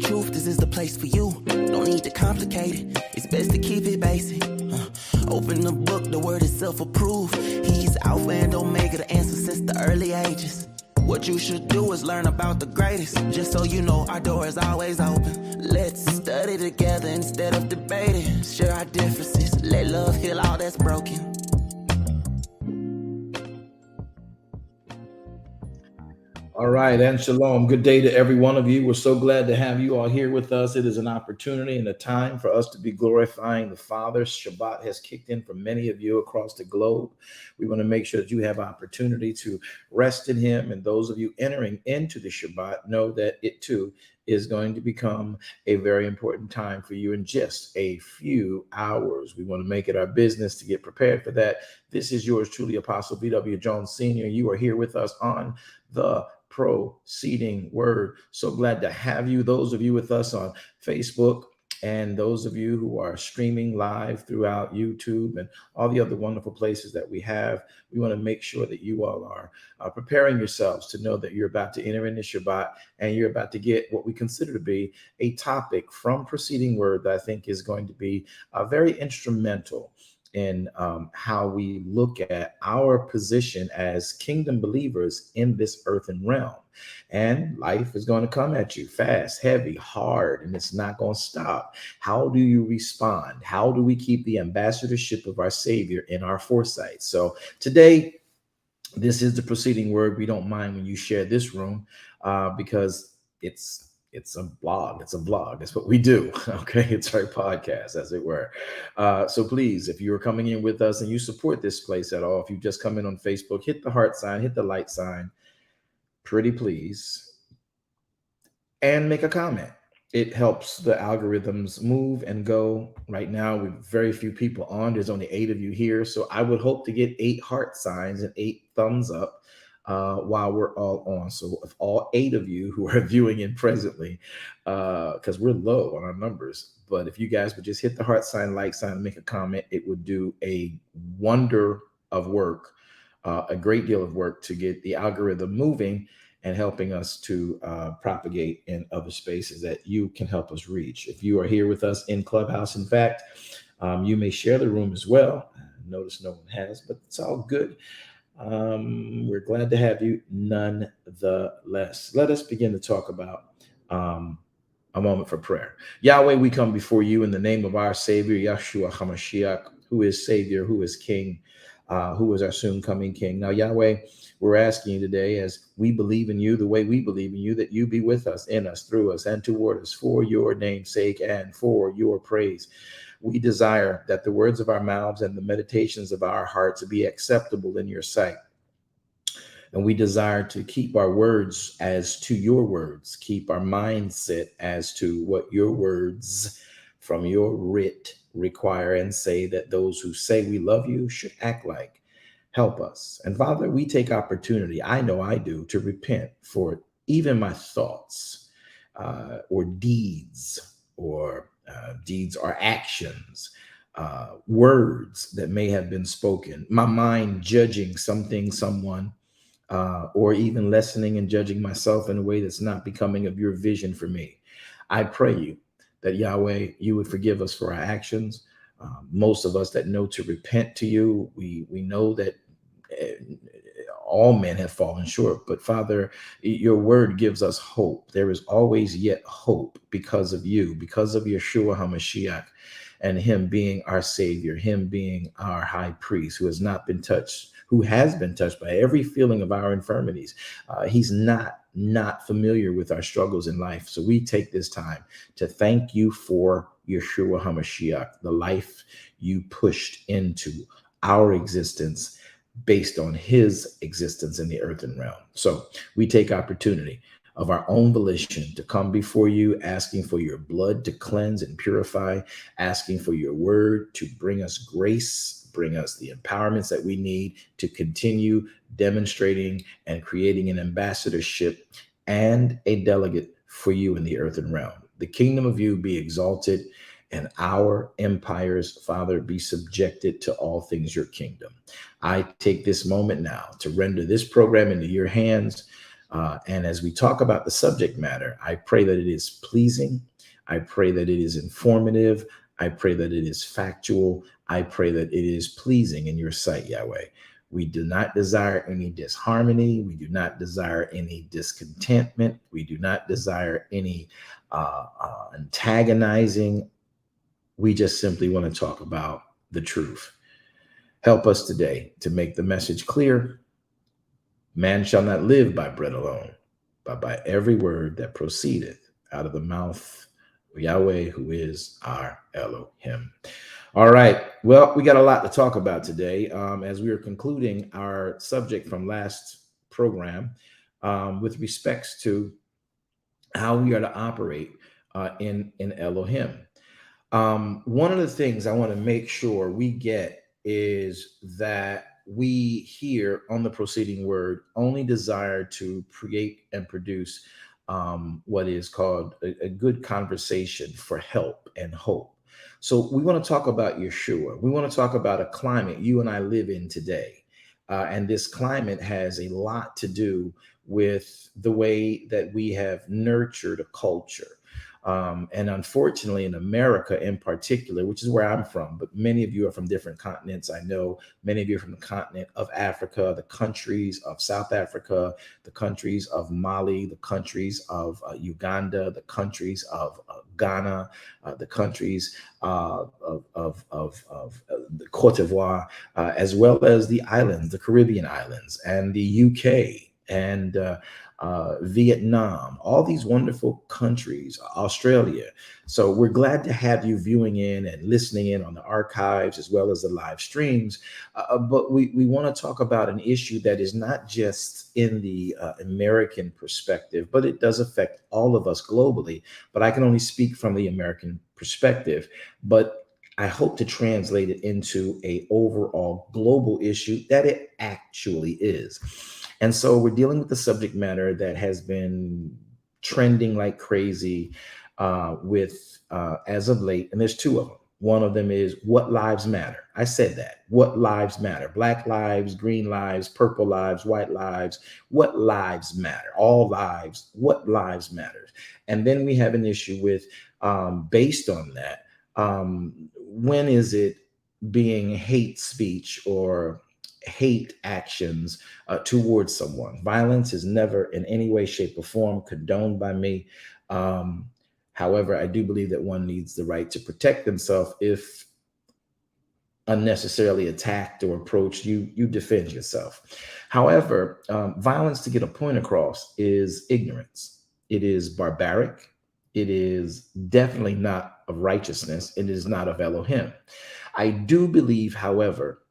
truth, this is the place for you. Don't need to complicate it, it's best to keep it basic. Open the book, the word is self-approved. He's Alpha and Omega, the answer since the early ages. What you should do is learn about the greatest. Just so you know, our door is always open. Let's study together instead of debating. Share our differences, let love heal all that's broken. All right, and shalom. Good day to every one of you. We're so glad to have you all here with us. It is an opportunity and a time for us to be glorifying the Father. Shabbat has kicked in for many of you across the globe. We want to make sure that you have opportunity to rest in Him. And those of you entering into the Shabbat know that it too is going to become a very important time for you in just a few hours. We want to make it our business to get prepared for that. This is yours truly, Apostle B.W. Jones Sr. You are here with us on the Proceeding Word. So glad to have you. Those of you with us on Facebook and those of you who are streaming live throughout YouTube and all the other wonderful places that we have, we want to make sure that you all are preparing yourselves to know that you're about to enter into Shabbat and you're about to get what we consider to be a topic from Proceeding Word that I think is going to be very instrumental in how we look at our position as kingdom believers in this earthen realm. And life is going to come at you fast, heavy, hard, and it's not going to stop. How do you respond? How do we keep the ambassadorship of our Savior in our foresight? So today, this is the Proceeding Word. We don't mind when you share this room because it's a blog. It's a vlog. It's what we do. Okay. It's our podcast, as it were. So please, if you are coming in with us and you support this place at all, if you just come in on Facebook, hit the heart sign, hit the light sign, pretty please, and make a comment. It helps the algorithms move and go. Right now, with very few people on, there's only 8 of you here. So I would hope to get 8 heart signs and 8 thumbs up while we're all on. So if all 8 of you who are viewing in presently, because we're low on our numbers, but if you guys would just hit the heart sign, like sign, and make a comment, it would do a wonder of work, a great deal of work to get the algorithm moving and helping us to propagate in other spaces that you can help us reach. If you are here with us in Clubhouse, in fact, you may share the room as well. Notice no one has, but it's all good. We're glad to have you nonetheless. Let us begin to talk about a moment for prayer. Yahweh, we come before you in the name of our Savior, YAHShua HaMashiach, who is Savior, who is King, who is our soon coming King. Now, Yahweh, we're asking you today, as we believe in you, the way we believe in you, that you be with us, in us, through us, and toward us, for your name's sake and for your praise. We desire that the words of our mouths and the meditations of our hearts be acceptable in your sight. And we desire to keep our words as to your words, keep our mindset as to what your words from your writ require, and say that those who say we love you should act like. Help us. And Father, we take opportunity, I know I do, to repent for even my thoughts or deeds or actions, words that may have been spoken, my mind judging something, someone, or even lessening and judging myself in a way that's not becoming of your vision for me. I pray you that, Yahweh, you would forgive us for our actions. Most of us that know to repent to you, we know that all men have fallen short, but Father, your word gives us hope. There is always yet hope because of you, because of YAHShua HaMashiach, and him being our Savior, him being our high priest, who has been touched by every feeling of our infirmities. He's not familiar with our struggles in life. So we take this time to thank you for YAHShua HaMashiach, the life you pushed into our existence based on his existence in the earthen realm. So we take opportunity of our own volition to come before you, asking for your blood to cleanse and purify, asking for your word to bring us grace, bring us the empowerments that we need to continue demonstrating and creating an ambassadorship and a delegate for you in the earthen realm. The kingdom of you be exalted, and our empires, Father, be subjected to all things your kingdom. I take this moment now to render this program into your hands. And as we talk about the subject matter, I pray that it is pleasing. I pray that it is informative. I pray that it is factual. I pray that it is pleasing in your sight, Yahweh. We do not desire any disharmony. We do not desire any discontentment. We do not desire any antagonizing. We just simply want to talk about the truth. Help us today to make the message clear. Man shall not live by bread alone, but by every word that proceedeth out of the mouth of Yahweh, who is our Elohim. All right. Well, we got a lot to talk about today as we are concluding our subject from last program with respects to how we are to operate in Elohim. One of the things I want to make sure we get is that we here on the proceeding word only desire to create and produce what is called a good conversation for help and hope. So we want to talk about YAHShua. We want to talk about a climate you and I live in today. And this climate has a lot to do with the way that we have nurtured a culture. And unfortunately, in America in particular, which is where I'm from, but many of you are from different continents. I know many of you are from the continent of Africa, the countries of South Africa, the countries of Mali, the countries of Uganda, the countries of Ghana, the countries of the Cote d'Ivoire, as well as the islands, the Caribbean islands, and the UK, and Vietnam, all these wonderful countries, Australia. So we're glad to have you viewing in and listening in on the archives as well as the live streams. But we want to talk about an issue that is not just in the American perspective, but it does affect all of us globally. But I can only speak from the American perspective. But I hope to translate it into an overall global issue that it actually is. And so we're dealing with the subject matter that has been trending like crazy as of late. And there's two of them. One of them is what lives matter. I said that. What lives matter? Black lives, green lives, purple lives, white lives. What lives matter? All lives. What lives matter? And then we have an issue with, based on that, when is it being hate speech or hate actions towards someone? Violence is never in any way, shape, or form condoned by me. However, I do believe that one needs the right to protect themselves if unnecessarily attacked or approached. You defend yourself. However, violence to get a point across is ignorance. It is barbaric. It is definitely not of righteousness. It is not of Elohim. I do believe, however,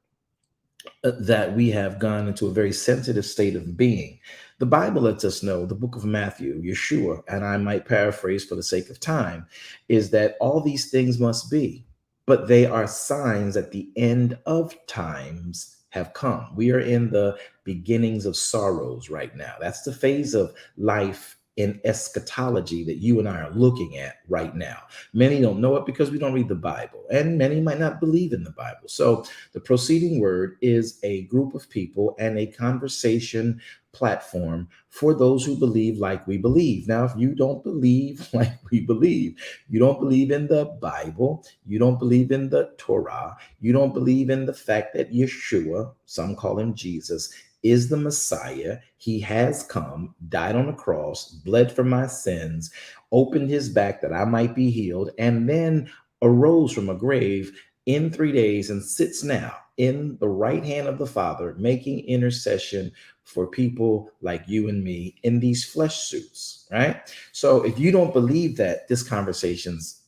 that we have gone into a very sensitive state of being. The Bible lets us know, the book of Matthew, YAHShua, and I might paraphrase for the sake of time, is that all these things must be, but they are signs that the end of times have come. We are in the beginnings of sorrows right now. That's the phase of life in eschatology that you and I are looking at right now. Many don't know it because we don't read the Bible, and many might not believe in the Bible. So the proceeding word is a group of people and a conversation platform for those who believe like we believe. Now, if you don't believe like we believe, you don't believe in the Bible, you don't believe in the Torah, you don't believe in the fact that YAHShua, some call him Jesus, is the Messiah. He has come, died on the cross, bled for my sins, opened his back that I might be healed, and then arose from a grave in 3 days and sits now in the right hand of the Father, making intercession for people like you and me in these flesh suits, right? So if you don't believe that, this conversation's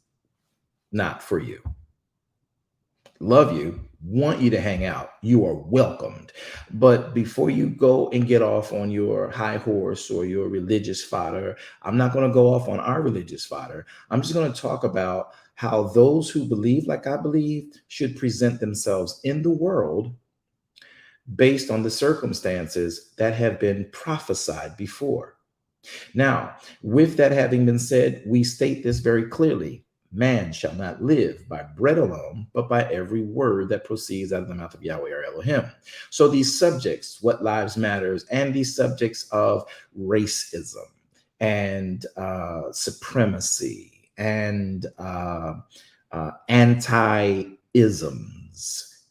not for you. Love you, want you to hang out. You are welcomed. But before you go and get off on your high horse or your religious fodder, I'm not going to go off on our religious fodder. I'm just going to talk about how those who believe like I believe should present themselves in the world based on the circumstances that have been prophesied before. Now, with that having been said, we state this very clearly. Man shall not live by bread alone, but by every word that proceeds out of the mouth of Yahweh or Elohim. So these subjects, what lives matters, and these subjects of racism and supremacy and anti-isms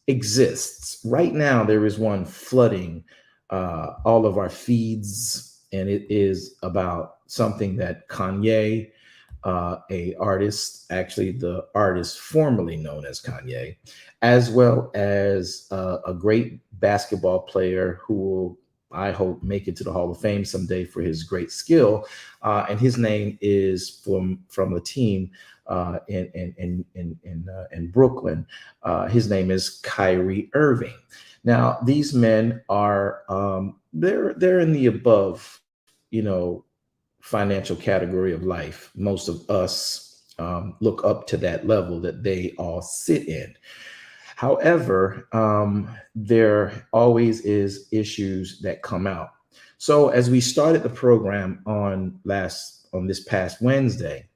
exists. Right now, there is one flooding all of our feeds, and it is about something that Kanye, a artist, actually the artist formerly known as Kanye, as well as a great basketball player who will, I hope, make it to the Hall of Fame someday for his great skill. And his name is from a team in Brooklyn. His name is Kyrie Irving. Now, these men are they're in the above, financial category of life. Most of us look up to that level that they all sit in. However, there always is issues that come out. So as we started the program on this past Wednesday,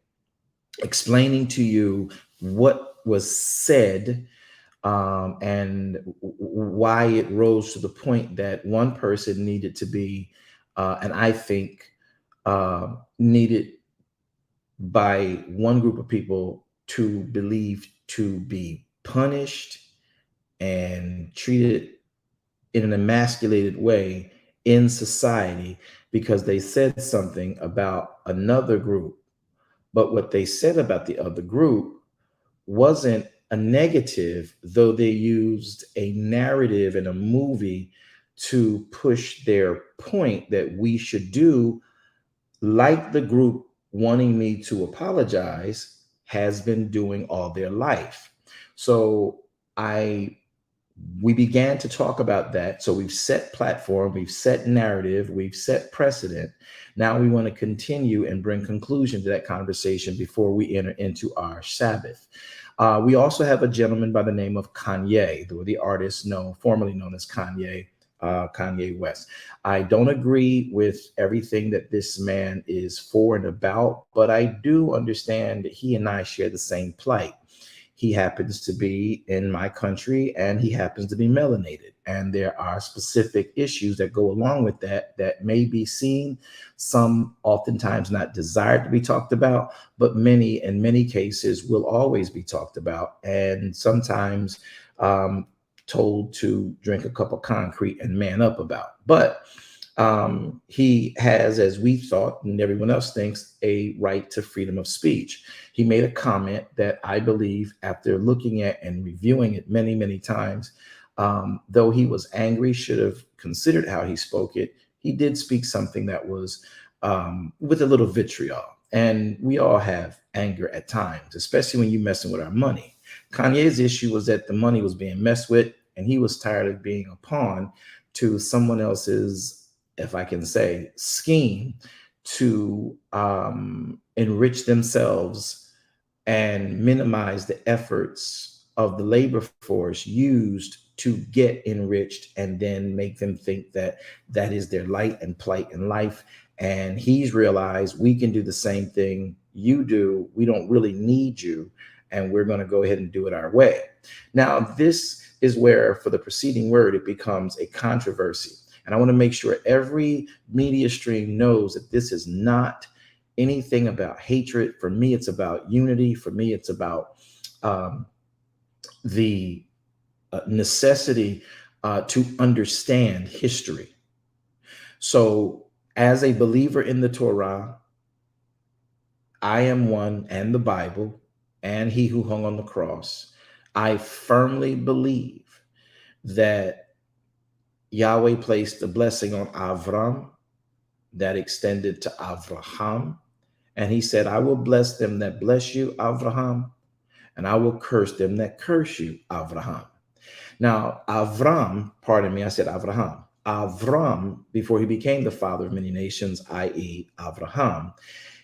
explaining to you what was said and why it rose to the point that one person needed to be, and I think needed by one group of people to believe to be punished and treated in an emasculated way in society because they said something about another group. But what they said about the other group wasn't a negative, though they used a narrative in a movie to push their point that we should do like the group wanting me to apologize has been doing all their life. So we began to talk about that. So we've set platform, we've set narrative, we've set precedent. Now we want to continue and bring conclusion to that conversation before we enter into our Sabbath. We also have a gentleman by the name of Kanye, the artist formerly known as Kanye West. I don't agree with everything that this man is for and about, but I do understand that he and I share the same plight. He happens to be in my country and he happens to be melanated. And there are specific issues that go along with that may be seen, some oftentimes not desired to be talked about, but in many cases will always be talked about. And sometimes told to drink a cup of concrete and man up about. But he has, as we thought, and everyone else thinks, a right to freedom of speech. He made a comment that I believe, after looking at and reviewing it many, many times, though he was angry, should have considered how he spoke it. He did speak something that was with a little vitriol. And we all have anger at times, especially when you're messing with our money. Kanye's issue was that the money was being messed with, and he was tired of being a pawn to someone else's, if I can say, scheme to enrich themselves and minimize the efforts of the labor force used to get enriched and then make them think that that is their light and plight in life. And he's realized we can do the same thing you do. We don't really need you, and we're going to go ahead and do it our way. Now, this is where, for the preceding word, it becomes a controversy. And I want to make sure every media stream knows that this is not anything about hatred. For me, it's about unity. For me, it's about the necessity to understand history. So, as a believer in the Torah, I am one, and the Bible, and he who hung on the cross, I firmly believe that Yahweh placed a blessing on Avram that extended to Abraham. And he said, I will bless them that bless you, Abraham, and I will curse them that curse you, Abraham. Now, Avram, pardon me, I said Abraham. Avram, before he became the father of many nations, i.e. Abraham,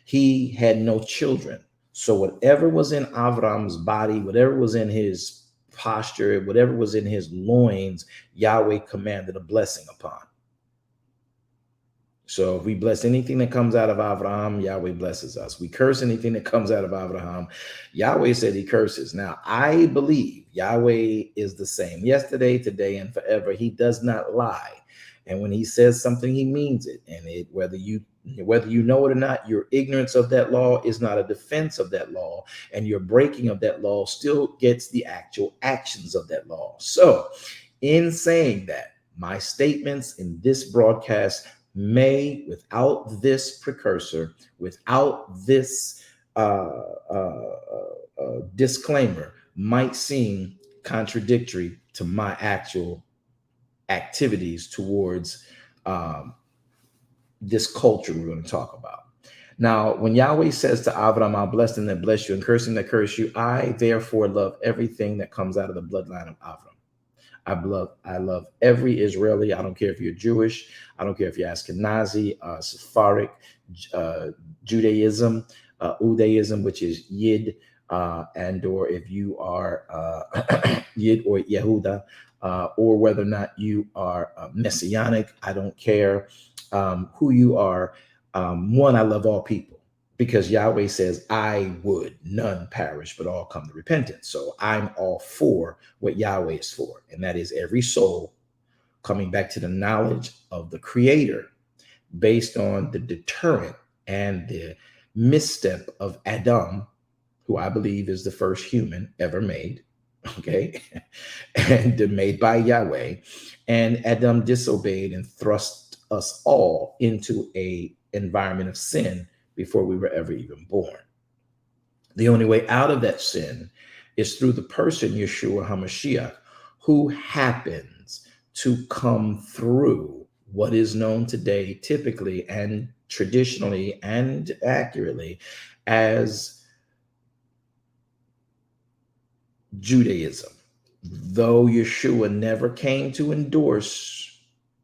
he had no children. So whatever was in Avram's body, whatever was in his posture, whatever was in his loins, Yahweh commanded a blessing upon. So if we bless anything that comes out of Abraham, Yahweh blesses us. We curse anything that comes out of Abraham, Yahweh said he curses. Now, I believe Yahweh is the same yesterday, today, and forever. He does not lie. And when he says something, he means it. And whether you know it or not, your ignorance of that law is not a defense of that law. And your breaking of that law still gets the actual actions of that law. So in saying that, my statements in this broadcast may, without this precursor, without this disclaimer, might seem contradictory to my actual activities towards this culture we're going to talk about. Now, when Yahweh says to Abraham, I'll bless them that bless you and curse them that curse you, I therefore love everything that comes out of the bloodline of Abraham. I love every Israeli. I don't care if you're Jewish. I don't care if you're Ashkenazi, Sephardic, Judaism, Udaism, which is Yid, and or if you are Yid or Yehuda, or whether or not you are Messianic. I don't care who you are. One, I love all people, because Yahweh says, I would none perish, but all come to repentance. So I'm all for what Yahweh is for. And that is every soul coming back to the knowledge of the Creator based on the deterrent and the misstep of Adam, who I believe is the first human ever made. Okay. And made by Yahweh. And Adam disobeyed and thrust us all into a environment of sin before we were ever even born. The only way out of that sin is through the person YAHShua HaMashiach, who happens to come through what is known today typically and traditionally and accurately as Judaism. Though Yeshua never came to endorse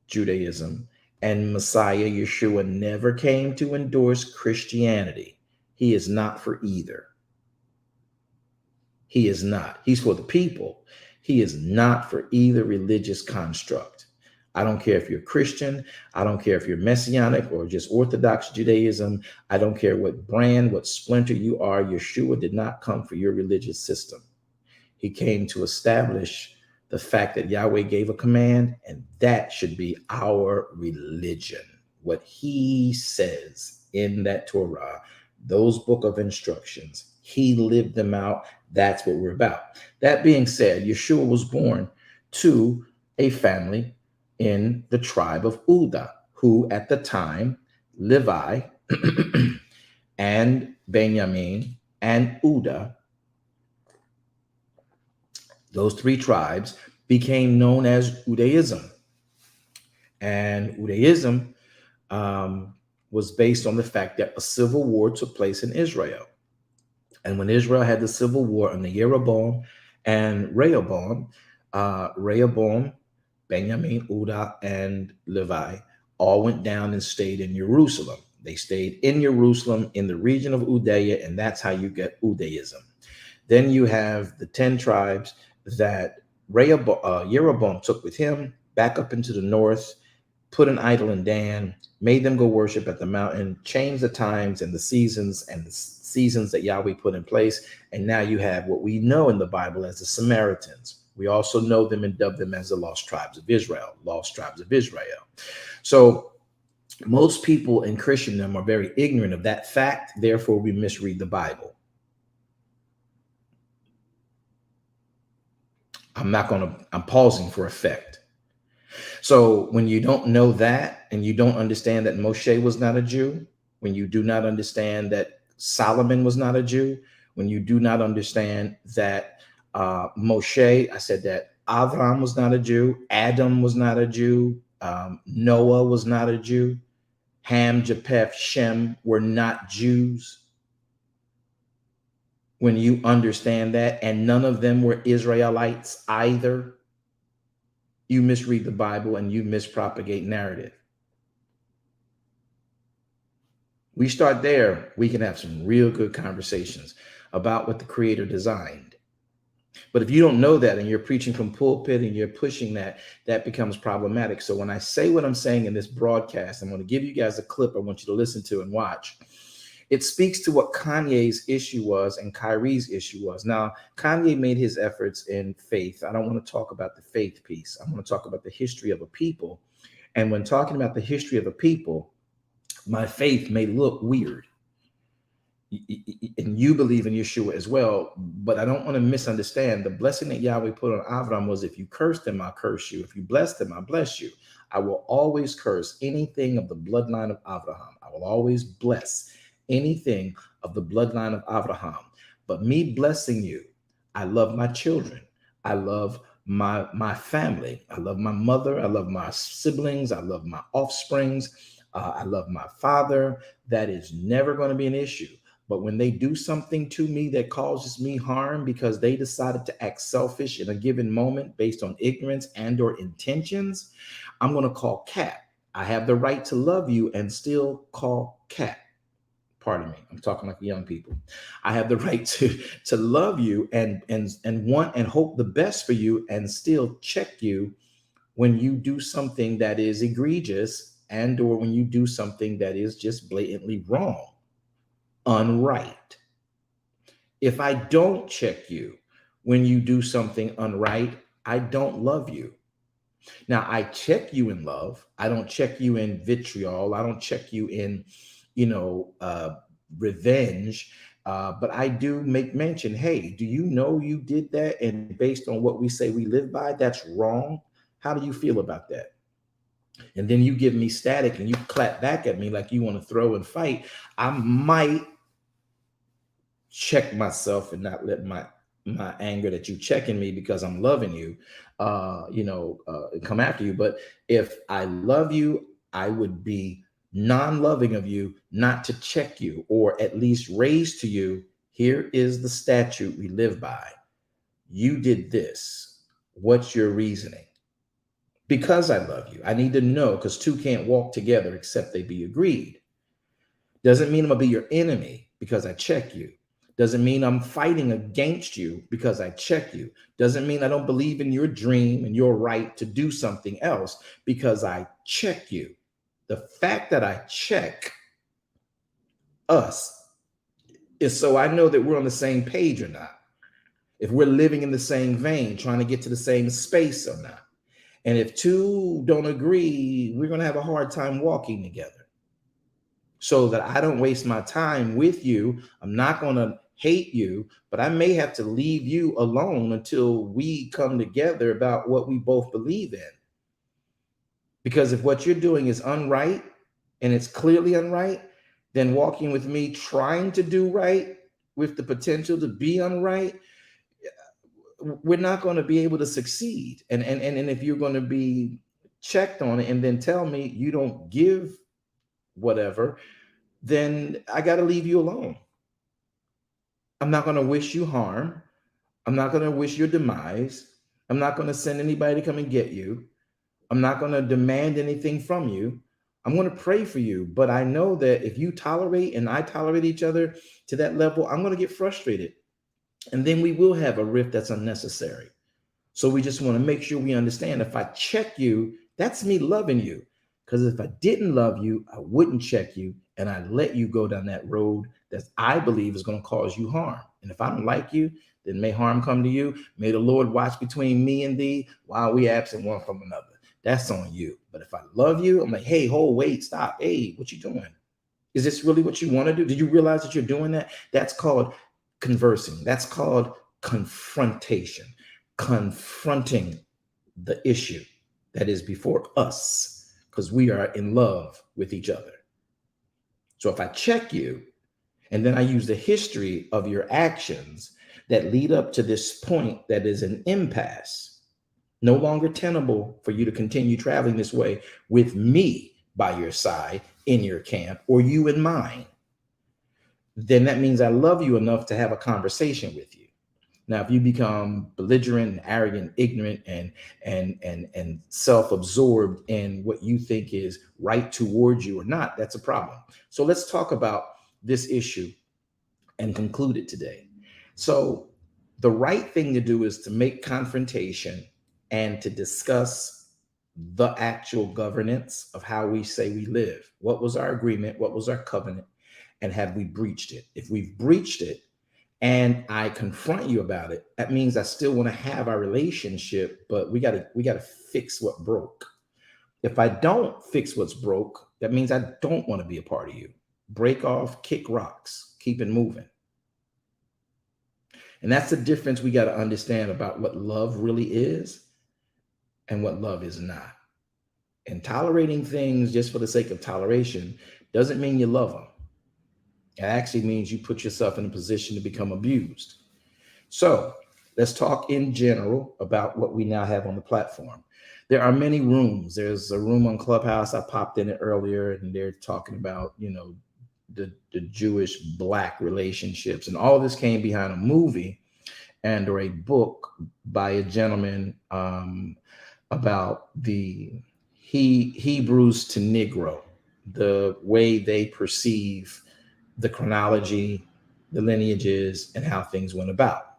Judaism, and Messiah Yeshua never came to endorse Christianity, he is not for either. He is not. He's for the people. He is not for either religious construct. I don't care if you're Christian. I don't care if you're Messianic or just Orthodox Judaism. I don't care what brand, what splinter you are. Yeshua did not come for your religious system. He came to establish the fact that Yahweh gave a command, and that should be our religion. What he says in that Torah, those book of instructions, he lived them out. That's what we're about. That being said, Yeshua was born to a family in the tribe of Uda, who at the time, Levi and Benjamin and Uda, those three tribes became known as Udaism. And Udaism was based on the fact that a civil war took place in Israel. And when Israel had the civil war under Jeroboam and Rehoboam, Benjamin, Uda, and Levi all went down and stayed in Jerusalem. They stayed in Jerusalem in the region of Udea, and that's how you get Udaism. Then you have the 10 tribes that Jeroboam took with him back up into the north, put an idol in Dan, made them go worship at the mountain, changed the times and the seasons that Yahweh put in place. And now you have what we know in the Bible as the Samaritans. We also know them and dub them as the lost tribes of Israel. So most people in Christendom are very ignorant of that fact. Therefore, we misread the Bible. I'm pausing for effect. So when you don't know that, and you don't understand that Moshe was not a Jew, when you do not understand that Solomon was not a Jew, when you do not understand that Moshe, I said that Avram was not a Jew, Adam was not a Jew, Noah was not a Jew, Ham, Japheth, Shem were not Jews. When you understand that, and none of them were Israelites either, you misread the Bible and you mispropagate narrative. We start there, we can have some real good conversations about what the Creator designed. But if you don't know that and you're preaching from pulpit and you're pushing that, that becomes problematic. So when I say what I'm saying in this broadcast, I'm going to give you guys a clip I want you to listen to and watch. It speaks to what Kanye's issue was and Kyrie's issue was. Now, Kanye made his efforts in faith. I don't want to talk about the faith piece. I want to talk about the history of a people. And when talking about the history of a people, my faith may look weird. And you believe in Yeshua as well, but I don't want to misunderstand. The blessing that Yahweh put on Abraham was, if you curse them, I'll curse you. If you bless them, I'll bless you. I will always curse anything of the bloodline of Abraham. I will always bless anything of the bloodline of Abraham. But me blessing you, I love my children. I love my family. I love my mother. I love my siblings. I love my offsprings. I love my father. That is never going to be an issue. But when they do something to me that causes me harm because they decided to act selfish in a given moment based on ignorance and or intentions, I'm going to call cap. I have the right to love you and still call cap. Pardon me. I'm talking like young people. I have the right to love you and want and hope the best for you and still check you when you do something that is egregious and or when you do something that is just blatantly wrong. Unright. If I don't check you when you do something unright, I don't love you. Now, I check you in love. I don't check you in vitriol. I don't check you in, revenge. But I do make mention, hey, do you know you did that? And based on what we say we live by, that's wrong. How do you feel about that? And then you give me static and you clap back at me like you want to throw and fight. I might check myself and not let my anger that you checking me because I'm loving you, come after you. But if I love you, I would be non-loving of you not to check you, or at least raise to you, here is the statute we live by. You did this. What's your reasoning? Because I love you. I need to know, because two can't walk together except they be agreed. Doesn't mean I'm gonna be your enemy because I check you. Doesn't mean I'm fighting against you because I check you. Doesn't mean I don't believe in your dream and your right to do something else because I check you. The fact that I check us is so I know that we're on the same page or not. If we're living in the same vein, trying to get to the same space or not. And if two don't agree, we're going to have a hard time walking together. So that I don't waste my time with you, I'm not going to hate you, but I may have to leave you alone until we come together about what we both believe in. Because if what you're doing is unright and it's clearly unright, then walking with me trying to do right with the potential to be unright, we're not going to be able to succeed. And if you're going to be checked on it and then tell me you don't give whatever, then I got to leave you alone. I'm not going to wish you harm. I'm not going to wish your demise. I'm not going to send anybody to come and get you. I'm not going to demand anything from you. I'm going to pray for you. But I know that if you tolerate and I tolerate each other to that level, I'm going to get frustrated. And then we will have a rift that's unnecessary. So we just want to make sure we understand, if I check you, that's me loving you. Because if I didn't love you, I wouldn't check you and I'd let you go down that road that I believe is going to cause you harm. And if I don't like you, then may harm come to you. May the Lord watch between me and thee while we absent one from another. That's on you. But if I love you, I'm like, hey, hold, wait, stop. Hey, what you doing? Is this really what you want to do? Did you realize that you're doing that? That's called conversing. That's called confrontation. Confronting the issue that is before us, because we are in love with each other. So if I check you and then I use the history of your actions that lead up to this point that is an impasse, no longer tenable for you to continue traveling this way with me by your side in your camp or you in mine, then that means I love you enough to have a conversation with you. Now, if you become belligerent and arrogant, ignorant, and self-absorbed in what you think is right towards you or not, that's a problem. So let's talk about this issue and conclude it today. So the right thing to do is to make confrontation and to discuss the actual governance of how we say we live. What was our agreement? What was our covenant? And have we breached it? If we've breached it and I confront you about it, that means I still want to have our relationship, but we gotta fix what broke. If I don't fix what's broke, that means I don't want to be a part of you. Break off, kick rocks, keep it moving. And that's the difference we got to understand about what love really is and what love is not. And tolerating things just for the sake of toleration doesn't mean you love them. It actually means you put yourself in a position to become abused. So let's talk in general about what we now have on the platform. There are many rooms. There's a room on Clubhouse. I popped in it earlier, and they're talking about, the Jewish Black relationships. And all of this came behind a movie and or a book by a gentleman about the Hebrews to Negro, the way they perceive the chronology, the lineages, and how things went about.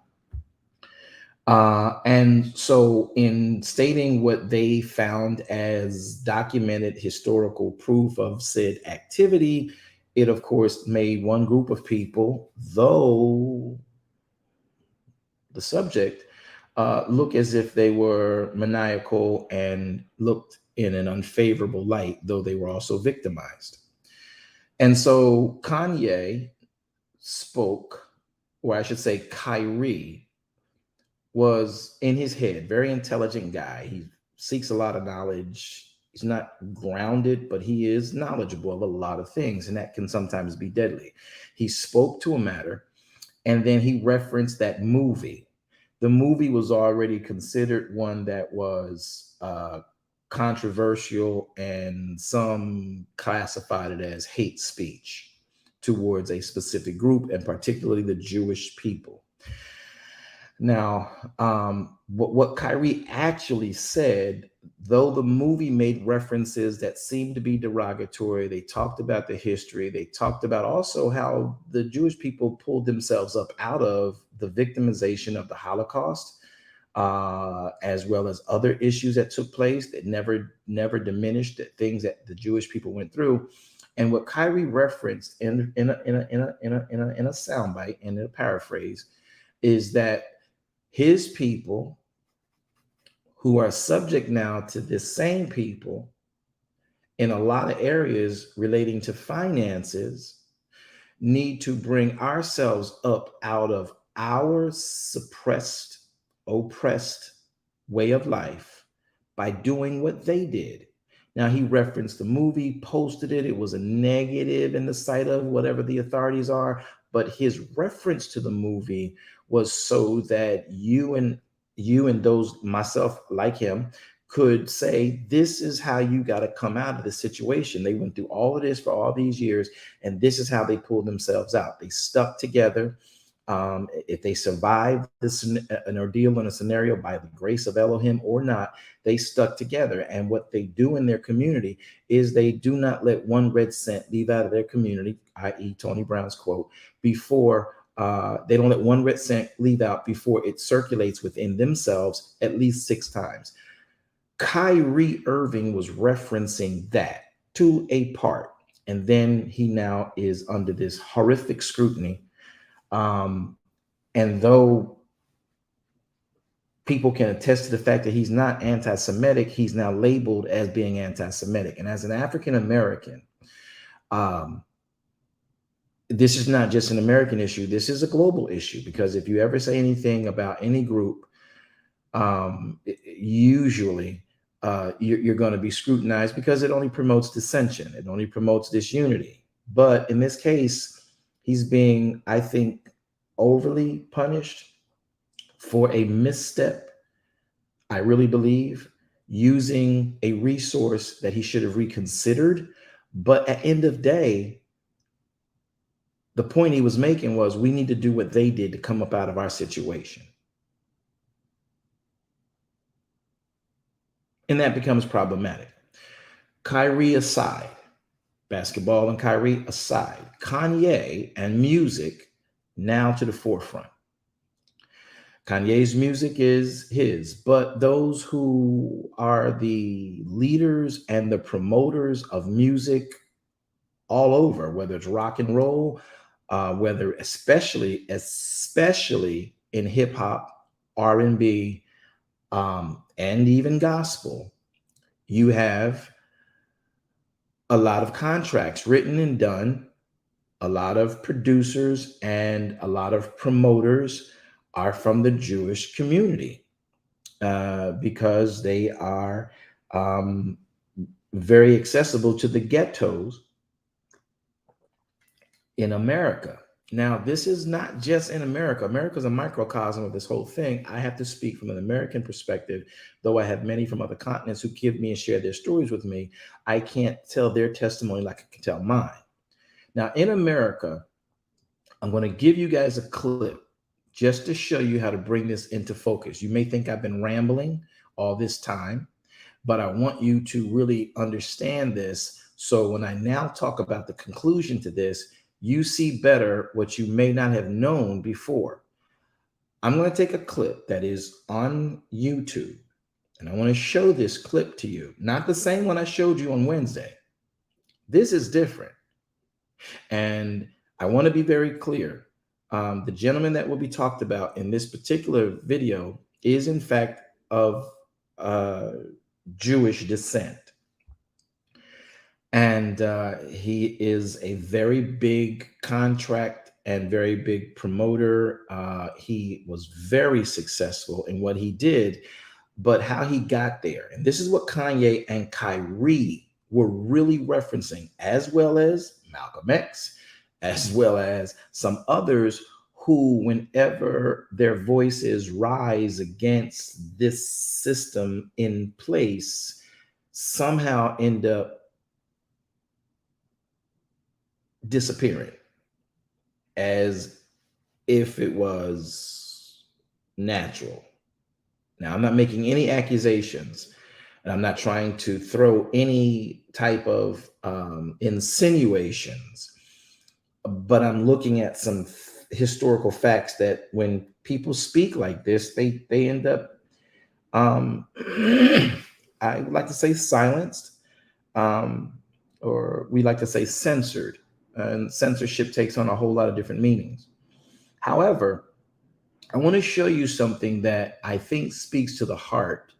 And so in stating what they found as documented historical proof of said activity, it of course made one group of people, though the subject, look as if they were maniacal and looked in an unfavorable light, though they were also victimized. And so Kanye spoke, or I should say Kyrie, was in his head, very intelligent guy. He seeks a lot of knowledge. He's not grounded, but he is knowledgeable of a lot of things, and that can sometimes be deadly. He spoke to a matter, and then he referenced that movie. The movie was already considered one that was controversial, and some classified it as hate speech towards a specific group, and particularly the Jewish people. Now, what Kyrie actually said, though the movie made references that seemed to be derogatory, they talked about the history, they talked about also how the Jewish people pulled themselves up out of the victimization of the Holocaust, as well as other issues that took place that never diminished the things that the Jewish people went through. And what Kyrie referenced in a soundbite and in a paraphrase is that his people, who are subject now to this same people in a lot of areas relating to finances, need to bring ourselves up out of our suppressed, oppressed way of life by doing what they did. Now, he referenced the movie, posted it. It was a negative in the sight of whatever the authorities are, but his reference to the movie was so that you and those, myself like him, could say, this is how you got to come out of the situation. They went through all of this for all these years, and this is how they pulled themselves out. They stuck together. If they survived an ordeal in a scenario by the grace of Elohim or not, they stuck together. And what they do in their community is they do not let one red cent leave out of their community, i.e. Tony Brown's quote, before they don't let one red cent leave out before it circulates within themselves at least 6 times. Kyrie Irving was referencing that to a part. And then he now is under this horrific scrutiny. And though people can attest to the fact that he's not anti-Semitic, he's now labeled as being anti-Semitic. And as an African-American, this is not just an American issue. This is a global issue, because if you ever say anything about any group, usually you're going to be scrutinized, because it only promotes dissension. It only promotes disunity. But in this case, he's being, I think, overly punished for a misstep, I really believe, using a resource that he should have reconsidered. But at the end of the day, the point he was making was, we need to do what they did to come up out of our situation. And that becomes problematic. Kyrie aside, basketball and Kyrie aside, Kanye and music now to the forefront. Kanye's music is his, but those who are the leaders and the promoters of music all over, whether it's rock and roll, whether especially in hip hop, R&B, and even gospel, you have a lot of contracts written and done. A lot of producers and a lot of promoters are from the Jewish community because they are very accessible to the ghettos in America. Now, this is not just in America. America is a microcosm of this whole thing. I have to speak from an American perspective, though I have many from other continents who give me and share their stories with me. I can't tell their testimony like I can tell mine. Now, in America, I'm going to give you guys a clip just to show you how to bring this into focus. You may think I've been rambling all this time, but I want you to really understand this. So when I now talk about the conclusion to this, you see better what you may not have known before. I'm going to take a clip that is on YouTube, and I want to show this clip to you. Not the same one I showed you on Wednesday. This is different. And I want to be very clear. The gentleman that will be talked about in this particular video is, in fact, of Jewish descent. And he is a very big contract and very big promoter. He was very successful in what he did, but how he got there. And this is what Kanye and Kyrie were really referencing, as well as Malcolm X, as well as some others who, whenever their voices rise against this system in place, somehow end up disappearing as if it was natural. Now, I'm not making any accusations, and I'm not trying to throw any type of insinuations, but I'm looking at some historical facts that when people speak like this, they end up, I would like to say silenced, or we like to say censored. And censorship takes on a whole lot of different meanings. However, I want to show you something that I think speaks to the heart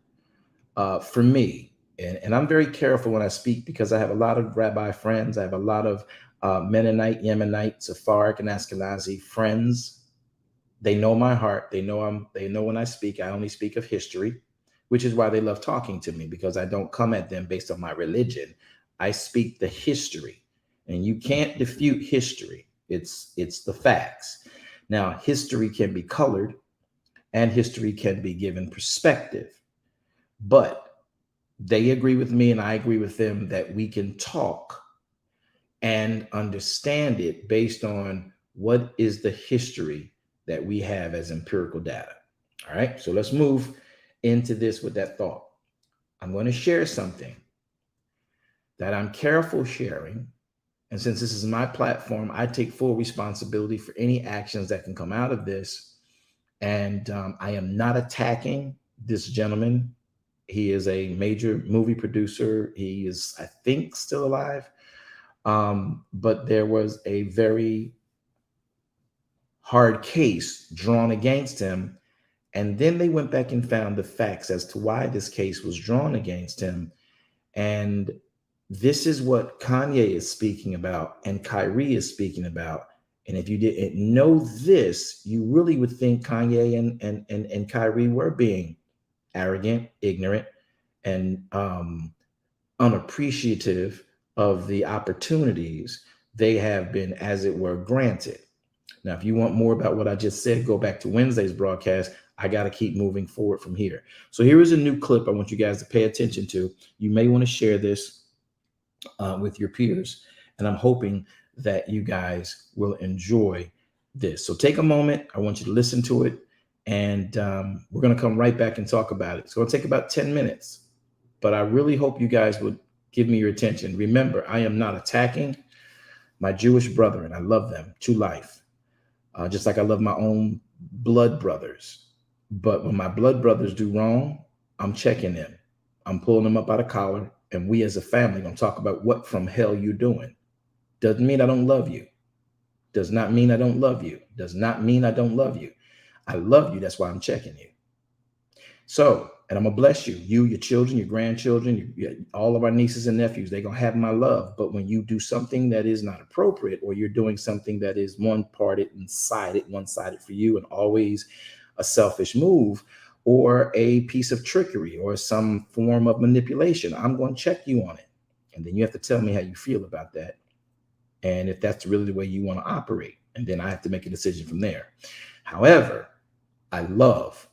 for me. And I'm very careful when I speak because I have a lot of rabbi friends. I have a lot of Mennonite, Yemenite, Sephardic, and Ashkenazi friends. They know my heart. They know when I speak, I only speak of history, which is why they love talking to me, because I don't come at them based on my religion. I speak the history. And you can't refute history. It's the facts. Now, history can be colored and history can be given perspective. But they agree with me and I agree with them that we can talk and understand it based on what is the history that we have as empirical data. All right, so let's move into this with that thought. I'm going to share something that I'm careful sharing. And since this is my platform, I take full responsibility for any actions that can come out of this. And I am not attacking this gentleman. He is a major movie producer. He is, I think, still alive. But there was a very hard case drawn against him. And then they went back and found the facts as to why this case was drawn against him. And this is what Kanye is speaking about and Kyrie is speaking about. And if you didn't know this, you really would think Kanye and Kyrie were being arrogant, ignorant, and unappreciative of the opportunities they have been, as it were, granted. Now, if you want more about what I just said, go back to Wednesday's broadcast. I got to keep moving forward from here. So here is a new clip I want you guys to pay attention to. You may want to share this with your peers. And I'm hoping that you guys will enjoy this. So take a moment. I want you to listen to it. And we're going to come right back and talk about it. It's going to take about 10 minutes. But I really hope you guys would give me your attention. Remember, I am not attacking my Jewish brethren. I love them to life, just like I love my own blood brothers. But when my blood brothers do wrong, I'm checking them. I'm pulling them up out of collar, and we as a family gonna talk about what from hell you're doing. Doesn't mean I don't love you. Does not mean I don't love you. Does not mean I don't love you. I love you. That's why I'm checking you. So, and I'm gonna bless you, your children, your grandchildren, all of our nieces and nephews. They're gonna have my love. But when you do something that is not appropriate, or you're doing something that is one-sided for you, and always a selfish move, or a piece of trickery, or some form of manipulation, I'm going to check you on it. And then you have to tell me how you feel about that, and if that's really the way you want to operate. And then I have to make a decision from there. However, I love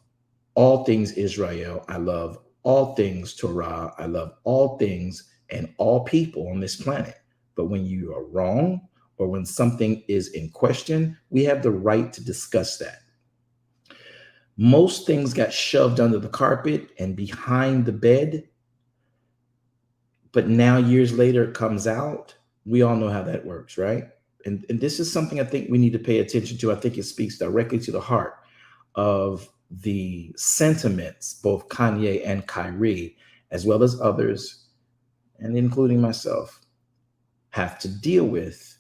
all things Israel. I love all things Torah. I love all things and all people on this planet. But when you are wrong, or when something is in question, we have the right to discuss that. Most things got shoved under the carpet and behind the bed, but now years later it comes out. We all know how that works, right? And this is something I think we need to pay attention to. I think it speaks directly to the heart of the sentiments both Kanye and Kyrie, as well as others, and including myself, have to deal with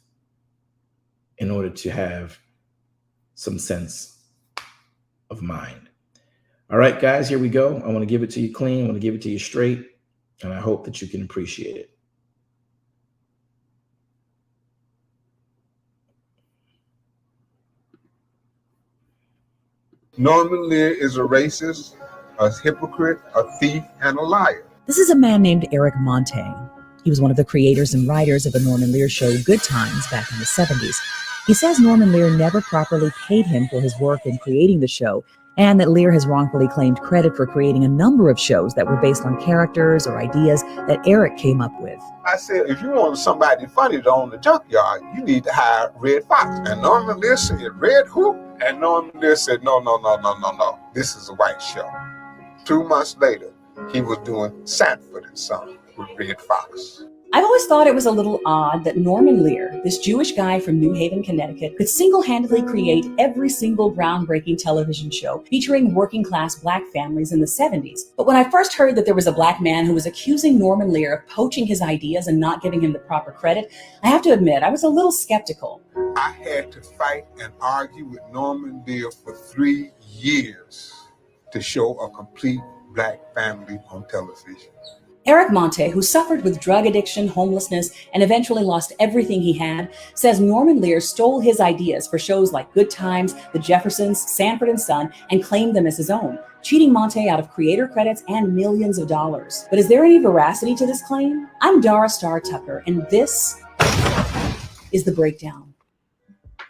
in order to have some sense of mind. All right, guys, here we go. I want to give it to you clean. I want to give it to you straight, and I hope that you can appreciate it. Norman Lear is a racist, a hypocrite, a thief, and a liar. This is a man named Eric Monte. He was one of the creators and writers of the Norman Lear show Good Times back in the 70s. He says Norman Lear never properly paid him for his work in creating the show, and that Lear has wrongfully claimed credit for creating a number of shows that were based on characters or ideas that Eric came up with. I said, if you want somebody funny to own the junkyard, you need to hire Red Fox. And Norman Lear said, Red who? And Norman Lear said, no. This is a white show. 2 months later, he was doing Sanford and Son with Red Fox. I've always thought it was a little odd that Norman Lear, this Jewish guy from New Haven, Connecticut, could single-handedly create every single groundbreaking television show featuring working-class black families in the 70s. But when I first heard that there was a black man who was accusing Norman Lear of poaching his ideas and not giving him the proper credit, I have to admit, I was a little skeptical. I had to fight and argue with Norman Lear for 3 years to show a complete black family on television. Eric Monte, who suffered with drug addiction, homelessness, and eventually lost everything he had, says Norman Lear stole his ideas for shows like Good Times, The Jeffersons, Sanford and Son, and claimed them as his own, cheating Monte out of creator credits and millions of dollars. But is there any veracity to this claim? I'm Dara Star Tucker, and this is The Breakdown.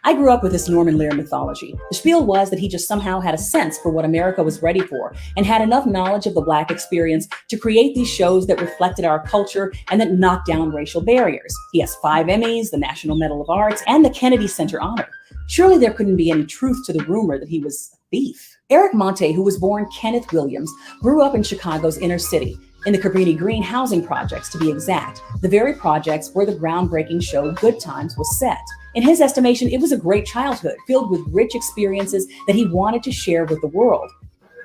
I grew up with this Norman Lear mythology. The spiel was that he just somehow had a sense for what America was ready for and had enough knowledge of the black experience to create these shows that reflected our culture and that knocked down racial barriers. He has 5 Emmys, the National Medal of Arts, and the Kennedy Center Honor. Surely there couldn't be any truth to the rumor that he was a thief. Eric Monte, who was born Kenneth Williams, grew up in Chicago's inner city, in the Cabrini Green housing projects to be exact, the very projects where the groundbreaking show Good Times was set. In his estimation, it was a great childhood filled with rich experiences that he wanted to share with the world.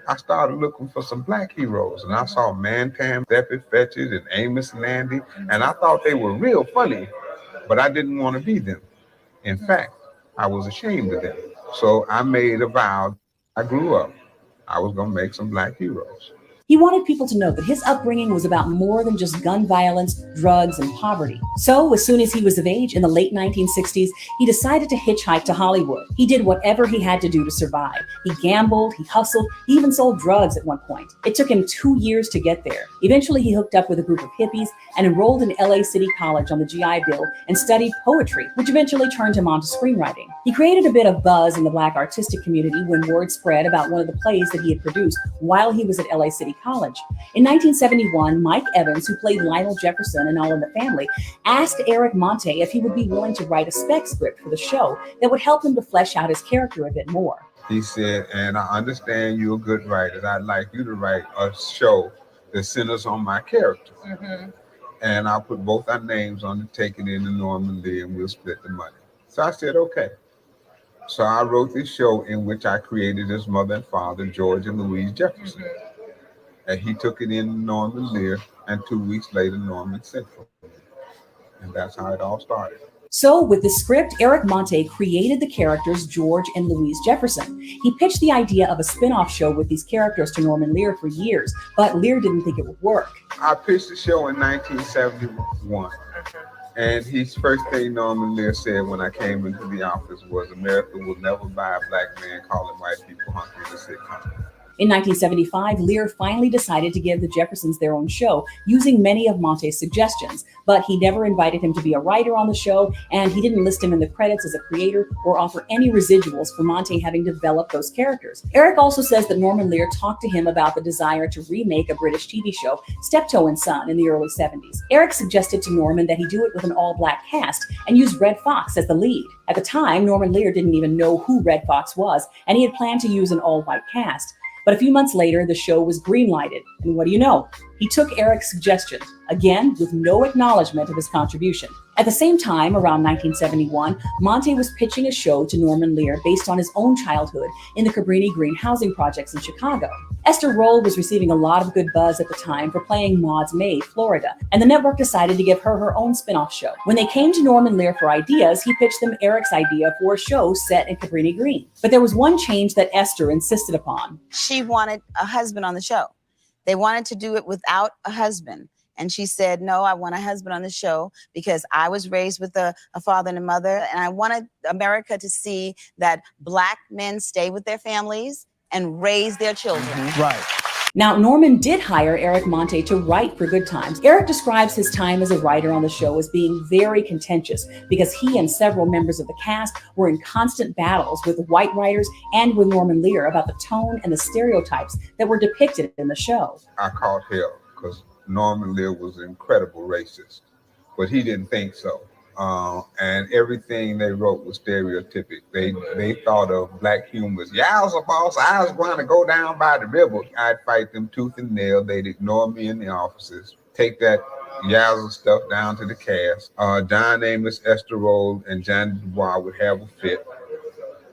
I started looking for some black heroes, and I saw Mantan, Deppy Fetchit, and Amos and Andy, and I thought they were real funny, but I didn't want to be them. In fact, I was ashamed of them. So I made a vow. I grew up, I was going to make some black heroes. He wanted people to know that his upbringing was about more than just gun violence, drugs, and poverty. So, as soon as he was of age in the late 1960s, he decided to hitchhike to Hollywood. He did whatever he had to do to survive. He gambled, he hustled, he even sold drugs at one point. It took him 2 years to get there. Eventually, he hooked up with a group of hippies and enrolled in LA City College on the GI Bill and studied poetry, which eventually turned him on to screenwriting. He created a bit of buzz in the black artistic community when word spread about one of the plays that he had produced while he was at LA City College. In 1971, Mike Evans, who played Lionel Jefferson in All in the Family, asked Eric Monte if he would be willing to write a spec script for the show that would help him to flesh out his character a bit more. He said, and I understand you're a good writer. I'd like you to write a show that centers on my character. Mm-hmm. And I'll put both our names on it, take it into Norman Lear, and we'll split the money. So I said, okay. So I wrote this show in which I created his mother and father, George and Louise Jefferson. And he took it in Norman Lear, and 2 weeks later, Norman sent for me. And that's how it all started. So, with the script, Eric Monte created the characters George and Louise Jefferson. He pitched the idea of a spin-off show with these characters to Norman Lear for years, but Lear didn't think it would work. I pitched the show in 1971. And his first thing Norman Lear said when I came into the office was, America will never buy a black man calling white people hunky in a sitcom. In 1975, Lear finally decided to give the Jeffersons their own show, using many of Monte's suggestions, but he never invited him to be a writer on the show, and he didn't list him in the credits as a creator or offer any residuals for Monte having developed those characters. Eric also says that Norman Lear talked to him about the desire to remake a British TV show, Steptoe and Son, in the early 70s. Eric suggested to Norman that he do it with an all-black cast and use Red Fox as the lead. At the time, Norman Lear didn't even know who Red Fox was, and he had planned to use an all-white cast. But a few months later, the show was greenlighted. And what do you know? He took Eric's suggestion, again, with no acknowledgement of his contribution. At the same time, around 1971, Monte was pitching a show to Norman Lear based on his own childhood in the Cabrini Green housing projects in Chicago. Esther Rolle was receiving a lot of good buzz at the time for playing Maud's maid, Florida, and the network decided to give her her own spin-off show. When they came to Norman Lear for ideas, he pitched them Eric's idea for a show set in Cabrini Green. But there was one change that Esther insisted upon. She wanted a husband on the show. They wanted to do it without a husband. And she said, no, I want a husband on the show because I was raised with a father and a mother. And I wanted America to see that Black men stay with their families and raise their children. Right. Now, Norman did hire Eric Monte to write for Good Times. Eric describes his time as a writer on the show as being very contentious because he and several members of the cast were in constant battles with white writers and with Norman Lear about the tone and the stereotypes that were depicted in the show. I caught hell because Norman Lear was an incredible racist, but he didn't think so. And everything they wrote was stereotypic. They thought of black humor as, "Yowza, boss, I was going to go down by the river." I'd fight them tooth and nail. They'd ignore me in the offices, take that Yowza stuff down to the cast. John Amos, Esther Rolle, and John Dubois would have a fit.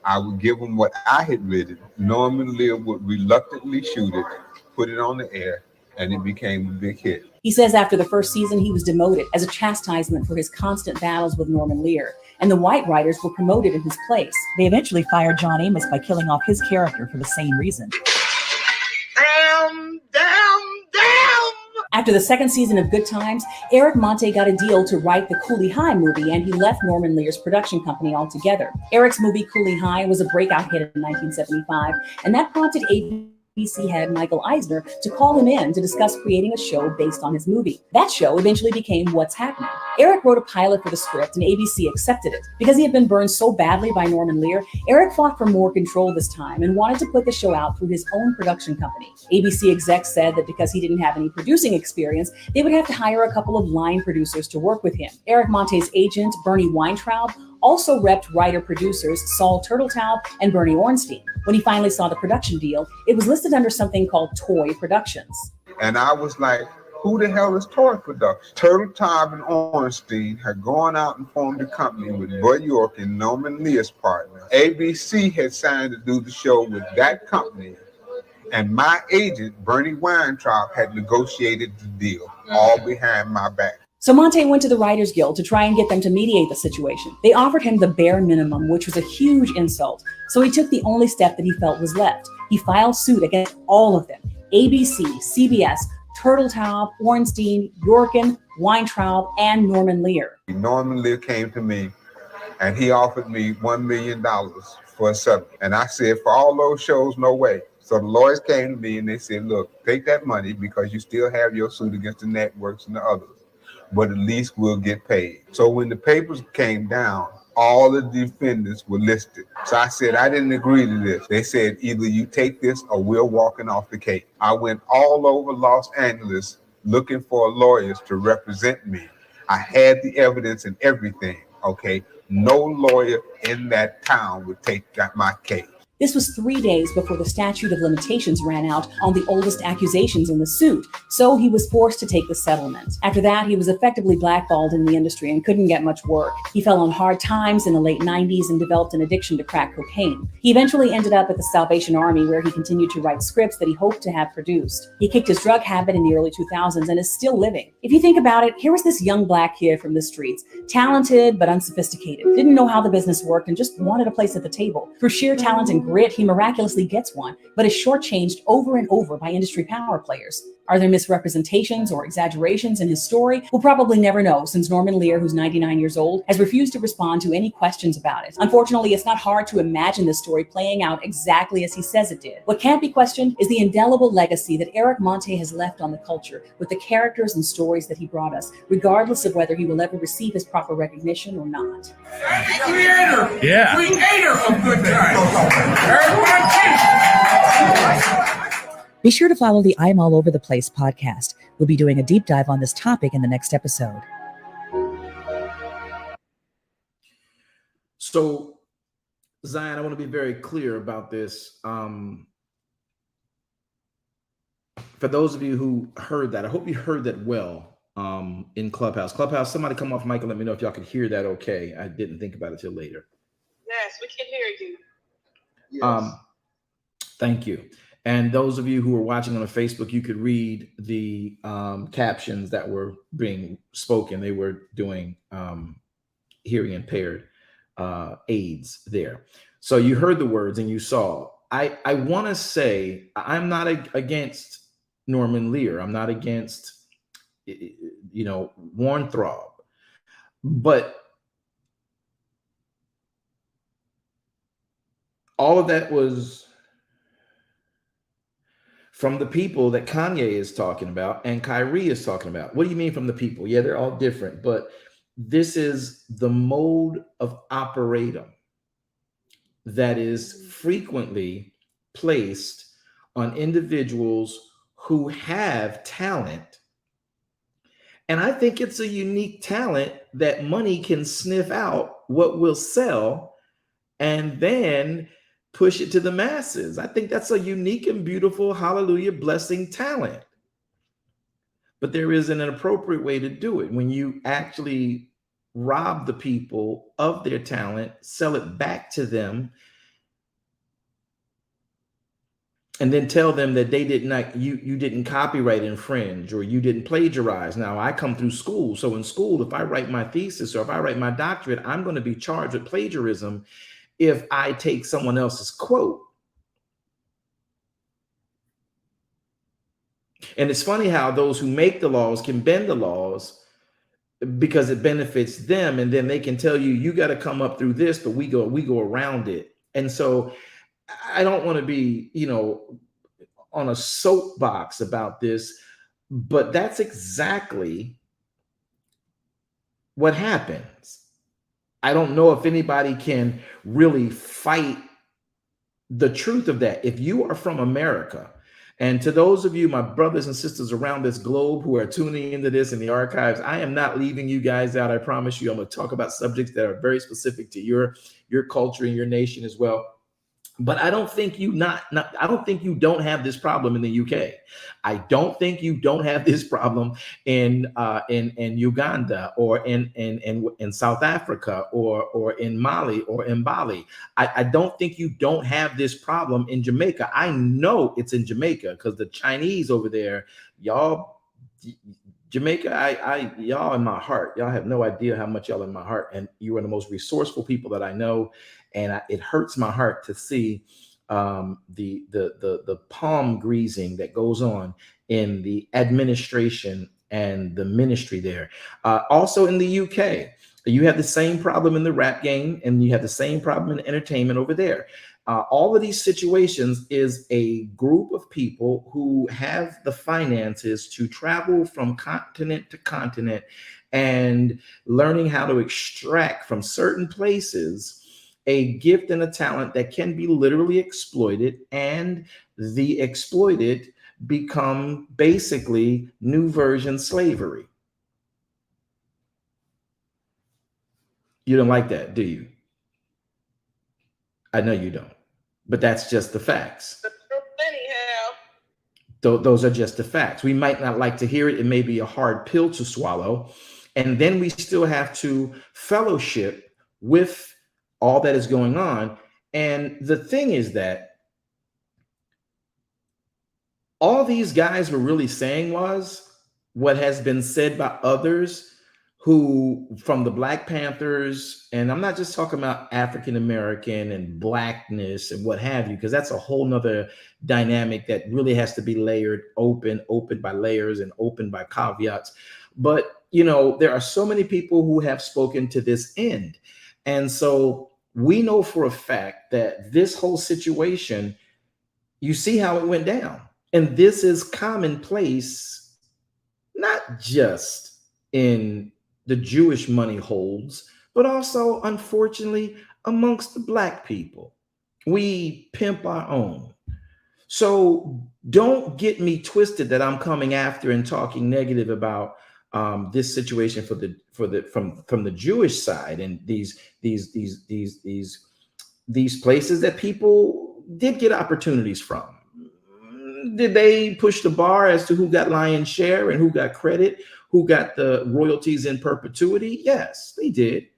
I would give them what I had written. Norman Lear would reluctantly shoot it, put it on the air, and it became a big hit. He says after the first season, he was demoted as a chastisement for his constant battles with Norman Lear, and the white writers were promoted in his place. They eventually fired John Amos by killing off his character for the same reason. Damn! After the second season of Good Times, Eric Monte got a deal to write the Cooley High movie, and he left Norman Lear's production company altogether. Eric's movie Cooley High was a breakout hit in 1975, and that prompted ABC head Michael Eisner to call him in to discuss creating a show based on his movie. That show eventually became What's Happening. Eric wrote a pilot for the script, and ABC accepted it. Because he had been burned so badly by Norman Lear, Eric fought for more control this time and wanted to put the show out through his own production company. ABC execs said that because he didn't have any producing experience, they would have to hire a couple of line producers to work with him. Eric Monte's agent, Bernie Weintraub, also repped writer-producers Saul Turtletaub and Bernie Ornstein. When he finally saw the production deal, it was listed under something called Toy Productions. And I was like, who the hell is Toy Productions? Turtletaub and Ornstein had gone out and formed a company with Bud York and Norman Lear's partner. ABC had signed to do the show with that company, and my agent, Bernie Weintraub, had negotiated the deal, all behind my back. So Monte went to the Writers Guild to try and get them to mediate the situation. They offered him the bare minimum, which was a huge insult. So he took the only step that he felt was left. He filed suit against all of them: ABC, CBS, Turtletaub, Ornstein, Yorkin, Weintraub, and Norman Lear. Norman Lear came to me and he offered me $1 million for a settlement. And I said, for all those shows, no way. So the lawyers came to me and they said, look, take that money because you still have your suit against the networks and the others, but at least we'll get paid. So when the papers came down, all the defendants were listed. So I said, I didn't agree to this. They said, either you take this or we're walking off the case. I went all over Los Angeles looking for lawyers to represent me. I had the evidence and everything, okay? No lawyer in that town would take my case. This was 3 days before the statute of limitations ran out on the oldest accusations in the suit, so he was forced to take the settlement. After that, he was effectively blackballed in the industry and couldn't get much work. He fell on hard times in the late 90s and developed an addiction to crack cocaine. He eventually ended up at the Salvation Army, where he continued to write scripts that he hoped to have produced. He kicked his drug habit in the early 2000s and is still living. If you think about it, here was this young black kid from the streets, talented but unsophisticated, didn't know how the business worked and just wanted a place at the table. Through sheer talent and grit, he miraculously gets one, but is shortchanged over and over by industry power players. Are there misrepresentations or exaggerations in his story? We'll probably never know, since Norman Lear, who's 99 years old, has refused to respond to any questions about it. Unfortunately, it's not hard to imagine this story playing out exactly as he says it did. What can't be questioned is the indelible legacy that Eric Monte has left on the culture with the characters and stories that he brought us, regardless of whether he will ever receive his proper recognition or not. Creator of good times. Eric Monte. Be sure to follow the I'm All Over the Place podcast. We'll be doing a deep dive on this topic in the next episode. So, Zion, I want to be very clear about this. For those of you who heard that, I hope you heard that well in Clubhouse. Clubhouse, somebody come off mic and let me know if y'all could hear that okay. I didn't think about it till later. Yes, we can hear you. Yes. Thank you. And those of you who are watching on Facebook, you could read the captions that were being spoken. They were doing hearing impaired aids there. So you heard the words and you saw. I want to say I'm not against Norman Lear. I'm not against, Warren Throb. But all of that was from the people that Kanye is talking about and Kyrie is talking about. What do you mean from the people? Yeah, they're all different, but this is the mode of operatum that is frequently placed on individuals who have talent. And I think it's a unique talent that money can sniff out what will sell and then push it to the masses. I think that's a unique and beautiful, hallelujah, blessing talent. But there is an appropriate way to do it. When you actually rob the people of their talent, sell it back to them, and then tell them that they did not, you didn't copyright infringe or you didn't plagiarize. Now, I come through school. So in school, if I write my thesis or if I write my doctorate, I'm going to be charged with plagiarism if I take someone else's quote. And it's funny how those who make the laws can bend the laws because it benefits them. And then they can tell you, you got to come up through this, but we go around it. And so I don't want to be, on a soapbox about this, but that's exactly what happens. I don't know if anybody can really fight the truth of that. If you are from America, and to those of you, my brothers and sisters around this globe who are tuning into this in the archives, I am not leaving you guys out. I promise you, I'm going to talk about subjects that are very specific to your culture and your nation as well. But I don't think I don't think you don't have this problem in the UK. I don't think you don't have this problem in Uganda or in South Africa or in Mali or in Bali. I don't think you don't have this problem in Jamaica. I know it's in Jamaica because the Chinese over there, y'all, Jamaica, y'all in my heart. Y'all have no idea how much y'all in my heart. And you are the most resourceful people that I know. And it hurts my heart to see the palm greasing that goes on in the administration and the ministry there. Also in the UK, you have the same problem in the rap game, and you have the same problem in entertainment over there. All of these situations is a group of people who have the finances to travel from continent to continent and learning how to extract from certain places a gift and a talent that can be literally exploited, and the exploited become basically new version slavery. You don't like that, do you? I know you don't. but that's just the facts. Anyhow. Those are just the facts. We might not like to hear it. It may be a hard pill to swallow. And then we still have to fellowship with all that is going on. And the thing is that all these guys were really saying was what has been said by others who, from the Black Panthers, and I'm not just talking about African American and blackness and what have you, because that's a whole nother dynamic that really has to be layered, open by layers and open by caveats. But, you know, there are so many people who have spoken to this end. And so we know for a fact that this whole situation, you see how it went down. And this is commonplace, not just in the Jewish money holds, but also, unfortunately, amongst the Black people. We pimp our own. So don't get me twisted that I'm coming after and talking negative about this situation from the Jewish side and these places that people did get opportunities from. Did they push the bar as to who got lion's share and who got credit, who got the royalties in perpetuity? Yes, they did.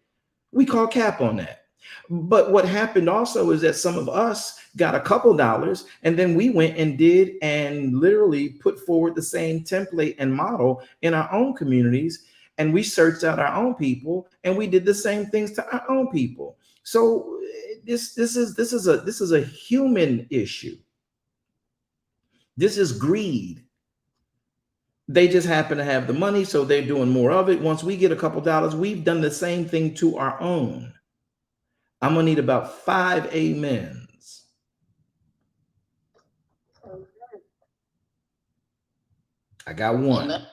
We call cap on that. But what happened also is that some of us got a couple dollars and then we went and did and literally put forward the same template and model in our own communities. And we searched out our own people and we did the same things to our own people. So this is a human issue. This is greed. They just happen to have the money, so they're doing more of it. Once we get a couple dollars, we've done the same thing to our own. I'm gonna need about 5 amens. I got one.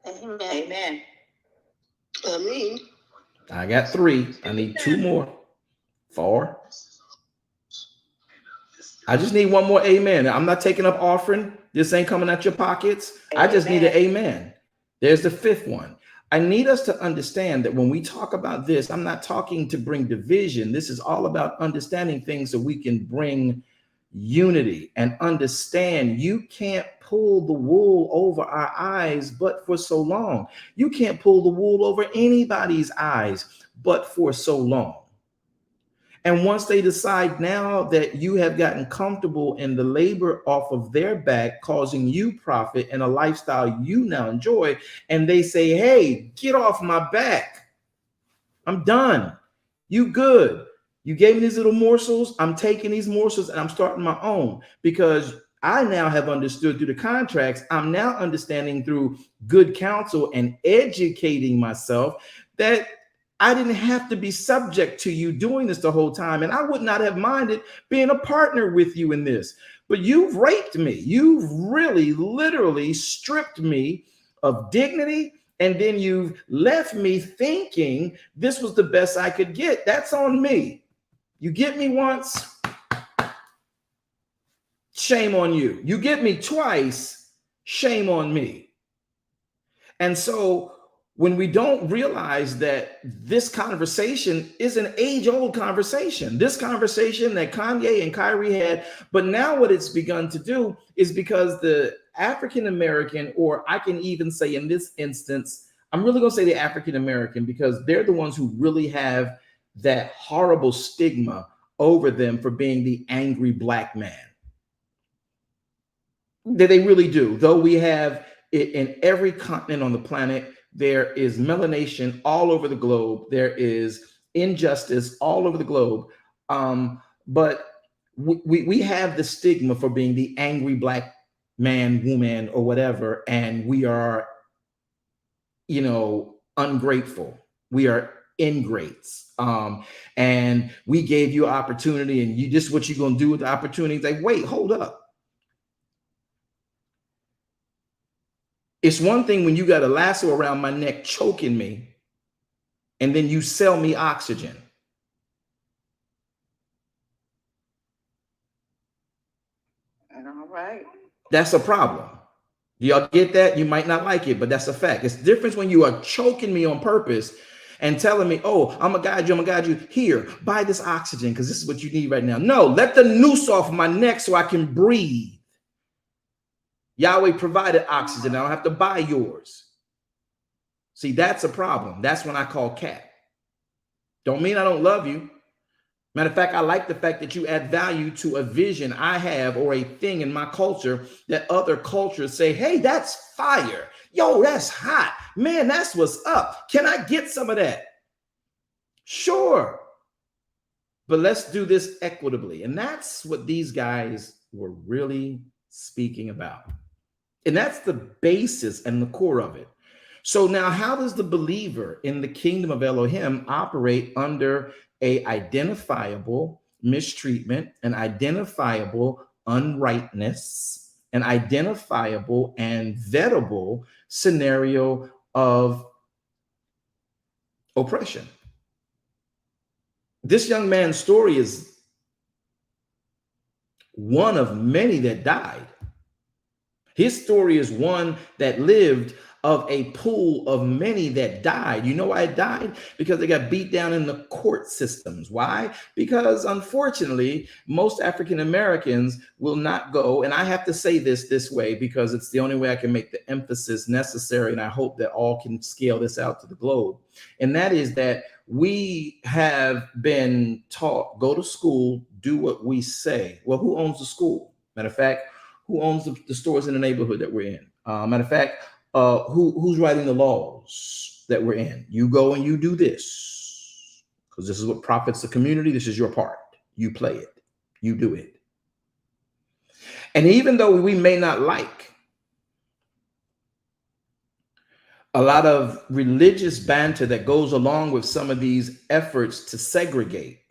Amen. Amen. I got 3. I need 2 more. 4. I just need 1 more amen. I'm not taking up offering. This ain't coming out your pockets. I just need an amen. There's the 5th one. I need us to understand that when we talk about this, I'm not talking to bring division. This is all about understanding things so we can bring unity and understand you can't pull the wool over our eyes but for so long. You can't pull the wool over anybody's eyes but for so long. And once they decide now that you have gotten comfortable in the labor off of their back, causing you profit and a lifestyle you now enjoy, and they say, hey, get off my back. I'm done. You good. You gave me these little morsels. I'm taking these morsels and I'm starting my own because I now have understood through the contracts. I'm now understanding through good counsel and educating myself that I didn't have to be subject to you doing this the whole time. And I would not have minded being a partner with you in this. But you've raped me. You've really, literally stripped me of dignity. And then you've left me thinking this was the best I could get. That's on me. You get me once, shame on you. You get me twice, shame on me. And so when we don't realize that this conversation is an age-old conversation, this conversation that Kanye and Kyrie had, but now what it's begun to do is because the African-American, or I can even say in this instance, I'm really going to say the African-American because they're the ones who really have that horrible stigma over them for being the angry Black man. They really do. Though we have it in every continent on the planet, there is melanation all over the globe. There is injustice all over the globe. But we have the stigma for being the angry Black man, woman, or whatever. And we are, ungrateful. We are ingrates. And we gave you opportunity and you just what you're going to do with the opportunity. It's like, wait, hold up. It's one thing when you got a lasso around my neck choking me, and then you sell me oxygen. All right. That's a problem. Do y'all get that? You might not like it, but that's a fact. It's different when you are choking me on purpose, and telling me, oh, I'm gonna guide you, I'm gonna guide you. Here, buy this oxygen because this is what you need right now. No, let the noose off my neck so I can breathe. Yahweh provided oxygen. I don't have to buy yours. See, that's a problem. That's when I call cap. Don't mean I don't love you. Matter of fact, I like the fact that you add value to a vision I have or a thing in my culture that other cultures say, hey, that's fire. Yo, that's hot. Man, that's what's up. Can I get some of that? Sure. But let's do this equitably. And that's what these guys were really speaking about. And that's the basis and the core of it. So now how does the believer in the kingdom of Elohim operate under a identifiable mistreatment, an identifiable unrightness, an identifiable and vettable scenario of oppression? This young man's story is one of many that died. His story is one that lived of a pool of many that died. You know why it died? Because they got beat down in the court systems. Why? Because unfortunately, most African Americans will not go, and I have to say this way because it's the only way I can make the emphasis necessary, and I hope that all can scale this out to the globe. And that is that we have been taught, go to school, do what we say. Well, who owns the school? Matter of fact, who owns the stores in the neighborhood that we're in? Matter of fact, who's writing the laws that we're in? You go and you do this because this is what profits the community. This is your part. You play it. You do it. And even though we may not like a lot of religious banter that goes along with some of these efforts to segregate,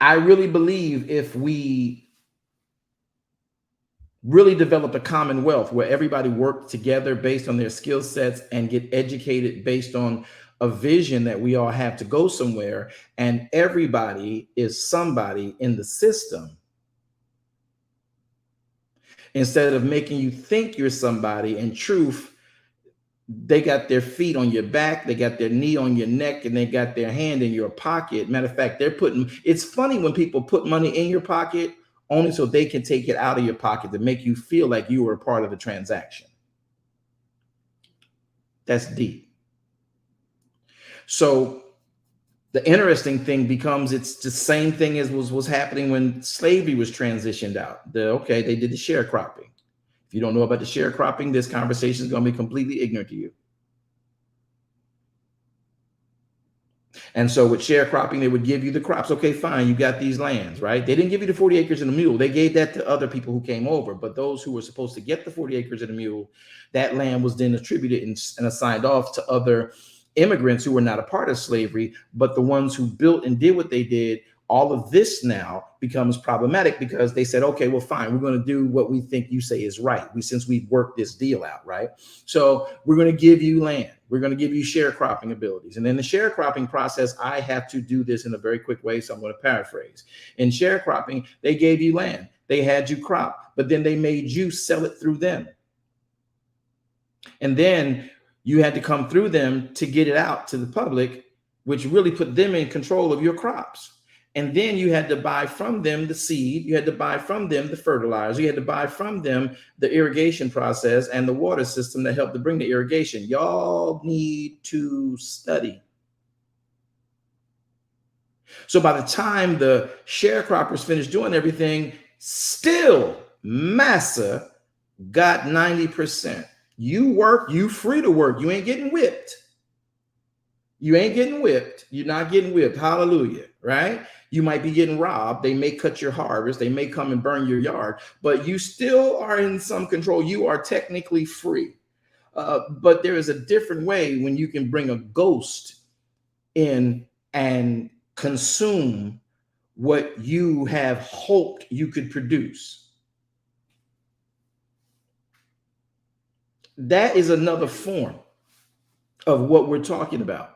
I really believe if we really develop a commonwealth where everybody worked together based on their skill sets and get educated based on a vision that we all have to go somewhere, and everybody is somebody in the system, instead of making you think you're somebody, in truth, they got their feet on your back, they got their knee on your neck, and they got their hand in your pocket. Matter of fact, it's funny when people put money in your pocket only so they can take it out of your pocket to make you feel like you were a part of the transaction. That's deep. So the interesting thing becomes it's the same thing as was happening when slavery was transitioned out. They did the sharecropping. If you don't know about the sharecropping, this conversation is going to be completely ignorant to you. And so with sharecropping, they would give you the crops. Okay, fine, you got these lands, right? They didn't give you the 40 acres and a mule. They gave that to other people who came over. But those who were supposed to get the 40 acres and a mule, that land was then attributed and assigned off to other immigrants who were not a part of slavery, but the ones who built and did what they did. All of this now becomes problematic because they said, okay, well, fine, we're going to do what we think you say is right. Since we've worked this deal out, right? So we're going to give you land. We're going to give you sharecropping abilities. And in the sharecropping process, I have to do this in a very quick way, so I'm going to paraphrase. In sharecropping, they gave you land. They had you crop, but then they made you sell it through them. And then you had to come through them to get it out to the public, which really put them in control of your crops. And then you had to buy from them the seed. You had to buy from them the fertilizer. You had to buy from them the irrigation process and the water system that helped to bring the irrigation. Y'all need to study. So by the time the sharecroppers finished doing everything, still Massa got 90%. You work, you free to work. You ain't getting whipped. You ain't getting whipped. You're not getting whipped. Hallelujah, right? You might be getting robbed. They may cut your harvest. They may come and burn your yard, but you still are in some control. You are technically free. But there is a different way when you can bring a ghost in and consume what you have hoped you could produce. That is another form of what we're talking about.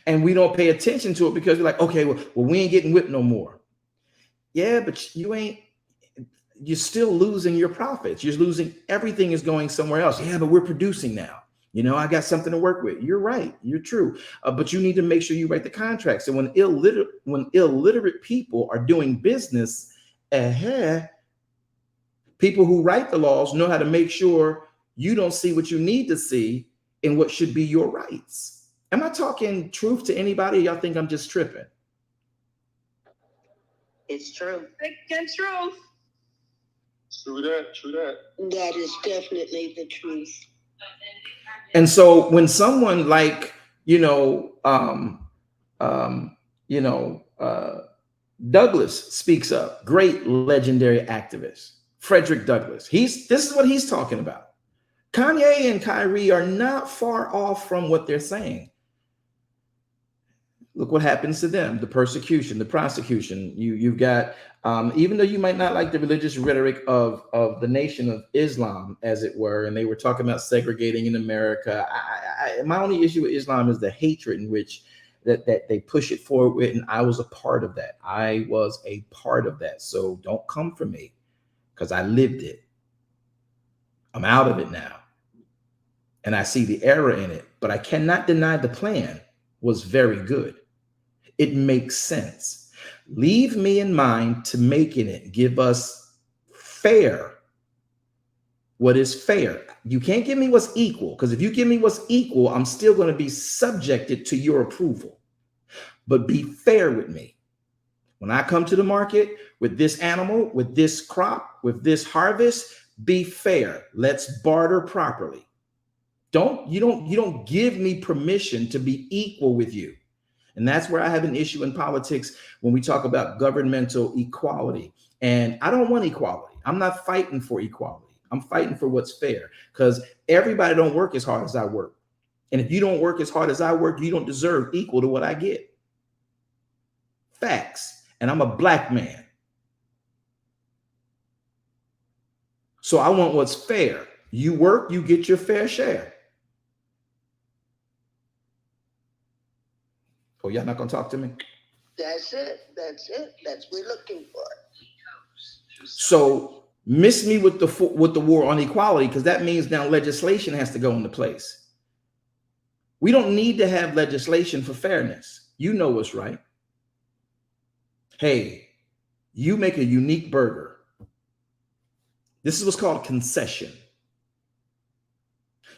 And we don't pay attention to it because we're like, okay, well, we ain't getting whipped no more. Yeah, but you're still losing your profits. You're losing, everything is going somewhere else. Yeah, but we're producing now. You know, I got something to work with. You're right. You're true. But you need to make sure you write the contracts. And when illiterate people are doing business, people who write the laws know how to make sure you don't see what you need to see in what should be your rights. Am I talking truth to anybody? Y'all think I'm just tripping? It's true. It's truth. True that. True that. That is definitely the truth. And so when someone like, Douglas speaks up, great legendary activist, Frederick Douglass, this is what he's talking about. Kanye and Kyrie are not far off from what they're saying. Look what happens to them, the persecution, the prosecution. You've got, even though you might not like the religious rhetoric of the Nation of Islam, as it were, and they were talking about segregating in America. My only issue with Islam is the hatred in which that they push it forward with, and I was a part of that. I was a part of that. So don't come for me, because I lived it. I'm out of it now. And I see the error in it, but I cannot deny the plan was very good. It makes sense. Leave me in mind to making it. Give us fair. What is fair? You can't give me what's equal, because if you give me what's equal, I'm still going to be subjected to your approval. But be fair with me. When I come to the market with this animal, with this crop, with this harvest, be fair. Let's barter properly. You don't give me permission to be equal with you. And that's where I have an issue in politics when we talk about governmental equality. And I don't want equality. I'm not fighting for equality. I'm fighting for what's fair, because everybody don't work as hard as I work. And if you don't work as hard as I work, you don't deserve equal to what I get. Facts. And I'm a black man. So I want what's fair. You work, you get your fair share. Oh, y'all not gonna talk to me? That's it. That's it. That's what we're looking for. So miss me with the war on equality, because that means now legislation has to go into place. We don't need to have legislation for fairness. You know what's right. Hey, you make a unique burger. This is what's called concession.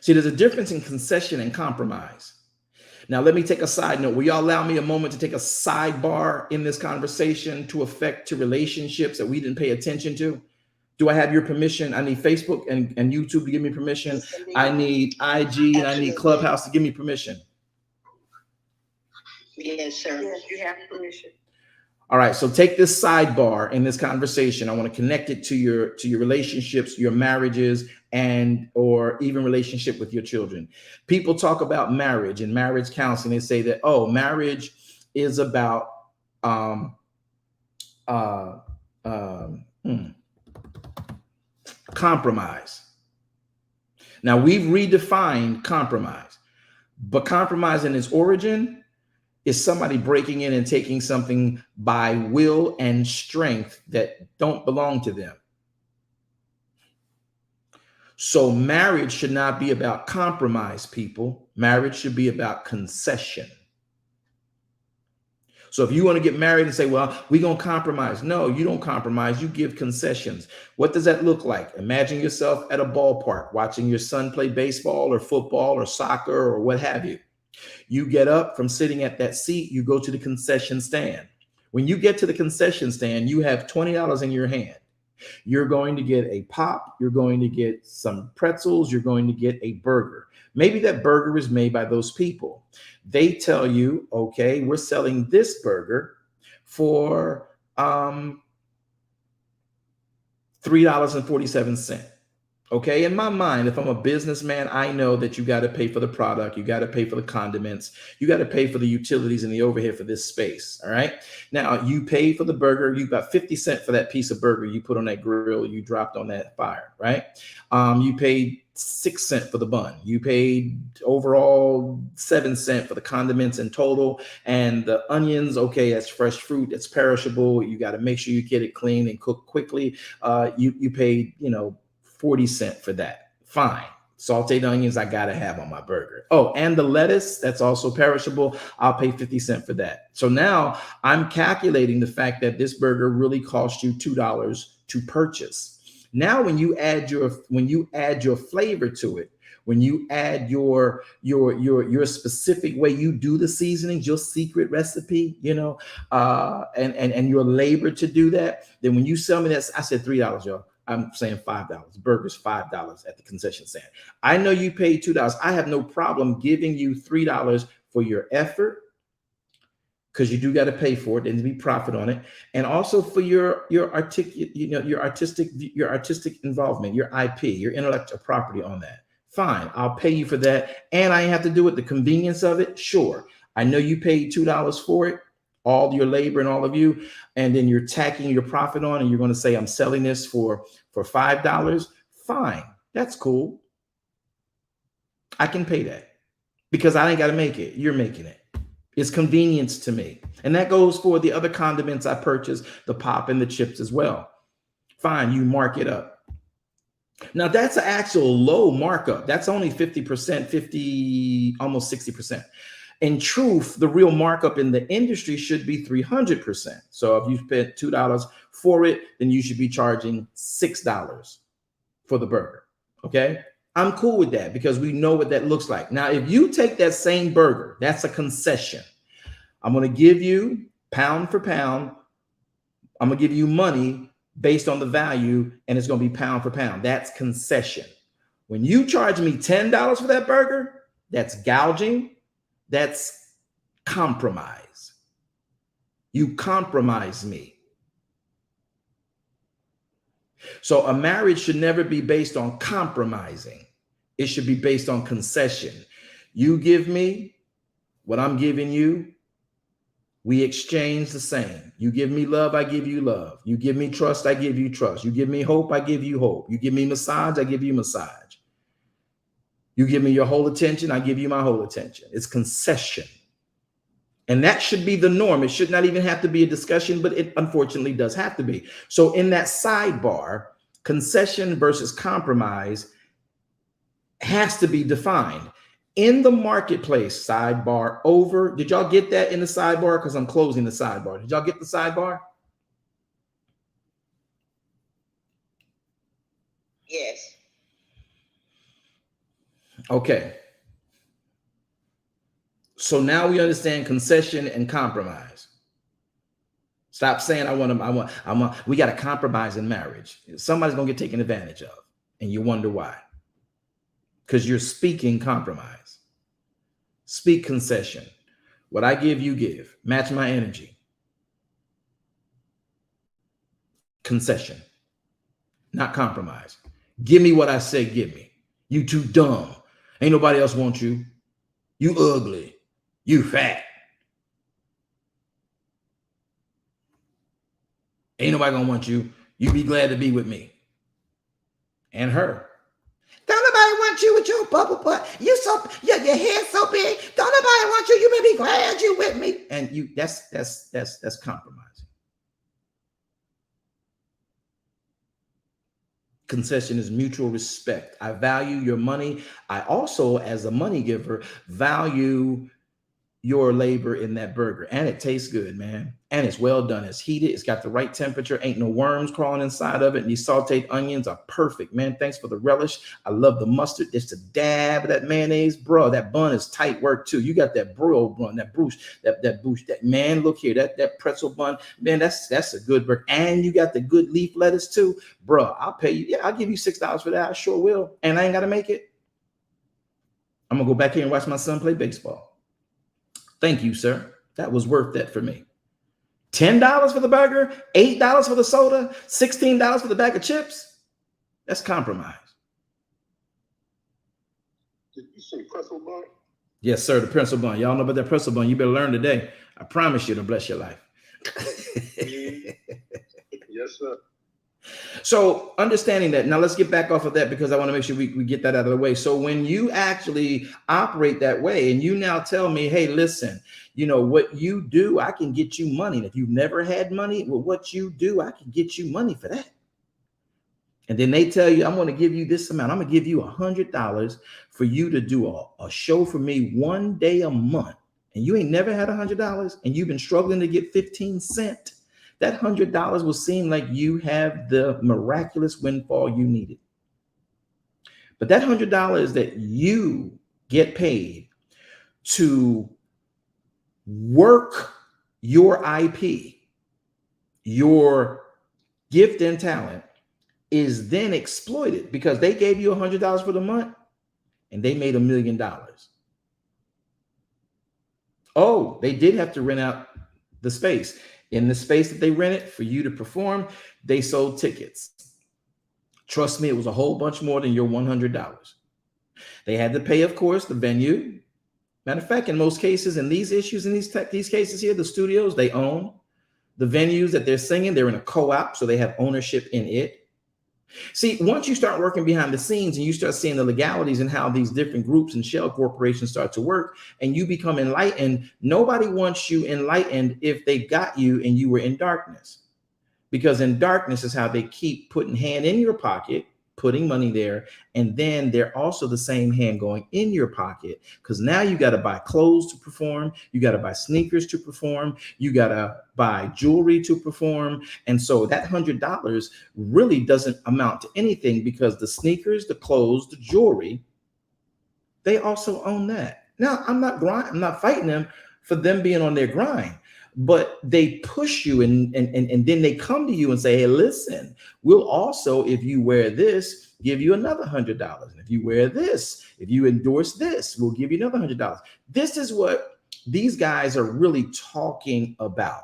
See, there's a difference in concession and compromise. Now, let me take a side note. Will y'all allow me a moment to take a sidebar in this conversation to affect to relationships that we didn't pay attention to? Do I have your permission? I need Facebook and YouTube to give me permission. I need IG and I need Clubhouse to give me permission. Yes, sir. Yes, you have permission. All right, so take this sidebar in this conversation. I want to connect it to your relationships, your marriages, and or even relationship with your children. People talk about marriage and marriage counseling. They say that, oh, marriage is about compromise. Now, we've redefined compromise, but compromise in its origin is somebody breaking in and taking something by will and strength that don't belong to them. So marriage should not be about compromise, people. Marriage should be about concession. So if you want to get married and say, well, we're going to compromise. No, you don't compromise. You give concessions. What does that look like? Imagine yourself at a ballpark watching your son play baseball or football or soccer or what have you. You get up from sitting at that seat, you go to the concession stand. When you get to the concession stand, you have $20 in your hand. You're going to get a pop, you're going to get some pretzels, you're going to get a burger. Maybe that burger is made by those people. They tell you, okay, we're selling this burger for $3.47. Okay, in my mind, if I'm a businessman, I know that you got to pay for the product, you got to pay for the condiments, you got to pay for the utilities and the overhead for this space. All right. Now you pay for the burger, you got 50 cents for that piece of burger you put on that grill, you dropped on that fire, right? You paid 6 cents for the bun. You paid overall 7 cents for the condiments in total. And the onions, okay, that's fresh fruit, that's perishable. You got to make sure you get it clean and cook quickly. You paid, 40 cents for that. Fine. Sauteed onions, I gotta have on my burger. Oh, and the lettuce, that's also perishable. I'll pay 50 cents for that. So now I'm calculating the fact that this burger really cost you $2 to purchase. Now, when you add your flavor to it, when you add your specific way you do the seasonings, your secret recipe, you know, and your labor to do that, then when you sell me that, I said $3, y'all. I'm saying $5. Burgers $5 at the concession stand. I know you paid $2. I have no problem giving you $3 for your effort, because you do got to pay for it and be profit on it, and also for your artistic involvement, your IP, your intellectual property on that. Fine, I'll pay you for that, and I have to do it. The convenience of it, sure. I know you paid $2 for it, all your labor and all of you, and then you're tacking your profit on, and you're going to say I'm selling this for $5. Fine, that's cool. I can pay that because I ain't got to make it. You're making it. It's convenience to me. And that goes for the other condiments I purchased, the pop and the chips as well. Fine, you mark it up. Now that's an actual low markup. That's only 50%, 50, almost 60%. In truth, the real markup in the industry should be 300%. So if you spent $2 for it, then you should be charging $6 for the burger. Okay. I'm cool with that because we know what that looks like. Now, if you take that same burger, that's a concession. I'm going to give you pound for pound. I'm going to give you money based on the value, and it's going to be pound for pound. That's concession. When you charge me $10 for that burger, that's gouging. That's compromise. You compromise me. So a marriage should never be based on compromising. It should be based on concession. You give me what I'm giving you. We exchange the same. You give me love, I give you love. You give me trust, I give you trust. You give me hope, I give you hope. You give me massage, I give you massage. You give me your whole attention, I give you my whole attention. It's concession. And that should be the norm. It should not even have to be a discussion, but it unfortunately does have to be. So in that sidebar, concession versus compromise has to be defined. In the marketplace, sidebar over. Did y'all get that in the sidebar? Because I'm closing the sidebar. Did y'all get the sidebar? Yes. Okay. So now we understand concession and compromise. Stop saying we got to compromise in marriage. Somebody's going to get taken advantage of, and you wonder why. Because you're speaking compromise. Speak concession. What I give, you give. Match my energy. Concession, not compromise. Give me what I say give me. You too dumb. Ain't nobody else want you. You ugly. You fat. Ain't nobody gonna want you. You be glad to be with me. And her. Don't nobody want you with your bubble butt. Your head so big. Don't nobody want you. You may be glad you with me. And you that's compromising. Concession is mutual respect. I value your money. I also, as a money giver, value your labor in that burger. And it tastes good, man. And it's well done. It's heated. It's got the right temperature. Ain't no worms crawling inside of it. And these sauteed onions are perfect, man. Thanks for the relish. I love the mustard. It's a dab of that mayonnaise. Bro, that bun is tight work too. You got that broiled bun, that boosh, that man, look here, that pretzel bun. Man, that's a good burger. And you got the good leaf lettuce too. Bro, I'll pay you. Yeah, I'll give you $6 for that. I sure will. And I ain't got to make it. I'm going to go back here and watch my son play baseball. Thank you, sir. That was worth that for me. $10 for the burger, $8 for the soda, $16 for the bag of chips. That's compromise. Did you say pretzel bun? Yes, sir, the pretzel bun. Y'all know about that pretzel bun. You better learn today. I promise you to bless your life. Yes, sir. So understanding that, now let's get back off of that because I want to make sure we get that out of the way. So when you actually operate that way and you now tell me, hey, listen, you know what you do, I can get you money. And if you've never had money, well, what you do, I can get you money for that. And then they tell you, I'm going to give you this amount. I'm going to give you $100 for you to do a show for me one day a month. And you ain't never had $100 and you've been struggling to get 15 cents. That $100 will seem like you have the miraculous windfall you needed. But that $100 that you get paid to work your IP, your gift and talent, is then exploited because they gave you $100 for the month and they made $1 million. Oh, they did have to rent out the space. In the space that they rented for you to perform, they sold tickets. Trust me, it was a whole bunch more than your $100. They had to pay, of course, the venue. Matter of fact, in most cases, in these issues, in these cases here, the studios, they own the venues that they're singing. They're in a co-op, so they have ownership in it. See, once you start working behind the scenes and you start seeing the legalities and how these different groups and shell corporations start to work and you become enlightened, nobody wants you enlightened if they got you and you were in darkness. Because in darkness is how they keep putting hand in your pocket, putting money there, and then they're also the same hand going in your pocket because now you got to buy clothes to perform, you got to buy sneakers to perform, you got to buy jewelry to perform. And so that $100 really doesn't amount to anything because the sneakers, the clothes, the jewelry, they also own that. Now, I'm not fighting them for them being on their grind. But they push you and then they come to you and say, hey, listen, we'll also, if you wear this, give you another $100. And if you wear this, if you endorse this, we'll give you another $100. This is what these guys are really talking about.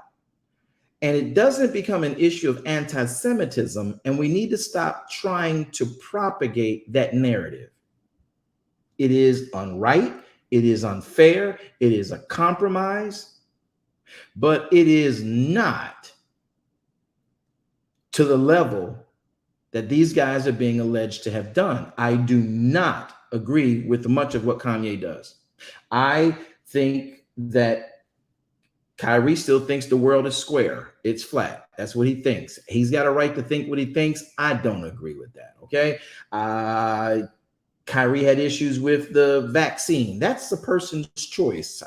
And it doesn't become an issue of anti-Semitism. And we need to stop trying to propagate that narrative. It is unright. It is unfair. It is a compromise. But it is not to the level that these guys are being alleged to have done. I do not agree with much of what Kanye does. I think that Kyrie still thinks the world is square. It's flat. That's what he thinks. He's got a right to think what he thinks. I don't agree with that, okay? Kyrie had issues with the vaccine. That's a person's choice.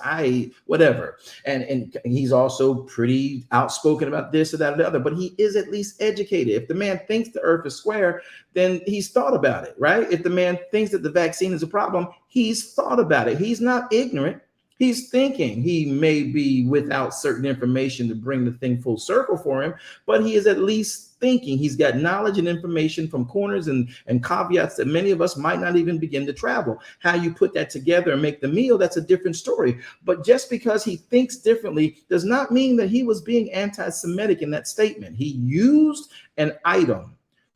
Whatever. And he's also pretty outspoken about this or that or the other, but he is at least educated. If the man thinks the earth is square, then he's thought about it, right? If the man thinks that the vaccine is a problem, he's thought about it. He's not ignorant. He's thinking. He may be without certain information to bring the thing full circle for him, but he is at least thinking. He's got knowledge and information from corners and caveats that many of us might not even begin to travel. How you put that together and make the meal, that's a different story. But just because he thinks differently does not mean that he was being anti-Semitic in that statement. He used an item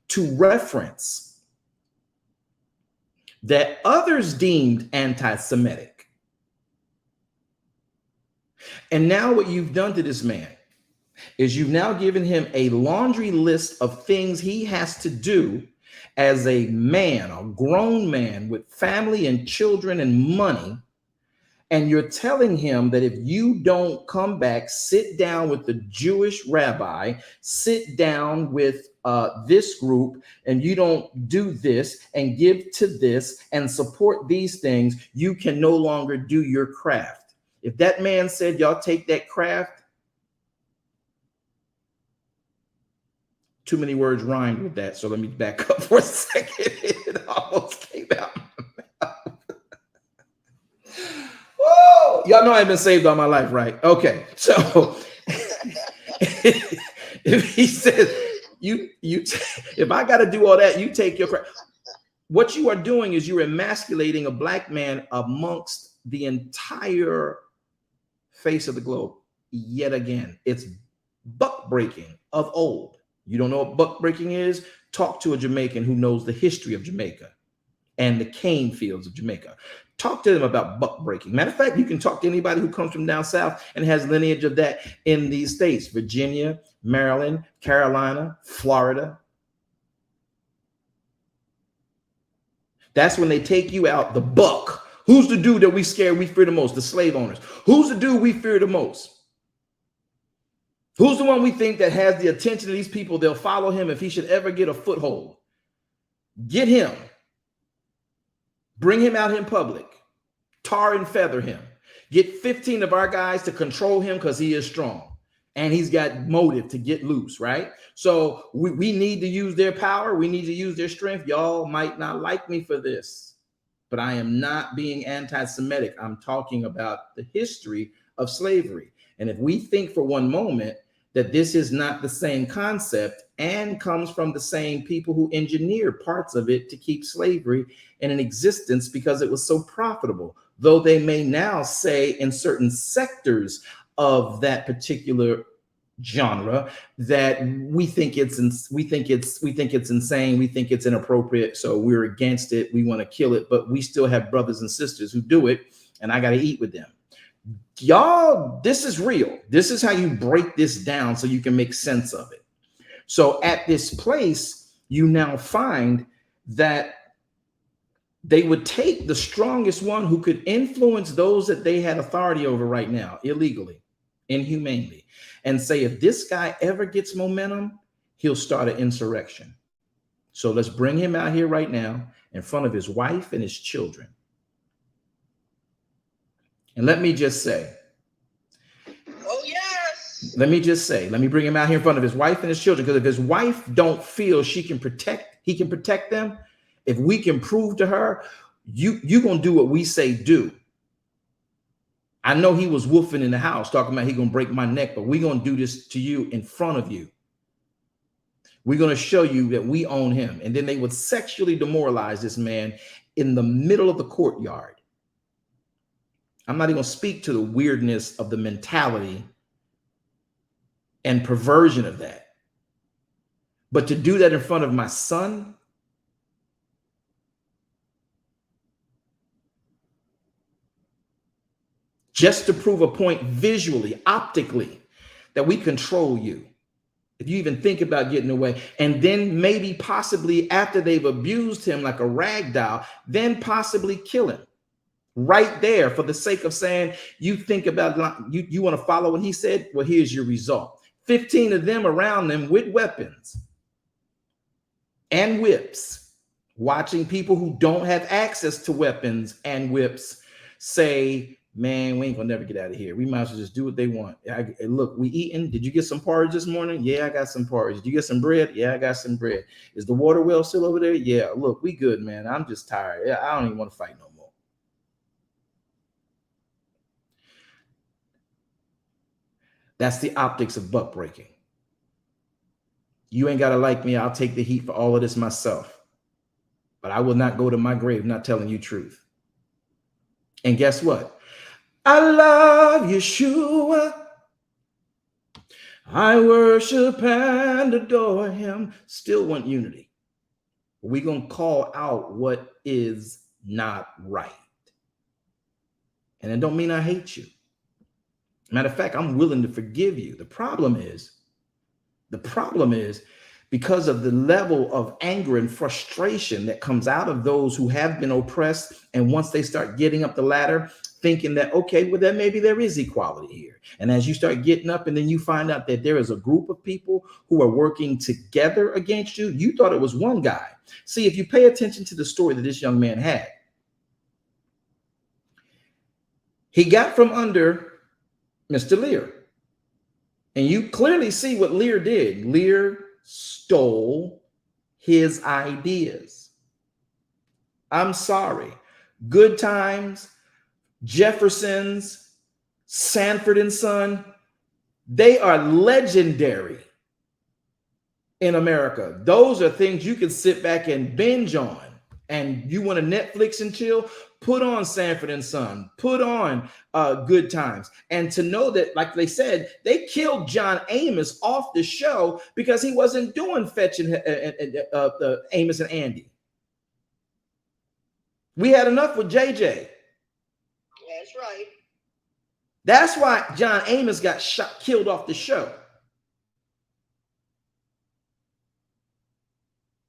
to reference that others deemed anti-Semitic. And now what you've done to this man is you've now given him a laundry list of things he has to do as a man, a grown man with family and children and money. And you're telling him that if you don't come back, sit down with the Jewish rabbi, sit down with this group, and you don't do this and give to this and support these things, you can no longer do your craft. If that man said, y'all take that craft, too many words rhymed with that. So let me back up for a second. It almost came out of my mouth. Whoa! Y'all know I've been saved all my life, right? Okay. So if he says, if I got to do all that, you take your craft. What you are doing is you're emasculating a black man amongst the entire face of the globe. Yet again, it's buck breaking of old. You don't know what buck breaking is? Talk to a Jamaican who knows the history of Jamaica and the cane fields of Jamaica. Talk to them about buck breaking. Matter of fact, you can talk to anybody who comes from down south and has lineage of that in these states: Virginia, Maryland, Carolina, Florida. That's when they take you out, the buck. Who's the dude that we fear the most? The slave owners. Who's the dude we fear the most? Who's the one we think that has the attention of these people? They'll follow him if he should ever get a foothold. Get him. Bring him out in public. Tar and feather him. Get 15 of our guys to control him because he is strong. And he's got motive to get loose, right? So we need to use their power. We need to use their strength. Y'all might not like me for this, but I am not being anti-Semitic. I'm talking about the history of slavery. And if we think for one moment that this is not the same concept and comes from the same people who engineered parts of it to keep slavery in existence because it was so profitable, though they may now say in certain sectors of that particular genre that we think it's insane, we think it's inappropriate, so we're against it, we want to kill it, but we still have brothers and sisters who do it, and I got to eat with them. Y'all, this is real. This is how you break this down so you can make sense of it. So at this place, you now find that they would take the strongest one who could influence those that they had authority over right now, illegally, inhumanely, and say, if this guy ever gets momentum, he'll start an insurrection. So let's bring him out here right now in front of his wife and his children. And let me just say, Oh, yes. let me bring him out here in front of his wife and his children, because if his wife don't feel he can protect them, if we can prove to her, you gonna do what we say do. I know he was woofing in the house talking about he gonna break my neck, but we gonna do this to you in front of you. We're gonna show you that we own him. And then they would sexually demoralize this man in the middle of the courtyard. I'm not even gonna speak to the weirdness of the mentality and perversion of that. But to do that in front of my son, just to prove a point visually, optically, that we control you. If you even think about getting away, and then maybe possibly after they've abused him like a rag doll, then possibly kill him right there for the sake of saying, you think about, you want to follow what he said? Well, here's your result. 15 of them around them with weapons and whips, watching people who don't have access to weapons and whips say, man, we ain't gonna never get out of here. We might as well just do what they want. Look, we eating. Did you get some porridge this morning? Yeah, I got some porridge. Did you get some bread? Yeah, I got some bread. Is the water well still over there? Yeah, look, we good, man. I'm just tired. Yeah, I don't even want to fight no more. That's the optics of buck breaking. You ain't gotta like me. I'll take the heat for all of this myself. But I will not go to my grave not telling you truth. And guess what? I love YAHShua. I worship and adore him. Still want unity. We're going to call out what is not right. And it don't mean I hate you. Matter of fact, I'm willing to forgive you. The problem is because of the level of anger and frustration that comes out of those who have been oppressed. And once they start getting up the ladder, thinking that, okay, well, then maybe there is equality here. And as you start getting up and then you find out that there is a group of people who are working together against you, you thought it was one guy. See, if you pay attention to the story that this young man had, he got from under Mr. Lear. And you clearly see what Lear did. Lear stole his ideas. I'm sorry. Good Times, Jefferson's, Sanford and Son, they are legendary in America. Those are things you can sit back and binge on. And you want to Netflix and chill, put on Sanford and Son, put on Good Times. And to know that, like they said, they killed John Amos off the show because he wasn't doing fetching Amos and Andy. We had enough with JJ. That's right. That's why John Amos got killed off the show.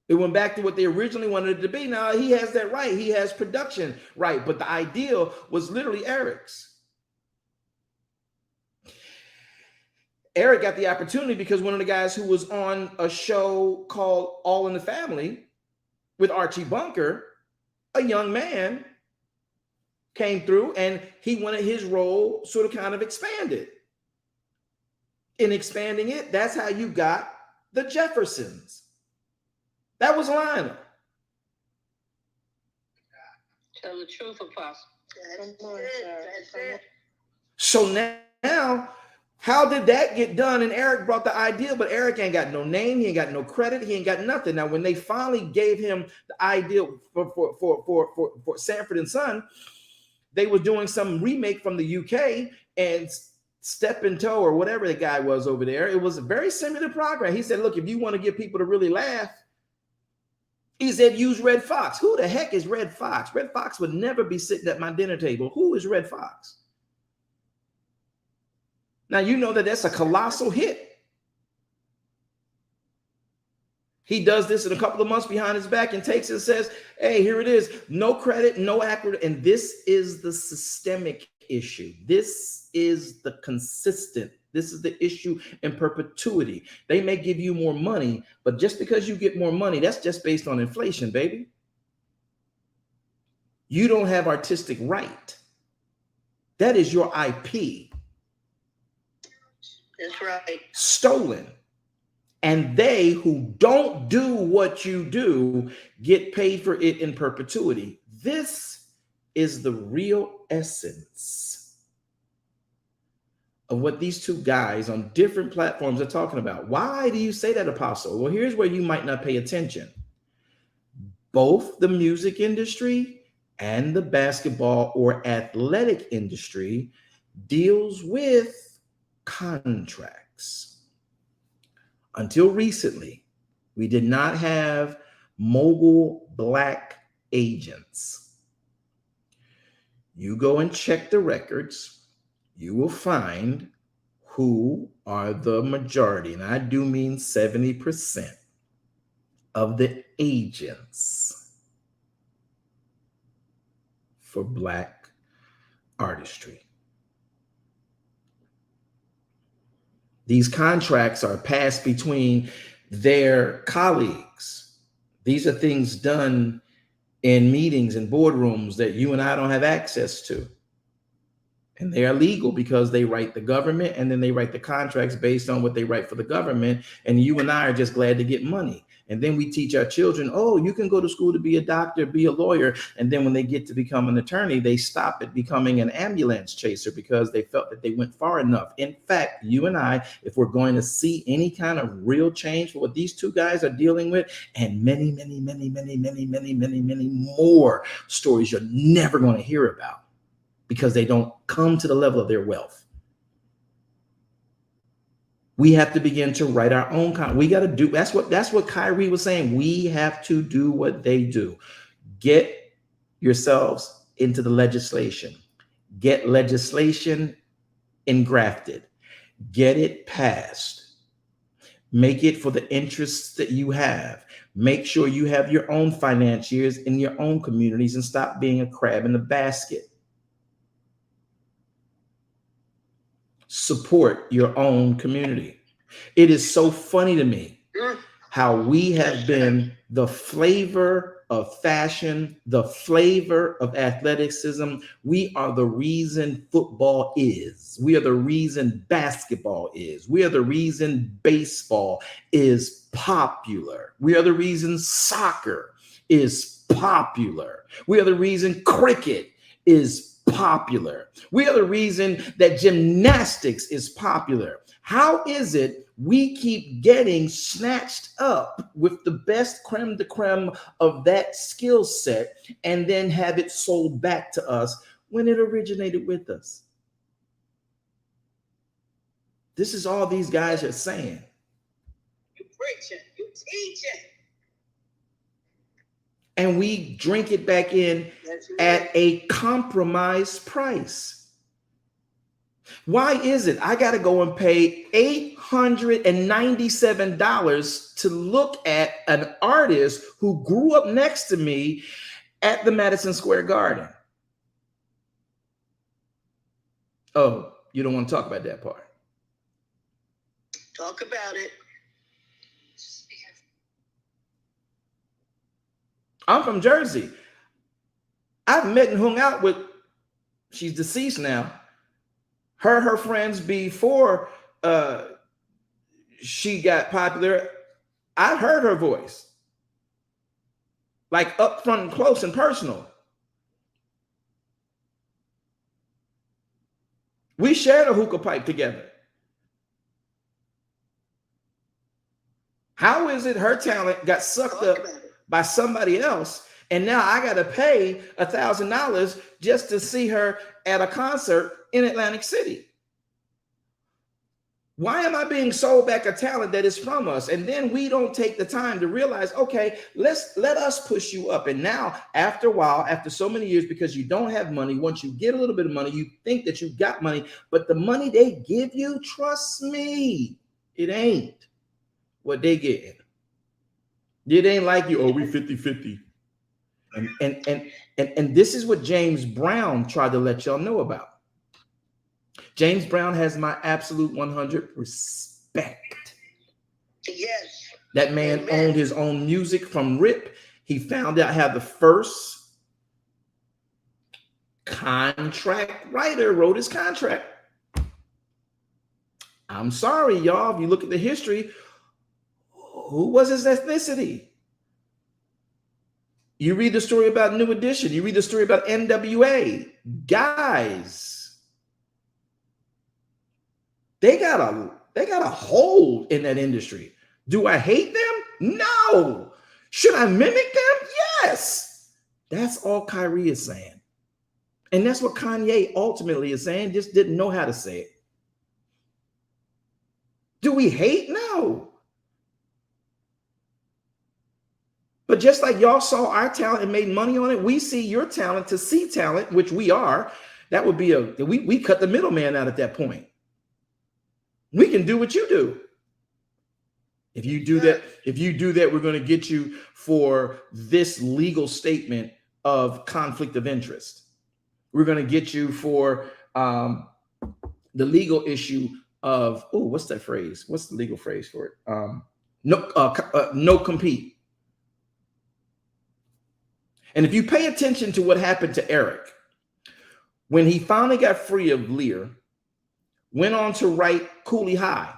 It went back to what they originally wanted it to be. Now he has that right. He has production right. But the ideal was literally Eric's. Eric got the opportunity because one of the guys who was on a show called All in the Family with Archie Bunker, a young man came through and he wanted his role sort of kind of expanded. In expanding it, that's how you got the Jeffersons. That was Lionel. Tell the truth, Apostle. That's it. So now, how did that get done? And Eric brought the idea, but Eric ain't got no name, he ain't got no credit, he ain't got nothing. Now, when they finally gave him the idea for Sanford and Son, they were doing some remake from the UK, and Step in Toe or whatever the guy was over there, it was a very similar program. He said, look, if you want to get people to really laugh, he said, use Red Fox. Who the heck is Red Fox? Red Fox would never be sitting at my dinner table. Who is Red Fox? Now, you know that that's a colossal hit. He does this in a couple of months behind his back and takes it and says, hey, here it is. No credit, no accurate. And this is the systemic issue. This is the consistent. This is the issue in perpetuity. They may give you more money, but just because you get more money, that's just based on inflation, baby. You don't have artistic right. That is your IP. That's right. Stolen. And they who don't do what you do get paid for it in perpetuity. This is the real essence of what these two guys on different platforms are talking about. Why do you say that, Apostle? Well, here's where you might not pay attention. Both the music industry and the basketball or athletic industry deals with contracts. Until recently, we did not have mogul Black agents. You go and check the records, you will find who are the majority, and I do mean 70% of the agents for Black artistry. These contracts are passed between their colleagues. These are things done in meetings and boardrooms that you and I don't have access to. And they are legal because they write the government and then they write the contracts based on what they write for the government. And you and I are just glad to get money. And then we teach our children, oh, you can go to school to be a doctor, be a lawyer. And then when they get to become an attorney, they stop at becoming an ambulance chaser because they felt that they went far enough. In fact, you and I, if we're going to see any kind of real change for what these two guys are dealing with, and many, many, many, many, many, many, many, many more stories you're never going to hear about because they don't come to the level of their wealth. We have to begin to write our own content. We got to do, that's what Kyrie was saying. We have to do what they do. Get yourselves into the legislation. Get legislation engrafted. Get it passed. Make it for the interests that you have. Make sure you have your own financiers in your own communities and stop being a crab in the basket. Support your own community. It is so funny to me how we have been the flavor of fashion, the flavor of athleticism. We are the reason football is. We are the reason basketball is. We are the reason baseball is popular. We are the reason soccer is popular. We are the reason cricket is popular. We are the reason that gymnastics is popular. How is it we keep getting snatched up with the best creme de creme of that skill set and then have it sold back to us when it originated with us? This is all these guys are saying. You preaching, you teaching. And we drink it back in at a compromised price. Why is it I got to go and pay $897 to look at an artist who grew up next to me at the Madison Square Garden? Oh, you don't want to talk about that part. Talk about it. I'm from Jersey. I've met and hung out with, she's deceased now, her friends before she got popular. I heard her voice, like up front and close and personal. We shared a hookah pipe together. How is it her talent got sucked up by somebody else, and now I got to pay $1,000 just to see her at a concert in Atlantic City? Why am I being sold back a talent that is from us? And then we don't take the time to realize, okay, let us push you up. And now, after a while, after so many years, because you don't have money, once you get a little bit of money, you think that you've got money, but the money they give you, trust me, it ain't what they getting. It ain't like you, oh, we 50-50. And this is what James Brown tried to let y'all know about. James Brown has my absolute 100 respect. Yes. That man owned his own music from rip. He found out how the first contract writer wrote his contract. I'm sorry, y'all. If you look at the history, who was his ethnicity? You read the story about New Edition. You read the story about NWA. Guys, they got a hold in that industry. Do I hate them? No. Should I mimic them? Yes. That's all Kyrie is saying. And that's what Kanye ultimately is saying, just didn't know how to say it. Do we hate? No. But just like y'all saw our talent and made money on it, we see your talent to see talent, which we are. That would be we cut the middleman out at that point. We can do what you do. If you do that, we're going to get you for this legal statement of conflict of interest. We're going to get you for the legal issue of, what's that phrase? What's the legal phrase for it? No compete. And if you pay attention to what happened to Eric, when he finally got free of Lear, went on to write Cooley High.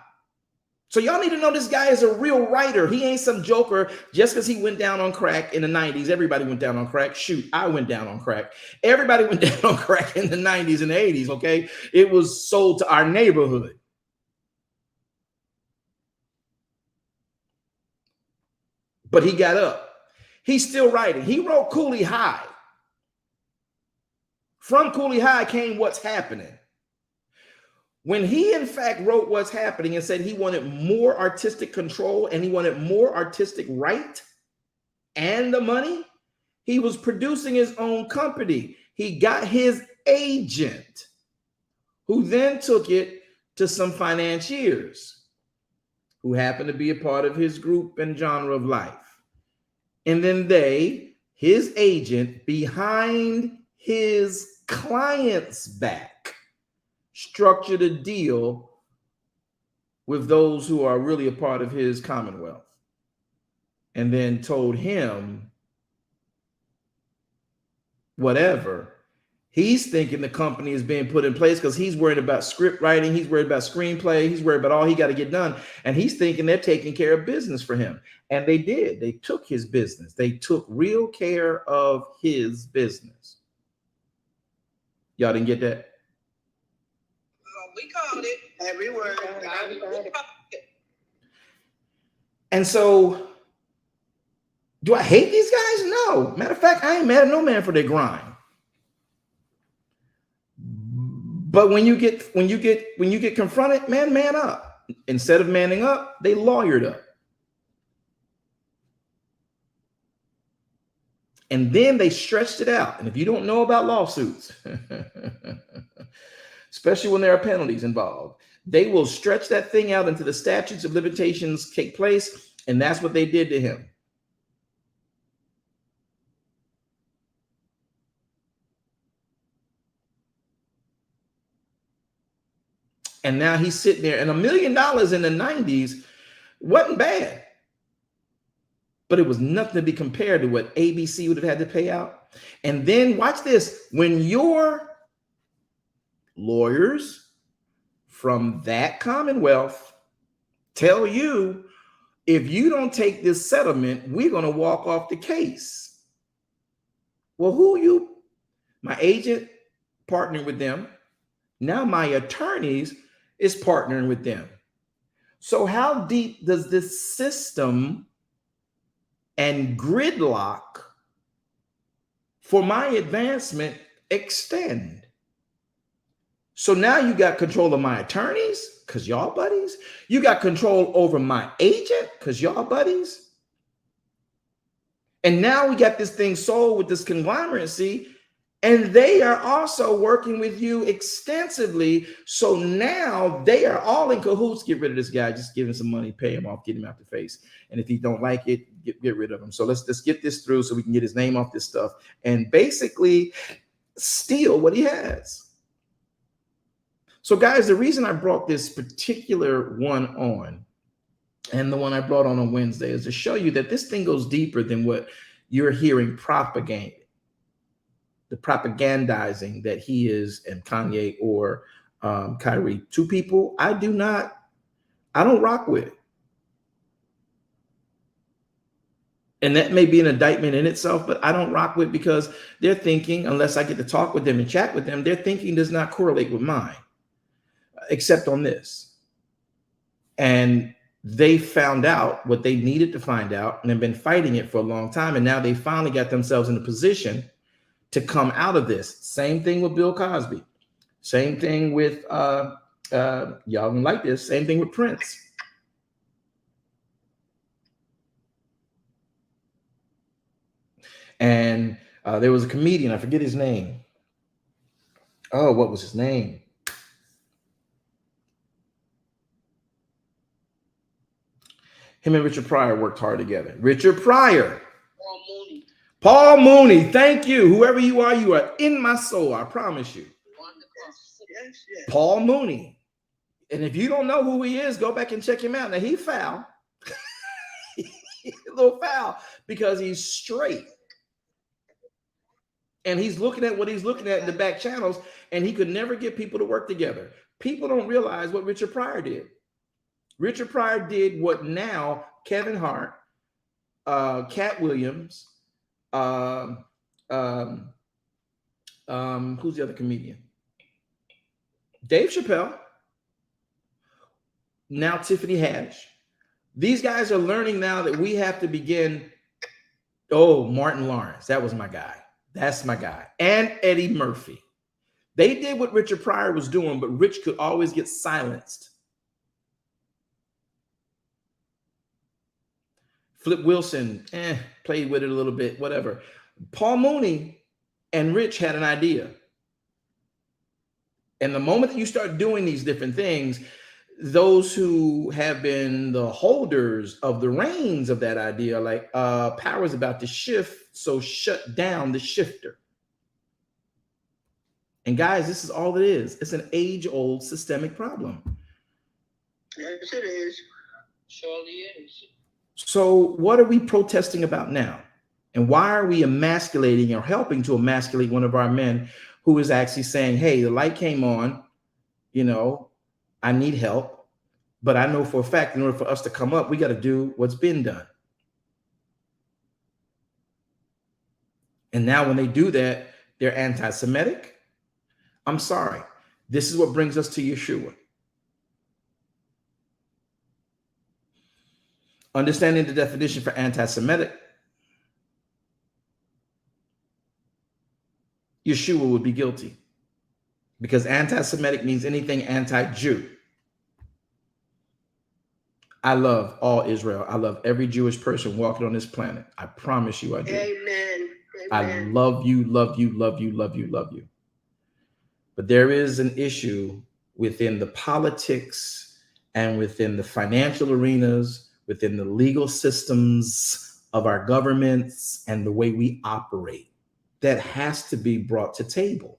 So y'all need to know this guy is a real writer. He ain't some joker just because he went down on crack in the 90s. Everybody went down on crack. Shoot, I went down on crack. Everybody went down on crack in the 90s and the 80s, okay? It was sold to our neighborhood. But he got up. He's still writing. He wrote Cooley High. From Cooley High came What's Happening. When he, in fact, wrote What's Happening and said he wanted more artistic control and he wanted more artistic right and the money, he was producing his own company. He got his agent, who then took it to some financiers who happened to be a part of his group and genre of life. And then his agent, behind his client's back, structured a deal with those who are really a part of his commonwealth, and then told him whatever. He's thinking the company is being put in place because he's worried about script writing. He's worried about screenplay. He's worried about all he got to get done. And he's thinking they're taking care of business for him. And they did. They took his business. They took real care of his business. Y'all didn't get that? We called it every word. And so, do I hate these guys? No. Matter of fact, I ain't mad at no man for their grind. But when you get confronted, man up. Instead of manning up, they lawyered up. And then they stretched it out. And if you don't know about lawsuits, especially when there are penalties involved, they will stretch that thing out until the statutes of limitations take place. And that's what they did to him. And now he's sitting there, and $1 million in the 90s wasn't bad. but it was nothing to be compared to what ABC would have had to pay out. And then watch this. When your lawyers from that Commonwealth tell you, if you don't take this settlement, we're going to walk off the case. Well, my agent partnered with them. Now my attorneys is partnering with them. So how deep does this system and gridlock for my advancement extend? So now you got control of my attorneys because y'all buddies. You got control over my agent because y'all buddies. And now we got this thing sold with this conglomerate, and they are also working with you extensively. So now they are all in cahoots. Get rid of this guy. Just give him some money, pay him off, get him out the face. And if he don't like it, get rid of him. So let's get this through so we can get his name off this stuff and basically steal what he has. So guys, the reason I brought this particular one on, and the one I brought on Wednesday, is to show you that this thing goes deeper than what you're hearing propaganda. The propagandizing that he is and Kanye or Kyrie, two people I don't rock with. And that may be an indictment in itself, but I don't rock with because their thinking, unless I get to talk with them and chat with them, their thinking does not correlate with mine, except on this. And they found out what they needed to find out and have been fighting it for a long time. And now they finally got themselves in a position to come out of this. Same thing with Bill Cosby. Same thing with, y'all don't like this, same thing with Prince. And there was a comedian, I forget his name. Oh, what was his name? Him and Richard Pryor worked hard together. Richard Pryor. Paul Mooney, thank you. Whoever you are in my soul, I promise you. Paul Mooney. And if you don't know who he is, go back and check him out. Now, he foul. He's a little foul because he's straight. And he's looking at what he's looking at in the back channels, and he could never get people to work together. People don't realize what Richard Pryor did. Richard Pryor did what now Kevin Hart, Cat Williams, who's the other comedian? Dave Chappelle. Now Tiffany Haddish. These guys are learning now that we have to begin. Oh, Martin Lawrence. That was my guy. That's my guy. And Eddie Murphy. They did what Richard Pryor was doing, but Rich could always get silenced. Flip Wilson, played with it a little bit, whatever. Paul Mooney and Rich had an idea. And the moment that you start doing these different things, those who have been the holders of the reins of that idea, like power's about to shift, so shut down the shifter. And guys, this is all it is. It's an age-old systemic problem. Yes, it is. Surely is. So what are we protesting about now? And why are we emasculating or helping to emasculate one of our men who is actually saying, hey, the light came on, you know, I need help, but I know for a fact in order for us to come up, we got to do what's been done. And now when they do that, they're anti-Semitic. I'm sorry. This is what brings us to YAHShua. Understanding the definition for anti-Semitic, YAHShua would be guilty because anti-Semitic means anything anti-Jew. I love all Israel. I love every Jewish person walking on this planet. I promise you I do. Amen. I love you, love you, love you, love you, love you. But there is an issue within the politics and within the financial arenas, within the legal systems of our governments and the way we operate that has to be brought to table.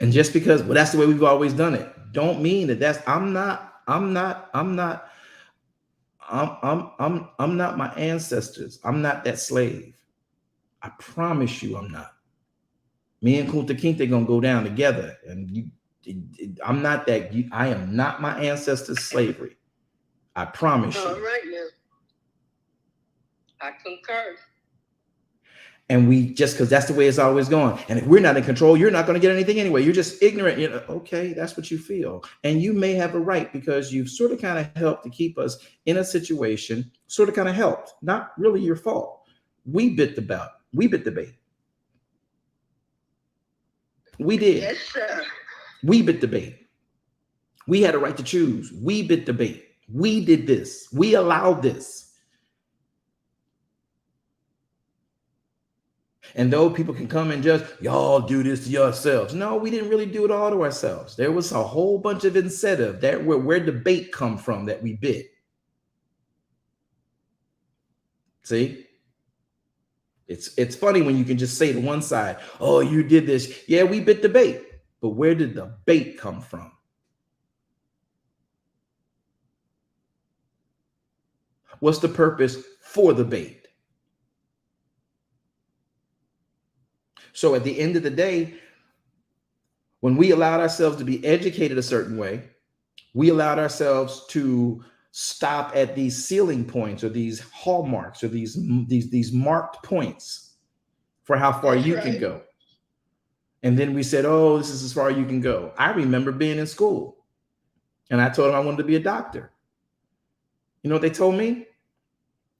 And just because, well, that's the way we've always done it, don't mean that I'm not I'm not my ancestors. I'm not that slave. I promise you, I'm not. Me and Kunta Kinte gonna go down together, and I'm not that. I am not my ancestors' slavery. I promise you. All right, now. I concur. And we just, because that's the way it's always gone. And if we're not in control, you're not going to get anything anyway. You're just ignorant. You know, okay, that's what you feel. And you may have a right, because you've sort of kind of helped to keep us in a situation, sort of kind of helped, not really your fault. We bit the bait. We bit the bait. We did. Yes, sir. We bit the bait. We had a right to choose. We bit the bait. We did this. We allowed this. And though people can come and just, y'all do this to yourselves. No, we didn't really do it all to ourselves. There was a whole bunch of incentive that where the bait come from that we bit. See? It's funny when you can just say to one side, oh, you did this. Yeah, we bit the bait. But where did the bait come from? What's the purpose for the bait? So at the end of the day, when we allowed ourselves to be educated a certain way, we allowed ourselves to stop at these ceiling points, or these hallmarks, or these marked points for how far you can go. And then we said, oh, this is as far as you can go. I remember being in school, and I told them I wanted to be a doctor. You know what they told me?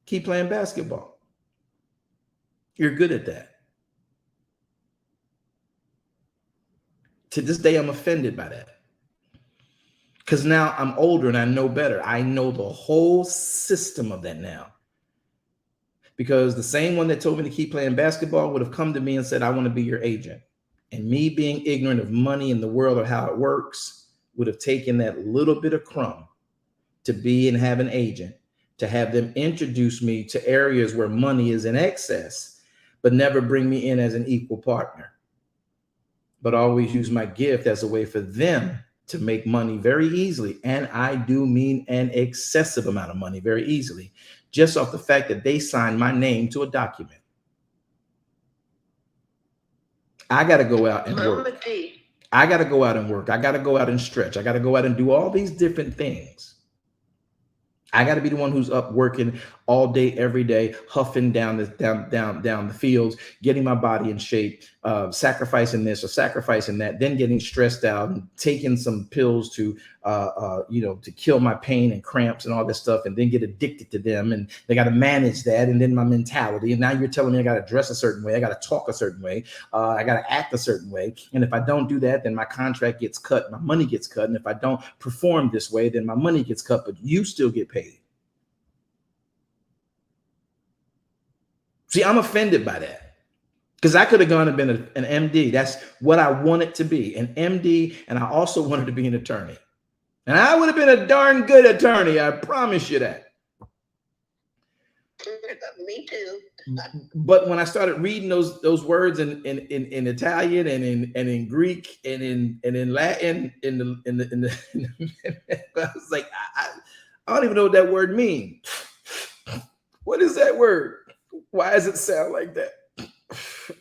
Keep playing basketball. You're good at that. To this day, I'm offended by that, because now I'm older and I know better. I know the whole system of that now, because the same one that told me to keep playing basketball would have come to me and said, I want to be your agent. And me being ignorant of money in the world, or how it works, would have taken that little bit of crumb to be and have an agent, to have them introduce me to areas where money is in excess, but never bring me in as an equal partner. But always use my gift as a way for them to make money very easily. And I do mean an excessive amount of money very easily, just off the fact that they signed my name to a document. I got to go out and work. I got to go out and work. I got to go out and stretch. I got to go out and do all these different things. I got to be the one who's up working all day, every day, huffing down the fields, getting my body in shape, sacrificing this or sacrificing that, then getting stressed out and taking some pills to, to kill my pain and cramps and all this stuff, and then get addicted to them. And they got to manage that. And then my mentality. And now you're telling me I got to dress a certain way. I got to talk a certain way. I got to act a certain way. And if I don't do that, then my contract gets cut. My money gets cut. And if I don't perform this way, then my money gets cut, but you still get paid. See, I'm offended by that, because I could have gone and been an MD. That's what I wanted to be, an MD. And I also wanted to be an attorney. And I would have been a darn good attorney. I promise you that. Me too. But when I started reading those words in Italian and in Greek and in Latin, I was like, I don't even know what that word means. What is that word? Why does it sound like that?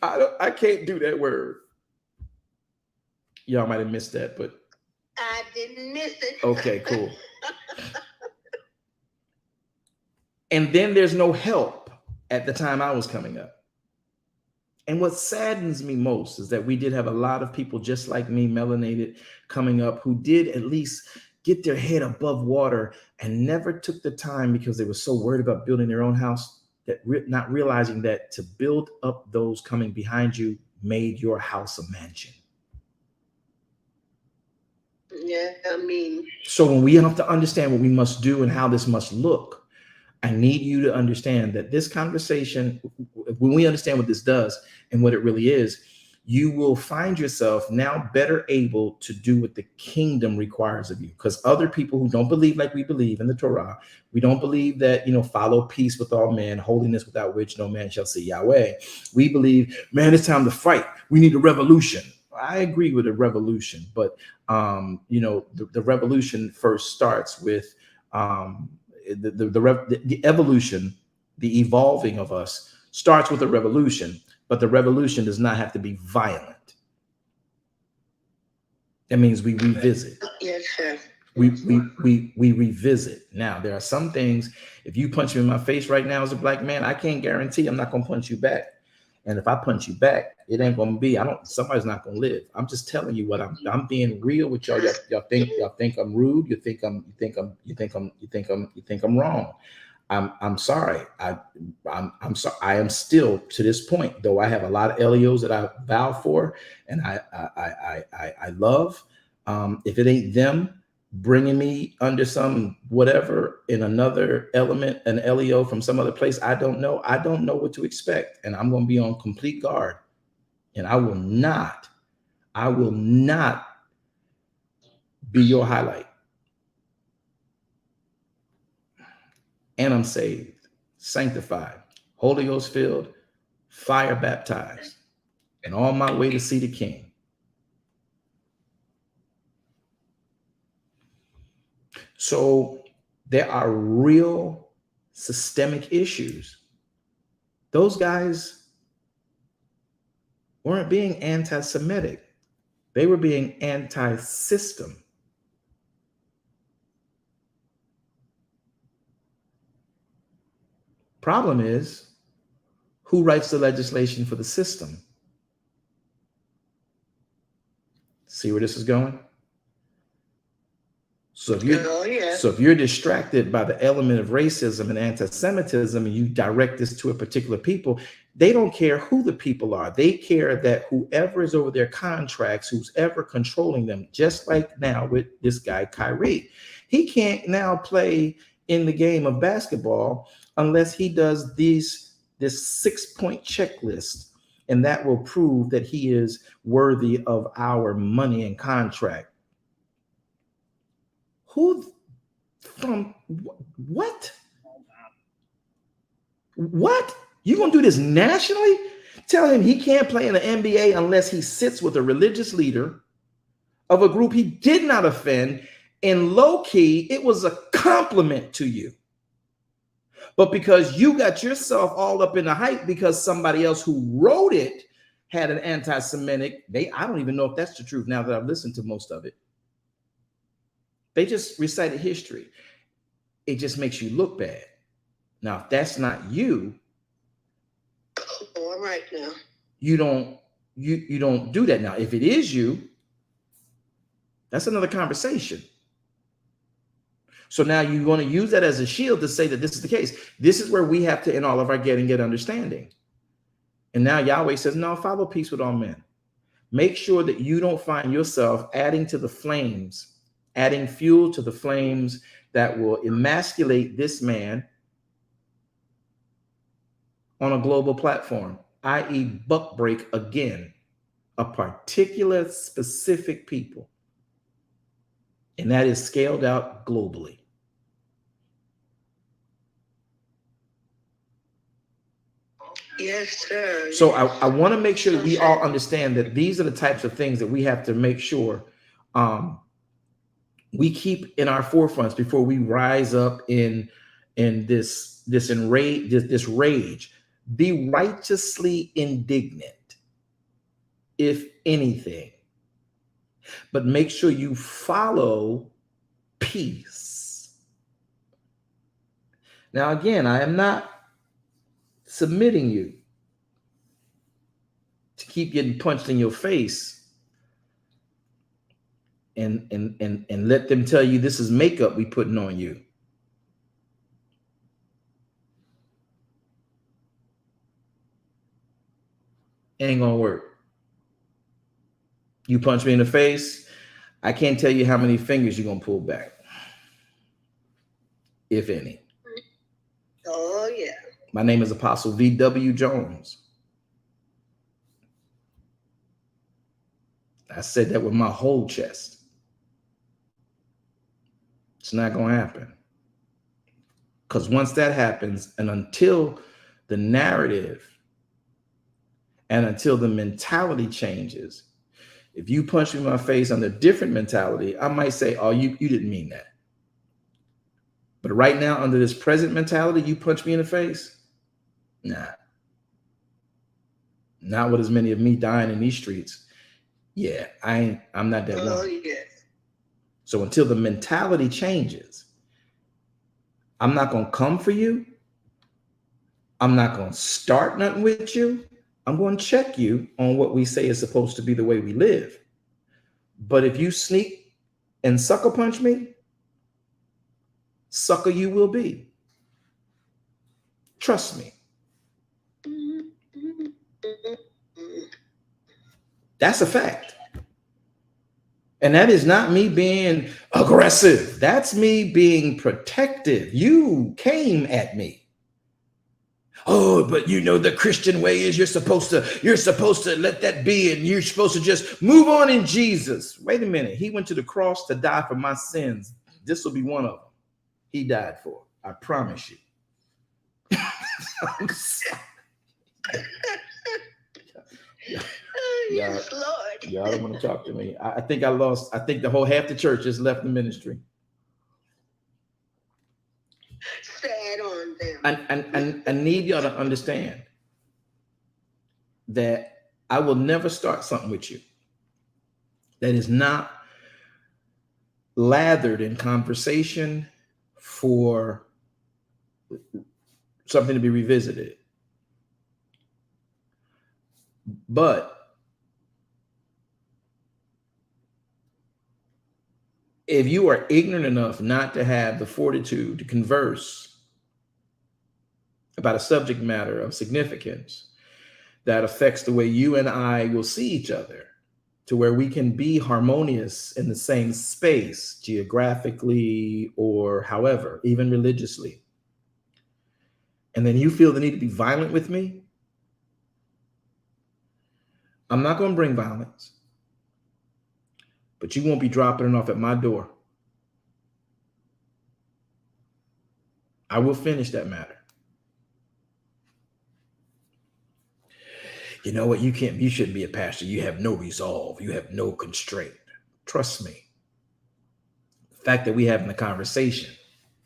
I can't do that word. Y'all might have missed that, but I didn't miss it. Okay, cool. And then there's no help at the time I was coming up. And what saddens me most is that we did have a lot of people just like me, melanated, coming up, who did at least get their head above water and never took the time, because they were so worried about building their own house, that not realizing that to build up those coming behind you made your house a mansion. Yeah, I mean. So when we have to understand what we must do and how this must look, I need you to understand that this conversation, when we understand what this does and what it really is, you will find yourself now better able to do what the kingdom requires of you. Because other people who don't believe like we believe in the Torah, we don't believe that, follow peace with all men, holiness without which no man shall see Yahweh. We believe, man, it's time to fight. We need a revolution. I agree with a revolution, but, the revolution first starts with the evolution, the evolving of us starts with a revolution, but the revolution does not have to be violent. That means we revisit. Yes, sir. We revisit. Now, there are some things, if you punch me in my face right now as a black man, I can't guarantee I'm not going to punch you back. And if I punch you back, it ain't going to be, somebody's not going to live. I'm just telling you what I'm being real with y'all. Y'all think I'm rude. You think I'm wrong. I'm sorry. I'm sorry. I am still to this point, though I have a lot of LEOs that I vow for and I love. If it ain't them bringing me under some whatever in another element, an LEO from some other place, I don't know what to expect, and I'm going to be on complete guard, and I will not be your highlight. And I'm saved, sanctified, Holy Ghost filled, fire baptized, and on my way to see the King. So there are real systemic issues. Those guys weren't being anti-Semitic. They were being anti-system. Problem is, who writes the legislation for the system? See where this is going? So if you're distracted by the element of racism and anti-Semitism and you direct this to a particular people, they don't care who the people are. They care that whoever is over their contracts, who's ever controlling them, just like now with this guy, Kyrie. He can't now play in the game of basketball unless he does this 6-point checklist, and that will prove that he is worthy of our money and contract. Who from what? What? You gonna do this nationally? Tell him he can't play in the NBA unless he sits with a religious leader of a group he did not offend. And low key, it was a compliment to you. But because you got yourself all up in the hype because somebody else who wrote it had an anti-Semitic, I don't even know if that's the truth now that I've listened to most of it. They just recited history. It just makes you look bad. Now, if that's not you, all right now. You don't do that. Now, if it is you, that's another conversation. So now you want to use that as a shield to say that this is the case. This is where we have to, in all of our get understanding. And now Yahweh says, no, follow peace with all men. Make sure that you don't find yourself adding to the flames, adding fuel to the flames that will emasculate this man on a global platform, i.e. buck break again a particular specific people. And that is scaled out globally. Yes, sir. So I want to make sure that we all understand that these are the types of things that we have to make sure we keep in our forefronts before we rise up in this rage. Be righteously indignant, if anything, but make sure you follow peace. Now, again, I am not submitting you to keep getting punched in your face and let them tell you this is makeup we putting on you. Ain't gonna work. You punch me in the face, I can't tell you how many fingers you're gonna pull back, if any. Oh, yeah. My name is Apostle V.W. Jones. I said that with my whole chest. It's not going to happen. Because once that happens, and until the narrative and until the mentality changes, if you punch me in my face on a different mentality, I might say, oh, you didn't mean that. But right now, under this present mentality, you punch me in the face? Nah. Not with as many of me dying in these streets. Yeah, I'm not that one. Yes. So until the mentality changes, I'm not going to come for you. I'm not going to start nothing with you. I'm going to check you on what we say is supposed to be the way we live. But if you sneak and sucker punch me, sucker you will be. Trust me. That's a fact. And that is not me being aggressive. That's me being protective. You came at me. Oh, but you know, the Christian way is you're supposed to let that be, and you're supposed to just move on in Jesus. Wait a minute. He went to the cross to die for my sins. This will be one of them. He died for. I promise you. Yes, Lord. Y'all don't want to talk to me. I think the whole half the church just left the ministry. Sad on them. And I need y'all to understand that I will never start something with you that is not lathered in conversation for something to be revisited. But if you are ignorant enough not to have the fortitude to converse about a subject matter of significance that affects the way you and I will see each other, to where we can be harmonious in the same space, geographically or however, even religiously, and then you feel the need to be violent with me, I'm not going to bring violence, but you won't be dropping it off at my door. I will finish that matter. You know what? You shouldn't be a pastor. You have no resolve. You have no constraint. Trust me. The fact that we having a conversation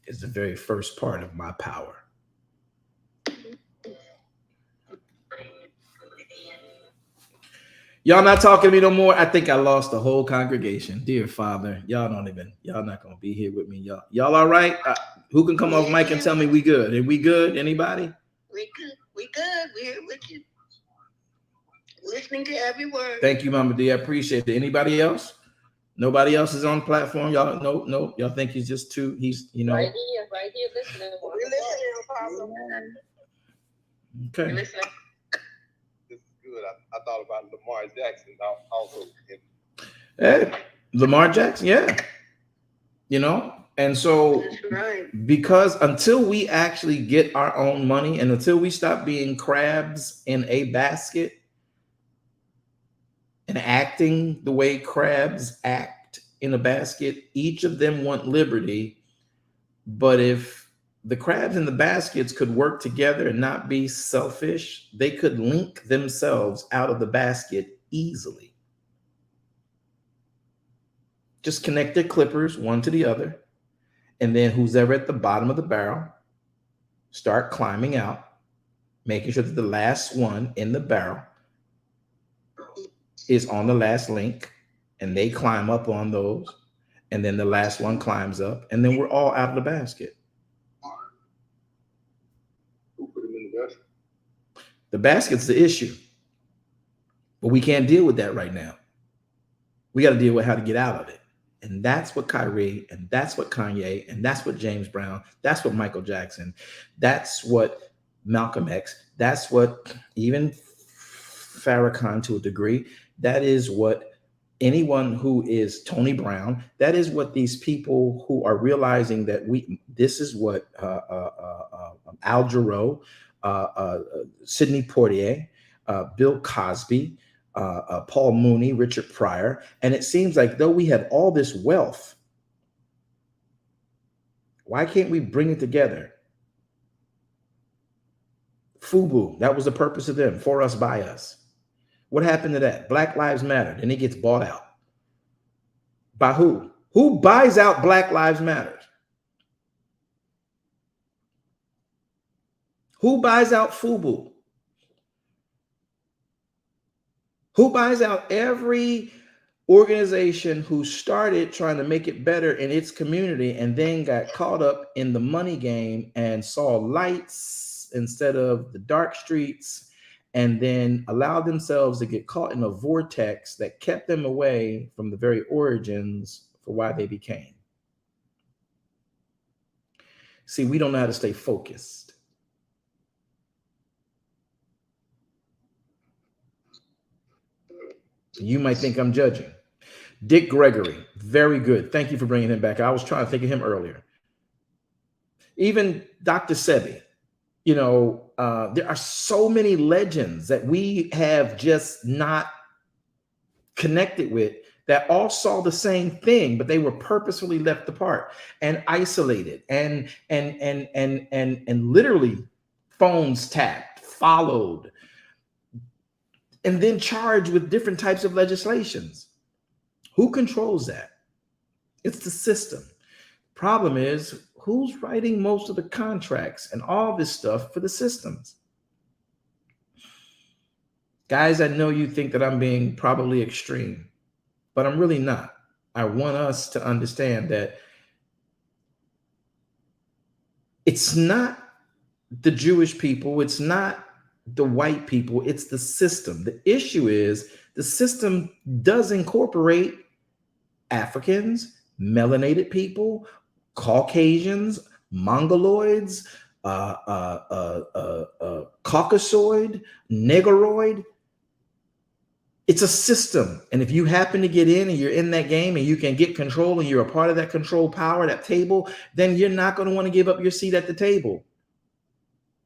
is the very first part of my power. Y'all not talking to me no more. I think I lost the whole congregation. Dear Father, y'all not going to be here with me. Y'all all right? Who can come off mic and tell me we good? Are we good? Anybody? We good. We're here with you. Listening to every word. Thank you, Mama D. I appreciate it. Anybody else? Nobody else is on the platform. Y'all, no. Y'all think he's just too, Right here, listening. We're listening, Apostle. Okay. We're listening. This is good. I thought about Lamar Jackson also. Hey, Lamar Jackson, yeah. And so That's right. because until we actually get our own money and until we stop being crabs in a basket and acting the way crabs act in a basket, each of them want liberty. But if the crabs in the baskets could work together and not be selfish, they could link themselves out of the basket easily. Just connect their clippers one to the other. And then who's ever at the bottom of the barrel, start climbing out, making sure that the last one in the barrel is on the last link, and they climb up on those, and then the last one climbs up, and then we're all out of the basket. Who put him in the basket? The basket's the issue, but we can't deal with that right now. We got to deal with how to get out of it. And that's what Kyrie, and that's what Kanye, and that's what James Brown, that's what Michael Jackson, that's what Malcolm X, that's what even Farrakhan to a degree, that is what anyone who is Tony Brown, that is what these people who are realizing that this is what Al Jarreau, Sidney Poitier, Bill Cosby, Paul Mooney, Richard Pryor, and it seems like though we have all this wealth, why can't we bring it together? FUBU, that was the purpose of them, for us, by us. What happened to that? Black Lives Matter, and it gets bought out. By who? Who buys out Black Lives Matter? Who buys out FUBU? Who buys out every organization who started trying to make it better in its community and then got caught up in the money game and saw lights instead of the dark streets, and then allowed themselves to get caught in a vortex that kept them away from the very origins for why they became? See, we don't know how to stay focused. You might think I'm judging. Dick Gregory, very good. Thank you for bringing him back. I was trying to think of him earlier. Even Dr. Sebi, you know, there are so many legends that we have just not connected with that all saw the same thing, but they were purposefully left apart and isolated and literally phones tapped, followed, and then charged with different types of legislations. Who controls that? It's the system. Problem is, who's writing most of the contracts and all this stuff for the systems? Guys, I know you think that I'm being probably extreme, but I'm really not. I want us to understand that it's not the Jewish people, it's not the white people, it's the system. The issue is the system does incorporate Africans, melanated people, Caucasians, Mongoloids, Caucasoid, Negroid. It's a system. And if you happen to get in and you're in that game and you can get control and you're a part of that control power, that table, then you're not going to want to give up your seat at the table.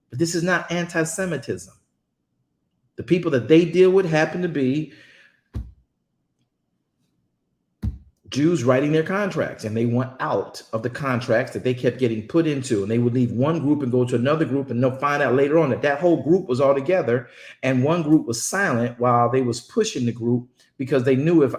But this is not anti-Semitism. The people that they deal with happen to be Jews writing their contracts, and they want out of the contracts that they kept getting put into, and they would leave one group and go to another group, and they'll find out later on that that whole group was all together and one group was silent while they was pushing the group, because they knew if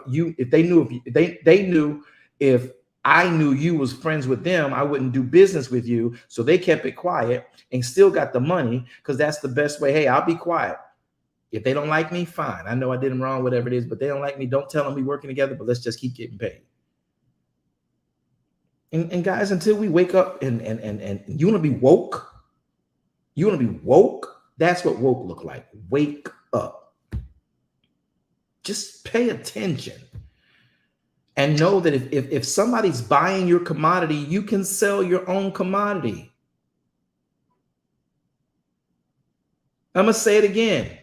I knew you was friends with them, I wouldn't do business with you. So they kept it quiet and still got the money, because that's the best way. Hey, I'll be quiet. If they don't like me, fine. I know I did them wrong, whatever it is, but they don't like me. Don't tell them we working together, but let's just keep getting paid. And guys, until we wake up and you want to be woke, that's what woke look like. Wake up. Just pay attention and know that if somebody's buying your commodity, you can sell your own commodity. I'm going to say it again.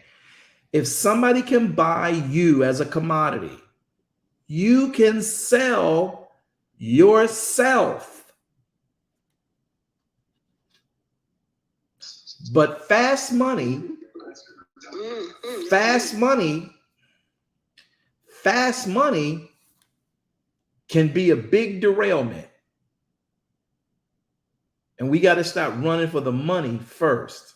If somebody can buy you as a commodity, you can sell yourself. But fast money can be a big derailment. And we got to stop running for the money first.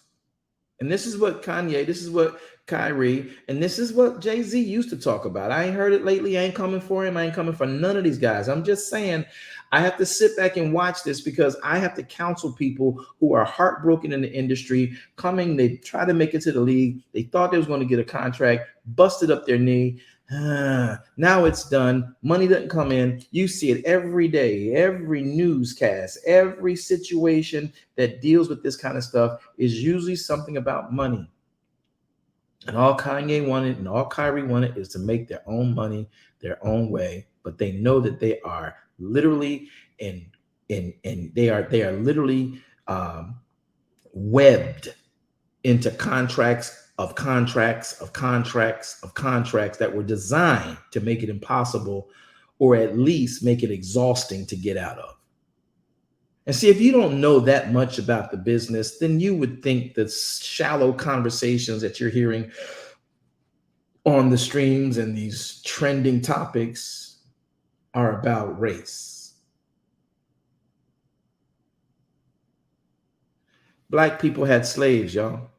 And this is what Kanye, this is what Kyrie, and this is what Jay-Z used to talk about. I ain't heard it lately. I ain't coming for him. I ain't coming for none of these guys. I'm just saying I have to sit back and watch this, because I have to counsel people who are heartbroken in the industry, they try to make it to the league. They thought they was going to get a contract, busted up their knee. Now it's done. Money doesn't come in. You see it every day, every newscast, every situation that deals with this kind of stuff is usually something about money. And all Kanye wanted and all Kyrie wanted is to make their own money their own way. But they know that they are literally webbed into contracts that were designed to make it impossible, or at least make it exhausting to get out of. And see, if you don't know that much about the business, then you would think the shallow conversations that you're hearing on the streams and these trending topics are about race. Black people had slaves, y'all.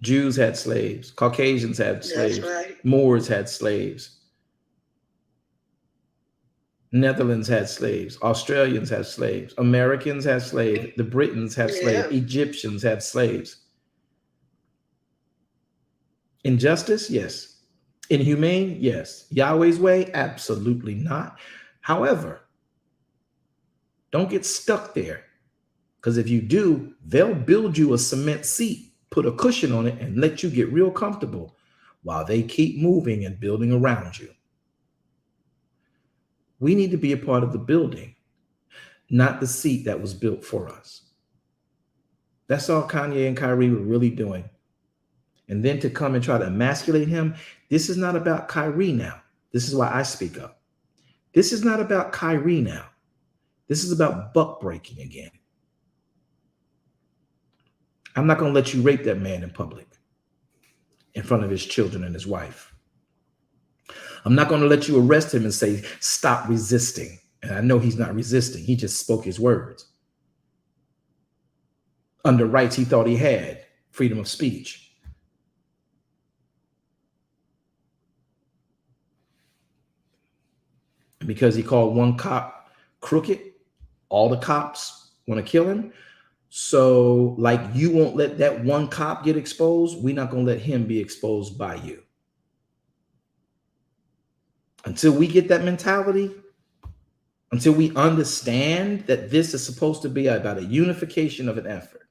Jews had slaves. Caucasians had slaves. That's right. Moors had slaves. Netherlands had slaves. Australians had slaves. Americans had slaves. The Britons had slaves. Egyptians had slaves. Injustice? Yes. Inhumane? Yes. Yahweh's way? Absolutely not. However, don't get stuck there, because if you do, they'll build you a cement seat, put a cushion on it, and let you get real comfortable while they keep moving and building around you. We need to be a part of the building, not the seat that was built for us. That's all Kanye and Kyrie were really doing. And then to come and try to emasculate him, this is not about Kyrie now. This is why I speak up. This is not about Kyrie now. This is about buck breaking again. I'm not going to let you rape that man in public in front of his children and his wife. I'm not going to let you arrest him and say, stop resisting. And I know he's not resisting. He just spoke his words. Under rights he thought he had, freedom of speech. And because he called one cop crooked, all the cops want to kill him. So like you won't let that one cop get exposed, we're not going to let him be exposed by you. Until we get that mentality, until we understand that this is supposed to be about a unification of an effort.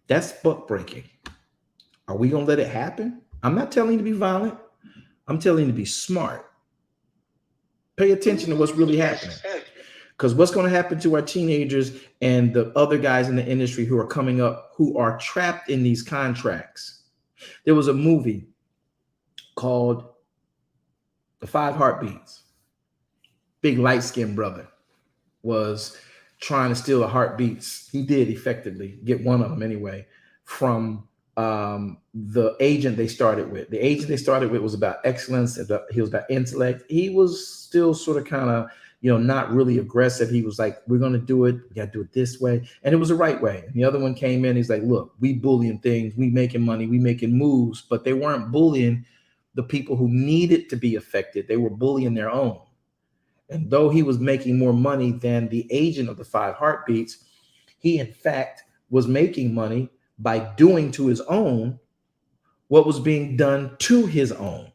That's buck breaking. Are we going to let it happen? I'm not telling you to be violent. I'm telling you to be smart. Pay attention to what's really happening. Because what's going to happen to our teenagers and the other guys in the industry who are coming up, who are trapped in these contracts. There was a movie called The 5 Heartbeats. Big light-skinned brother was trying to steal the heartbeats. He did effectively get one of them anyway from the agent they started with. The agent they started with was about excellence. He was about intellect. He was still sort of kind of, not really aggressive. He was like, we're going to do it. We got to do it this way. And it was the right way. And the other one came in. He's like, look, we bullying things. We making money. We making moves. But they weren't bullying the people who needed to be affected. They were bullying their own. And though he was making more money than the agent of the 5 Heartbeats, he in fact was making money by doing to his own what was being done to his own.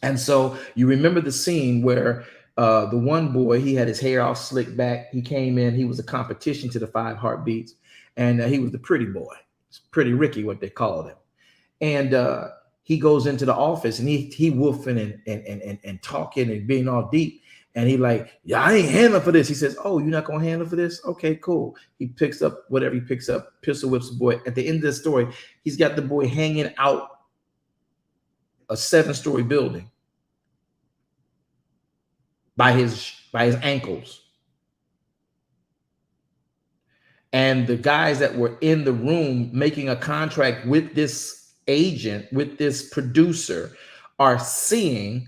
And so you remember the scene where the one boy, he had his hair all slicked back. He came in, he was a competition to the 5 Heartbeats, and he was the pretty boy. It's Pretty Ricky, what they called him. And he goes into the office and he woofing and talking and being all deep. And he like, yeah, I ain't handling for this. He says, oh, you're not going to handle for this? Okay, cool. He picks up whatever he picks up, pistol whips the boy. At the end of the story, he's got the boy hanging out a 7-story building by his ankles. And the guys that were in the room making a contract with this agent, with this producer, are seeing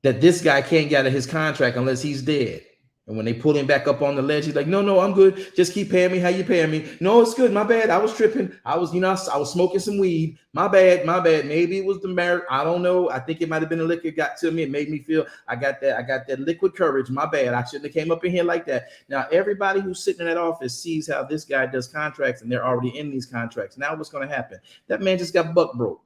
that this guy can't get out of his contract unless he's dead. And when they pull him back up on the ledge, he's like, no, I'm good. Just keep paying me how you paying me. No, it's good. My bad. I was tripping. I was smoking some weed. My bad. Maybe it was the merit. I don't know. I think it might have been the liquor got to me. It made me feel I got that liquid courage. My bad. I shouldn't have came up in here like that. Now, everybody who's sitting in that office sees how this guy does contracts, and they're already in these contracts. Now what's going to happen? That man just got buck broke.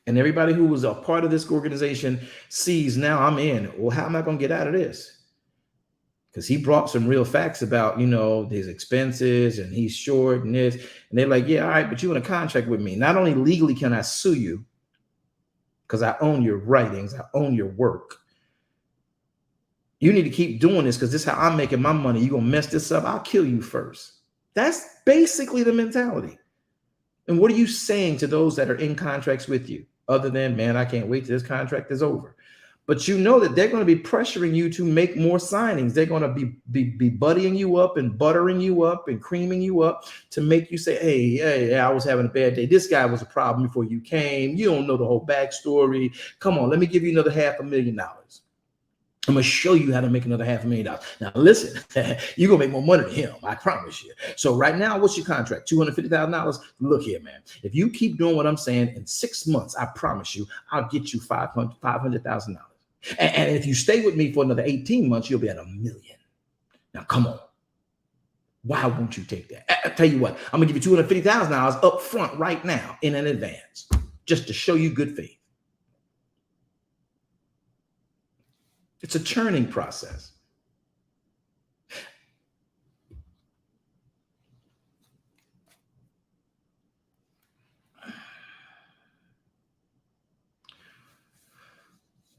And everybody who was a part of this organization sees now I'm in. Well, how am I going to get out of this? Because he brought some real facts about, his expenses and he's short and this. And they're like, yeah, all right, but you in a contract with me. Not only legally can I sue you because I own your writings, I own your work. You need to keep doing this because this is how I'm making my money. You're going to mess this up. I'll kill you first. That's basically the mentality. And what are you saying to those that are in contracts with you? Other than, man, I can't wait till this contract is over. But you know that they're going to be pressuring you to make more signings. They're going to be buddying you up and buttering you up and creaming you up to make you say, hey, I was having a bad day. This guy was a problem before you came. You don't know the whole backstory. Come on, let me give you another $500,000. I'm going to show you how to make another $500,000. Now, listen, you're going to make more money than him. I promise you. So right now, what's your contract? $250,000. Look here, man. If you keep doing what I'm saying, in 6 months, I promise you, I'll get you $500,000. And if you stay with me for another 18 months, you'll be at $1 million. Now, come on. Why won't you take that? I tell you what, I'm going to give you $250,000 up front right now in an advance, just to show you good faith. It's a churning process.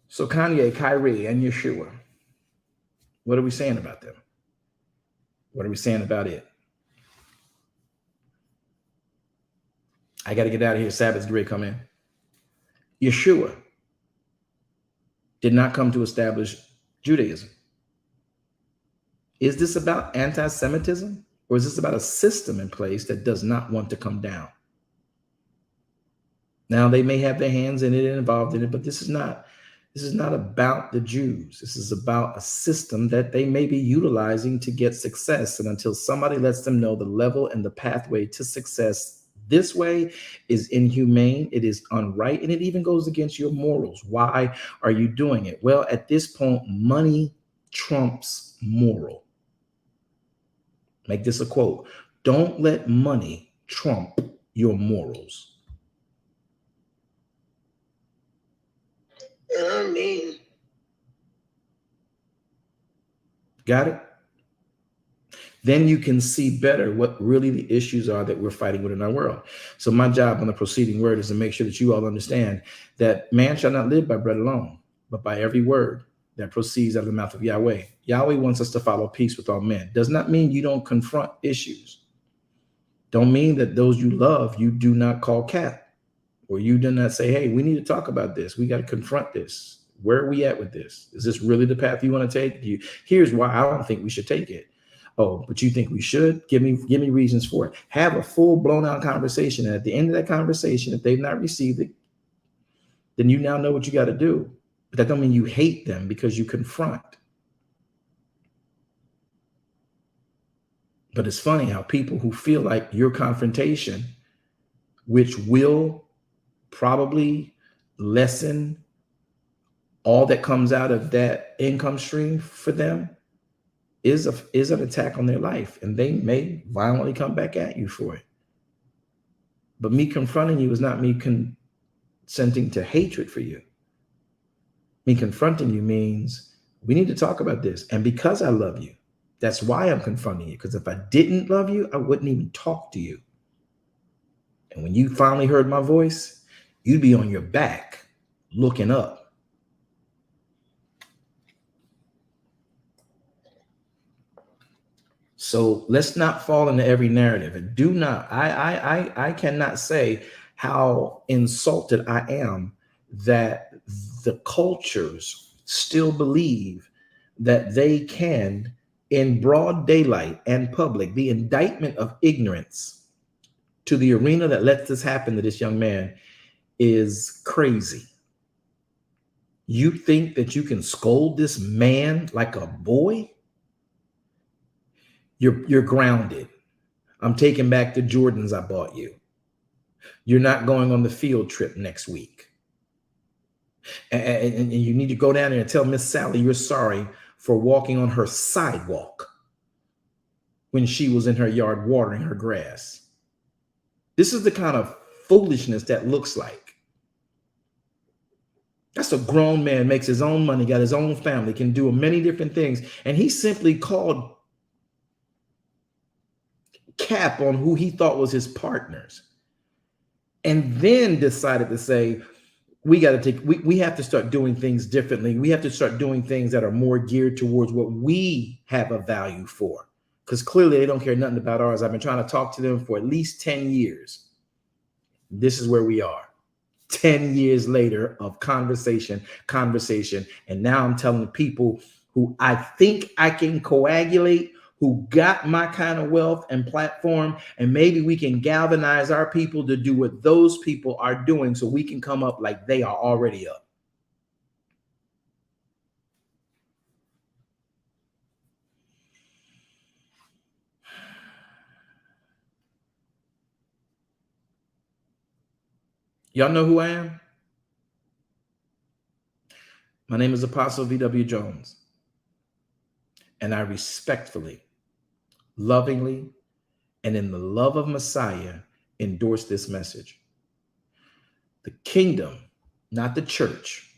So Kanye, Kyrie, and YAHShua, what are we saying about them? What are we saying about it? I got to get out of here. Sabbath's great come in. YAHShua did not come to establish Judaism. Is this about anti-Semitism, or is this about a system in place that does not want to come down? Now, they may have their hands in it and involved in it, but this is not about the Jews. This is about a system that they may be utilizing to get success. And until somebody lets them know the level and the pathway to success this way is inhumane, it is unright, and it even goes against your morals. Why are you doing it? Well, at this point, money trumps moral. Make this a quote. Don't let money trump your morals. Amen. Got it? Then you can see better what really the issues are that we're fighting with in our world. So my job on the proceeding word is to make sure that you all understand that man shall not live by bread alone, but by every word that proceeds out of the mouth of Yahweh. Yahweh wants us to follow peace with all men. Does not mean you don't confront issues. Don't mean that those you love, you do not call cat, or you do not say, hey, we need to talk about this. We got to confront this. Where are we at with this? Is this really the path you want to take? Here's why I don't think we should take it. Oh, but you think we should? Give me reasons for it. Have a full blown out conversation. And at the end of that conversation, if they've not received it, then you now know what you got to do. But that don't mean you hate them because you confront. But it's funny how people who feel like your confrontation, which will probably lessen all that comes out of that income stream for them, is an attack on their life, and they may violently come back at you for it. But me confronting you is not me consenting to hatred for you. Me confronting you means we need to talk about this. And because I love you, that's why I'm confronting you. Because if I didn't love you, I wouldn't even talk to you. And when you finally heard my voice, you'd be on your back looking up. So let's not fall into every narrative, and do not. I cannot say how insulted I am that the cultures still believe that they can, in broad daylight and public, the indictment of ignorance to the arena that lets this happen to this young man is crazy. You think that you can scold this man like a boy? You're grounded. I'm taking back the Jordans I bought you. You're not going on the field trip next week. And you need to go down there and tell Miss Sally you're sorry for walking on her sidewalk when she was in her yard watering her grass. This is the kind of foolishness that looks like. That's a grown man, makes his own money, got his own family, can do many different things. And he simply called cap on who he thought was his partners, and then decided to say, we have to start doing things differently. We have to start doing things that are more geared towards what we have a value for, because clearly they don't care nothing about ours. I've been trying to talk to them for at least 10 years. This is where we are 10 years later of conversation. And now I'm telling the people who I think I can coagulate, who got my kind of wealth and platform, and maybe we can galvanize our people to do what those people are doing so we can come up like they are already up. Y'all know who I am? My name is Apostle V.W. Jones, and I respectfully, lovingly, and in the love of Messiah endorse this message. The kingdom, not the church.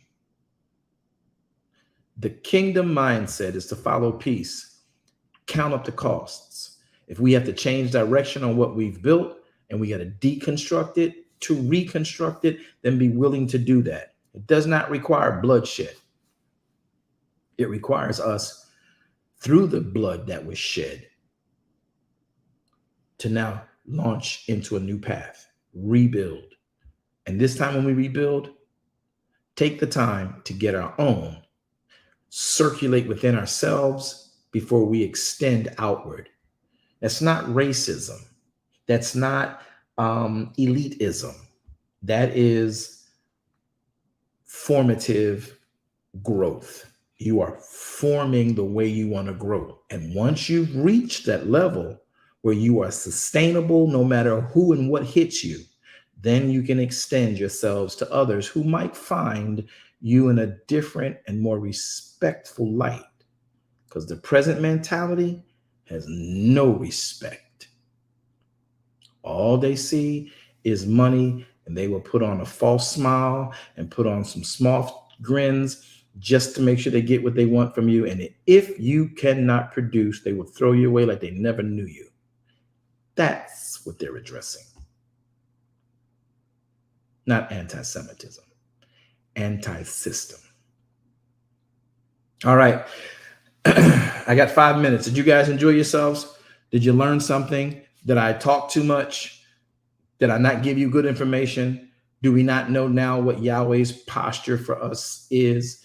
The kingdom mindset is to follow peace, count up the costs. If we have to change direction on what we've built and we got to deconstruct it to reconstruct it, then be willing to do that. It does not require bloodshed. It requires us, through the blood that was shed, to now launch into a new path, rebuild. And this time when we rebuild, take the time to get our own, circulate within ourselves before we extend outward. That's not racism. That's not elitism. That is formative growth. You are forming the way you want to grow. And once you've reached that level where you are sustainable, no matter who and what hits you, then you can extend yourselves to others who might find you in a different and more respectful light. Because the present mentality has no respect. All they see is money, and they will put on a false smile and put on some small grins just to make sure they get what they want from you. And if you cannot produce, they will throw you away like they never knew you. That's what they're addressing. Not anti-Semitism, anti-system. All right. I got 5 minutes. Did you guys enjoy yourselves? Did you learn something? Did I talk too much? Did I not give you good information? Do we not know now what Yahweh's posture for us is?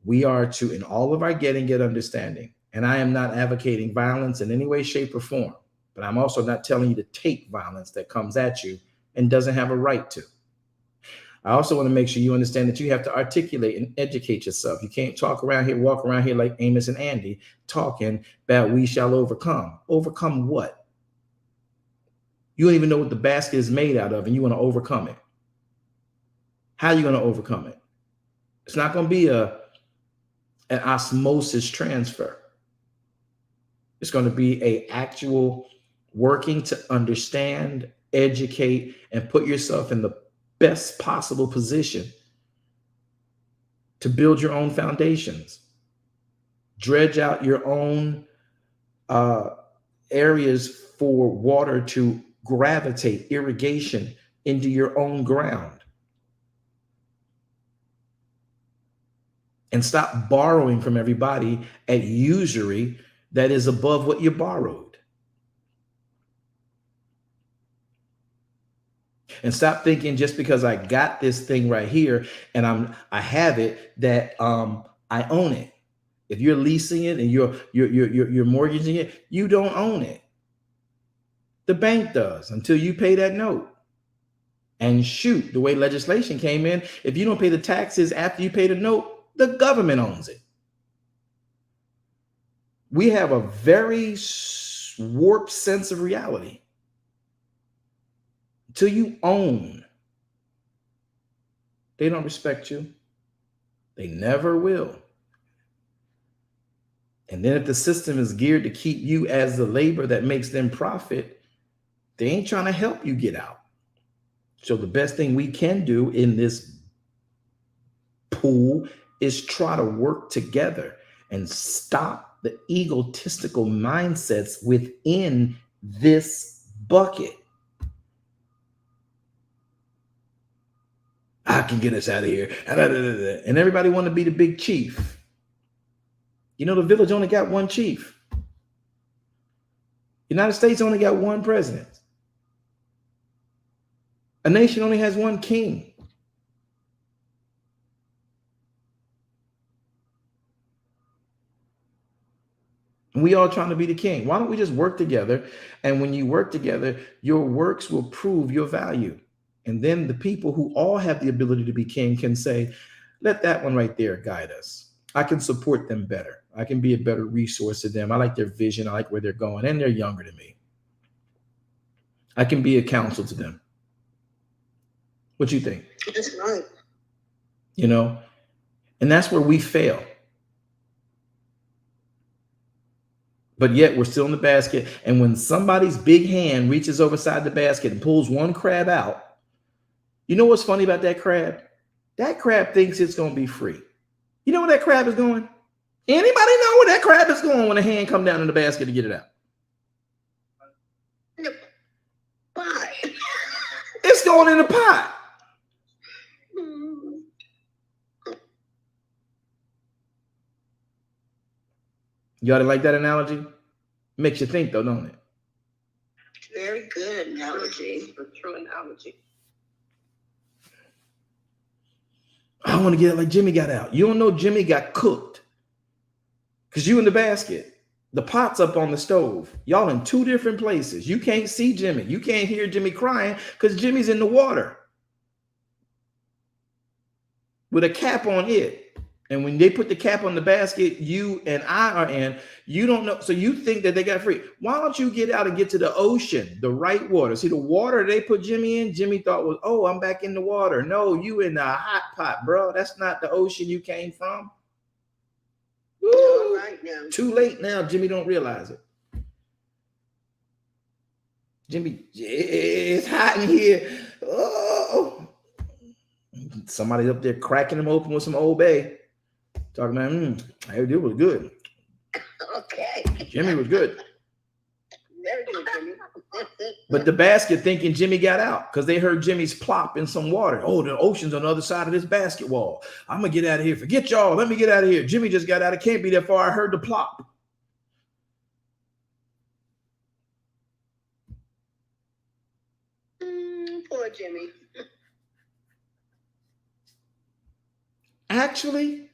We are to, in all of our getting, get understanding. And I am not advocating violence in any way, shape, or form. But I'm also not telling you to take violence that comes at you and doesn't have a right to. I also want to make sure you understand that you have to articulate and educate yourself. You can't walk around here like Amos and Andy talking about we shall overcome. Overcome what? You don't even know what the basket is made out of, and you want to overcome it. How are you going to overcome it? It's not going to be an osmosis transfer. It's going to be an actual working to understand, educate, and put yourself in the best possible position to build your own foundations, dredge out your own areas for water to gravitate, irrigation into your own ground. And stop borrowing from everybody at usury that is above what you borrowed. And stop thinking just because I got this thing right here and I have it that I own it. If you're leasing it and you're mortgaging it, you don't own it. The bank does until you pay that note. And shoot, the way legislation came in, if you don't pay the taxes after you pay the note, the government owns it. We have a very warped sense of reality. Until you own, they don't respect you. They never will. And then if the system is geared to keep you as the labor that makes them profit, they ain't trying to help you get out. So the best thing we can do in this pool is try to work together and stop the egotistical mindsets within this bucket. I can get us out of here. And everybody want to be the big chief. You know, the village only got one chief. United States only got one president. A nation only has one king. And we all trying to be the king. Why don't we just work together? And when you work together, your works will prove your value. And then the people who all have the ability to be king can say, let that one right there guide us. I can support them better. I can be a better resource to them. I like their vision. I like where they're going. And they're younger than me. I can be a counsel to them. What you think? That's right. You know, and that's where we fail. But yet we're still in the basket. And when somebody's big hand reaches overside the basket and pulls one crab out, you know what's funny about that crab? That crab thinks it's going to be free. You know where that crab is going? Anybody know where that crab is going when a hand come down in the basket to get it out? In the pot. It's going in the pot. You ought to like that analogy? Makes you think though, don't it? Very good analogy. A true analogy. I want to get it like Jimmy got out. You don't know Jimmy got cooked because you in the basket. The pot's up on the stove. Y'all in two different places. You can't see Jimmy. You can't hear Jimmy crying because Jimmy's in the water with a cap on it. And when they put the cap on the basket, you and I are in, you don't know. So you think that they got free. Why don't you get out and get to the ocean, the right water? See, the water they put Jimmy in, Jimmy thought was, oh, I'm back in the water. No, you in the hot pot, bro. That's not the ocean you came from. All right now. Too late now. Jimmy don't realize it. Jimmy, it's hot in here. Oh, somebody up there cracking him open with some Old Bay. Talking about, it was good. Okay. Jimmy was good. Very good, Jimmy. But the basket thinking Jimmy got out because they heard Jimmy's plop in some water. Oh, the ocean's on the other side of this basket wall. I'm going to get out of here. Forget y'all. Let me get out of here. Jimmy just got out. It can't be that far. I heard the plop. Poor Jimmy. Actually,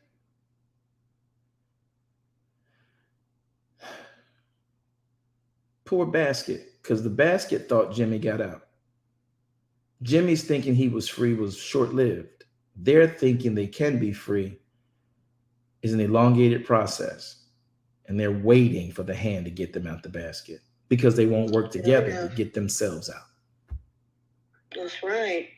poor basket, because the basket thought Jimmy got out. Jimmy's thinking he was free was short-lived. Their thinking they can be free is an elongated process, and they're waiting for the hand to get them out the basket because they won't work together to get themselves out. That's right.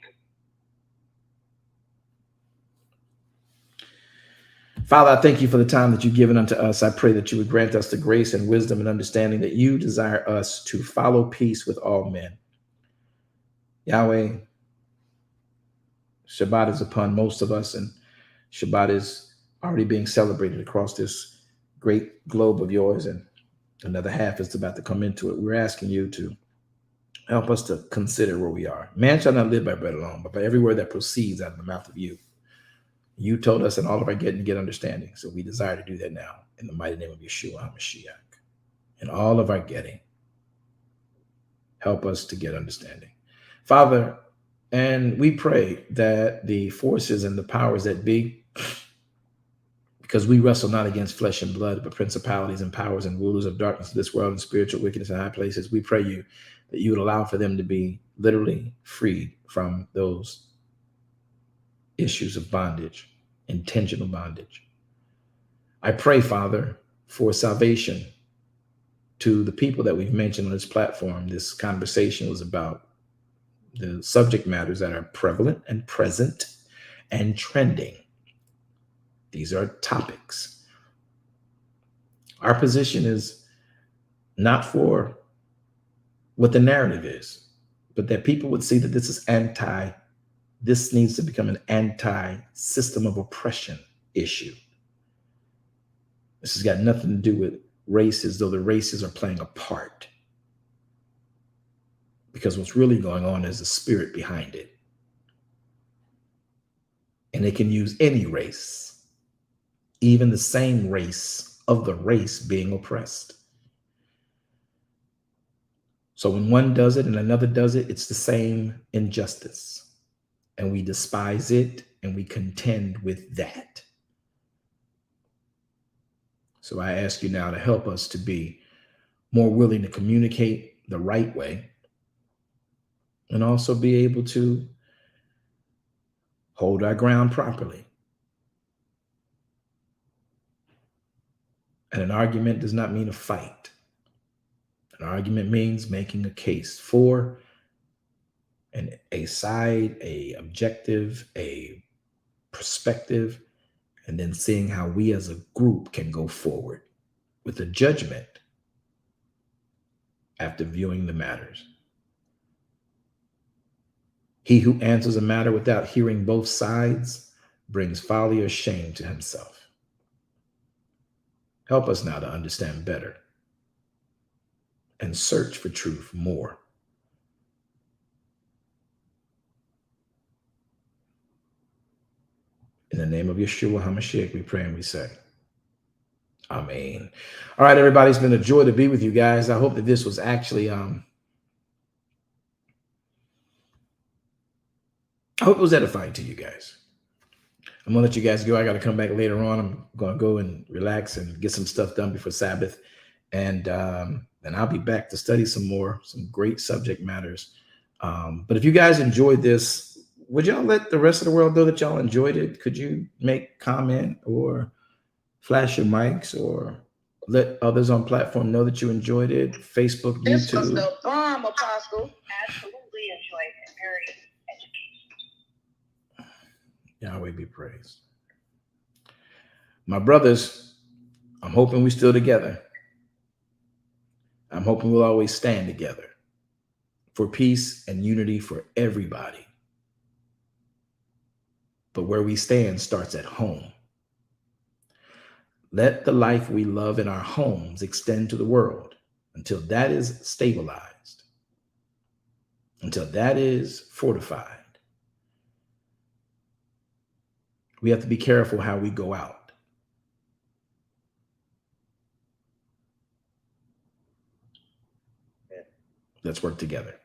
Father, I thank you for the time that you've given unto us. I pray that you would grant us the grace and wisdom and understanding that you desire us to follow peace with all men. Yahweh, Shabbat is upon most of us, and Shabbat is already being celebrated across this great globe of yours, and another half is about to come into it. We're asking you to help us to consider where we are. Man shall not live by bread alone, but by every word that proceeds out of the mouth of you. You told us in all of our getting to get understanding. So we desire to do that now in the mighty name of YAHShua HaMashiach. In all of our getting, help us to get understanding. Father, and we pray that the forces and the powers that be, because we wrestle not against flesh and blood, but principalities and powers and rulers of darkness of this world and spiritual wickedness in high places, we pray you that you would allow for them to be literally freed from those issues of bondage, intentional bondage. I pray, Father, for salvation to the people that we've mentioned on this platform. This conversation was about the subject matters that are prevalent and present and trending. These are topics. Our position is not for what the narrative is, but that people would see that this is this needs to become an anti-system of oppression issue. This has got nothing to do with races, though the races are playing a part. Because what's really going on is the spirit behind it. And they can use any race, even the same race of the race being oppressed. So when one does it and another does it, it's the same injustice. And we despise it and we contend with that. So I ask you now to help us to be more willing to communicate the right way and also be able to hold our ground properly. And an argument does not mean a fight. An argument means making a case for and a side, a objective, a perspective, and then seeing how we as a group can go forward with a judgment after viewing the matters. He who answers a matter without hearing both sides brings folly or shame to himself. Help us now to understand better and search for truth more. In the name of YAHShua HaMashiach, we pray and we say, Amen. All right, everybody, it's been a joy to be with you guys. I hope that this was actually, I hope it was edifying to you guys. I'm gonna let you guys go. I got to come back later on. I'm gonna go and relax and get some stuff done before Sabbath. And I'll be back to study some great subject matters. But if you guys enjoyed this, would y'all let the rest of the world know that y'all enjoyed it? Could you make comment or flash your mics or let others on platform know that you enjoyed it? Facebook, YouTube. This was the bomb, Apostle. Absolutely enjoyed it. Very educational. Yahweh be praised. My brothers, I'm hoping we're still together. I'm hoping we'll always stand together for peace and unity for everybody. But where we stand starts at home. Let the life we love in our homes extend to the world until that is stabilized, until that is fortified. We have to be careful how we go out. Let's work together.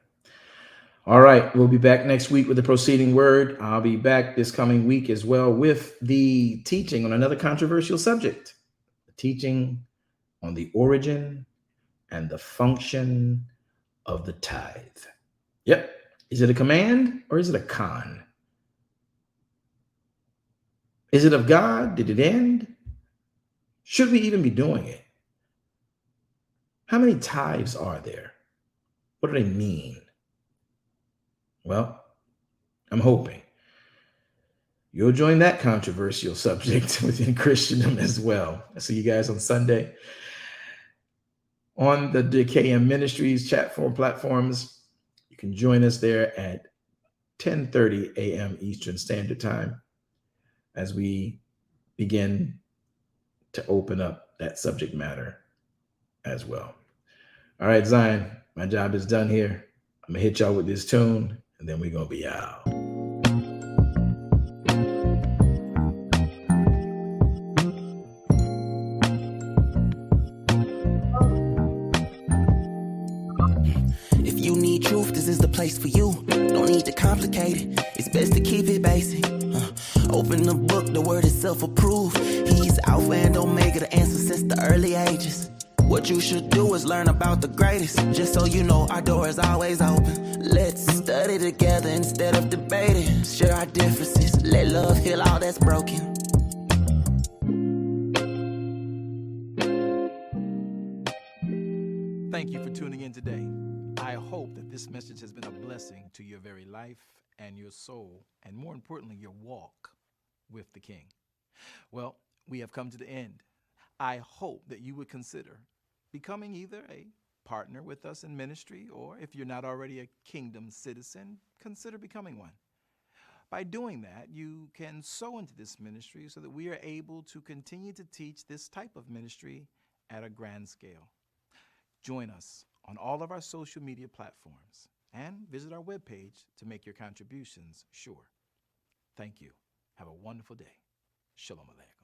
All right, we'll be back next week with the proceeding word. I'll be back this coming week as well with the teaching on another controversial subject, the teaching on the origin and the function of the tithe. Yep. Is it a command or is it a con? Is it of God? Did it end? Should we even be doing it? How many tithes are there? What do they mean? Well, I'm hoping you'll join that controversial subject within Christendom as well. I'll see you guys on Sunday on the DKM Ministries chat forum platforms. You can join us there at 10:30 a.m. Eastern Standard Time as we begin to open up that subject matter as well. All right, Zion, my job is done here. I'm going to hit y'all with this tune, and then we're going to be out. If you need truth, this is the place for you. Don't need to complicate it. It's best to keep it basic. Open the book, the word itself approved. He's Alpha and Omega, the answer since the early ages. What you should do is learn about the greatest. Just so you know, our door is always open. Let's study together instead of debating. Share our differences. Let love heal all that's broken. Thank you for tuning in today. I hope that this message has been a blessing to your very life and your soul, and more importantly, your walk with the King. Well, we have come to the end. I hope that you would consider becoming either a partner with us in ministry, or if you're not already a kingdom citizen, consider becoming one. By doing that, you can sow into this ministry so that we are able to continue to teach this type of ministry at a grand scale. Join us on all of our social media platforms and visit our webpage to make your contributions sure. Thank you. Have a wonderful day. Shalom Aleichem.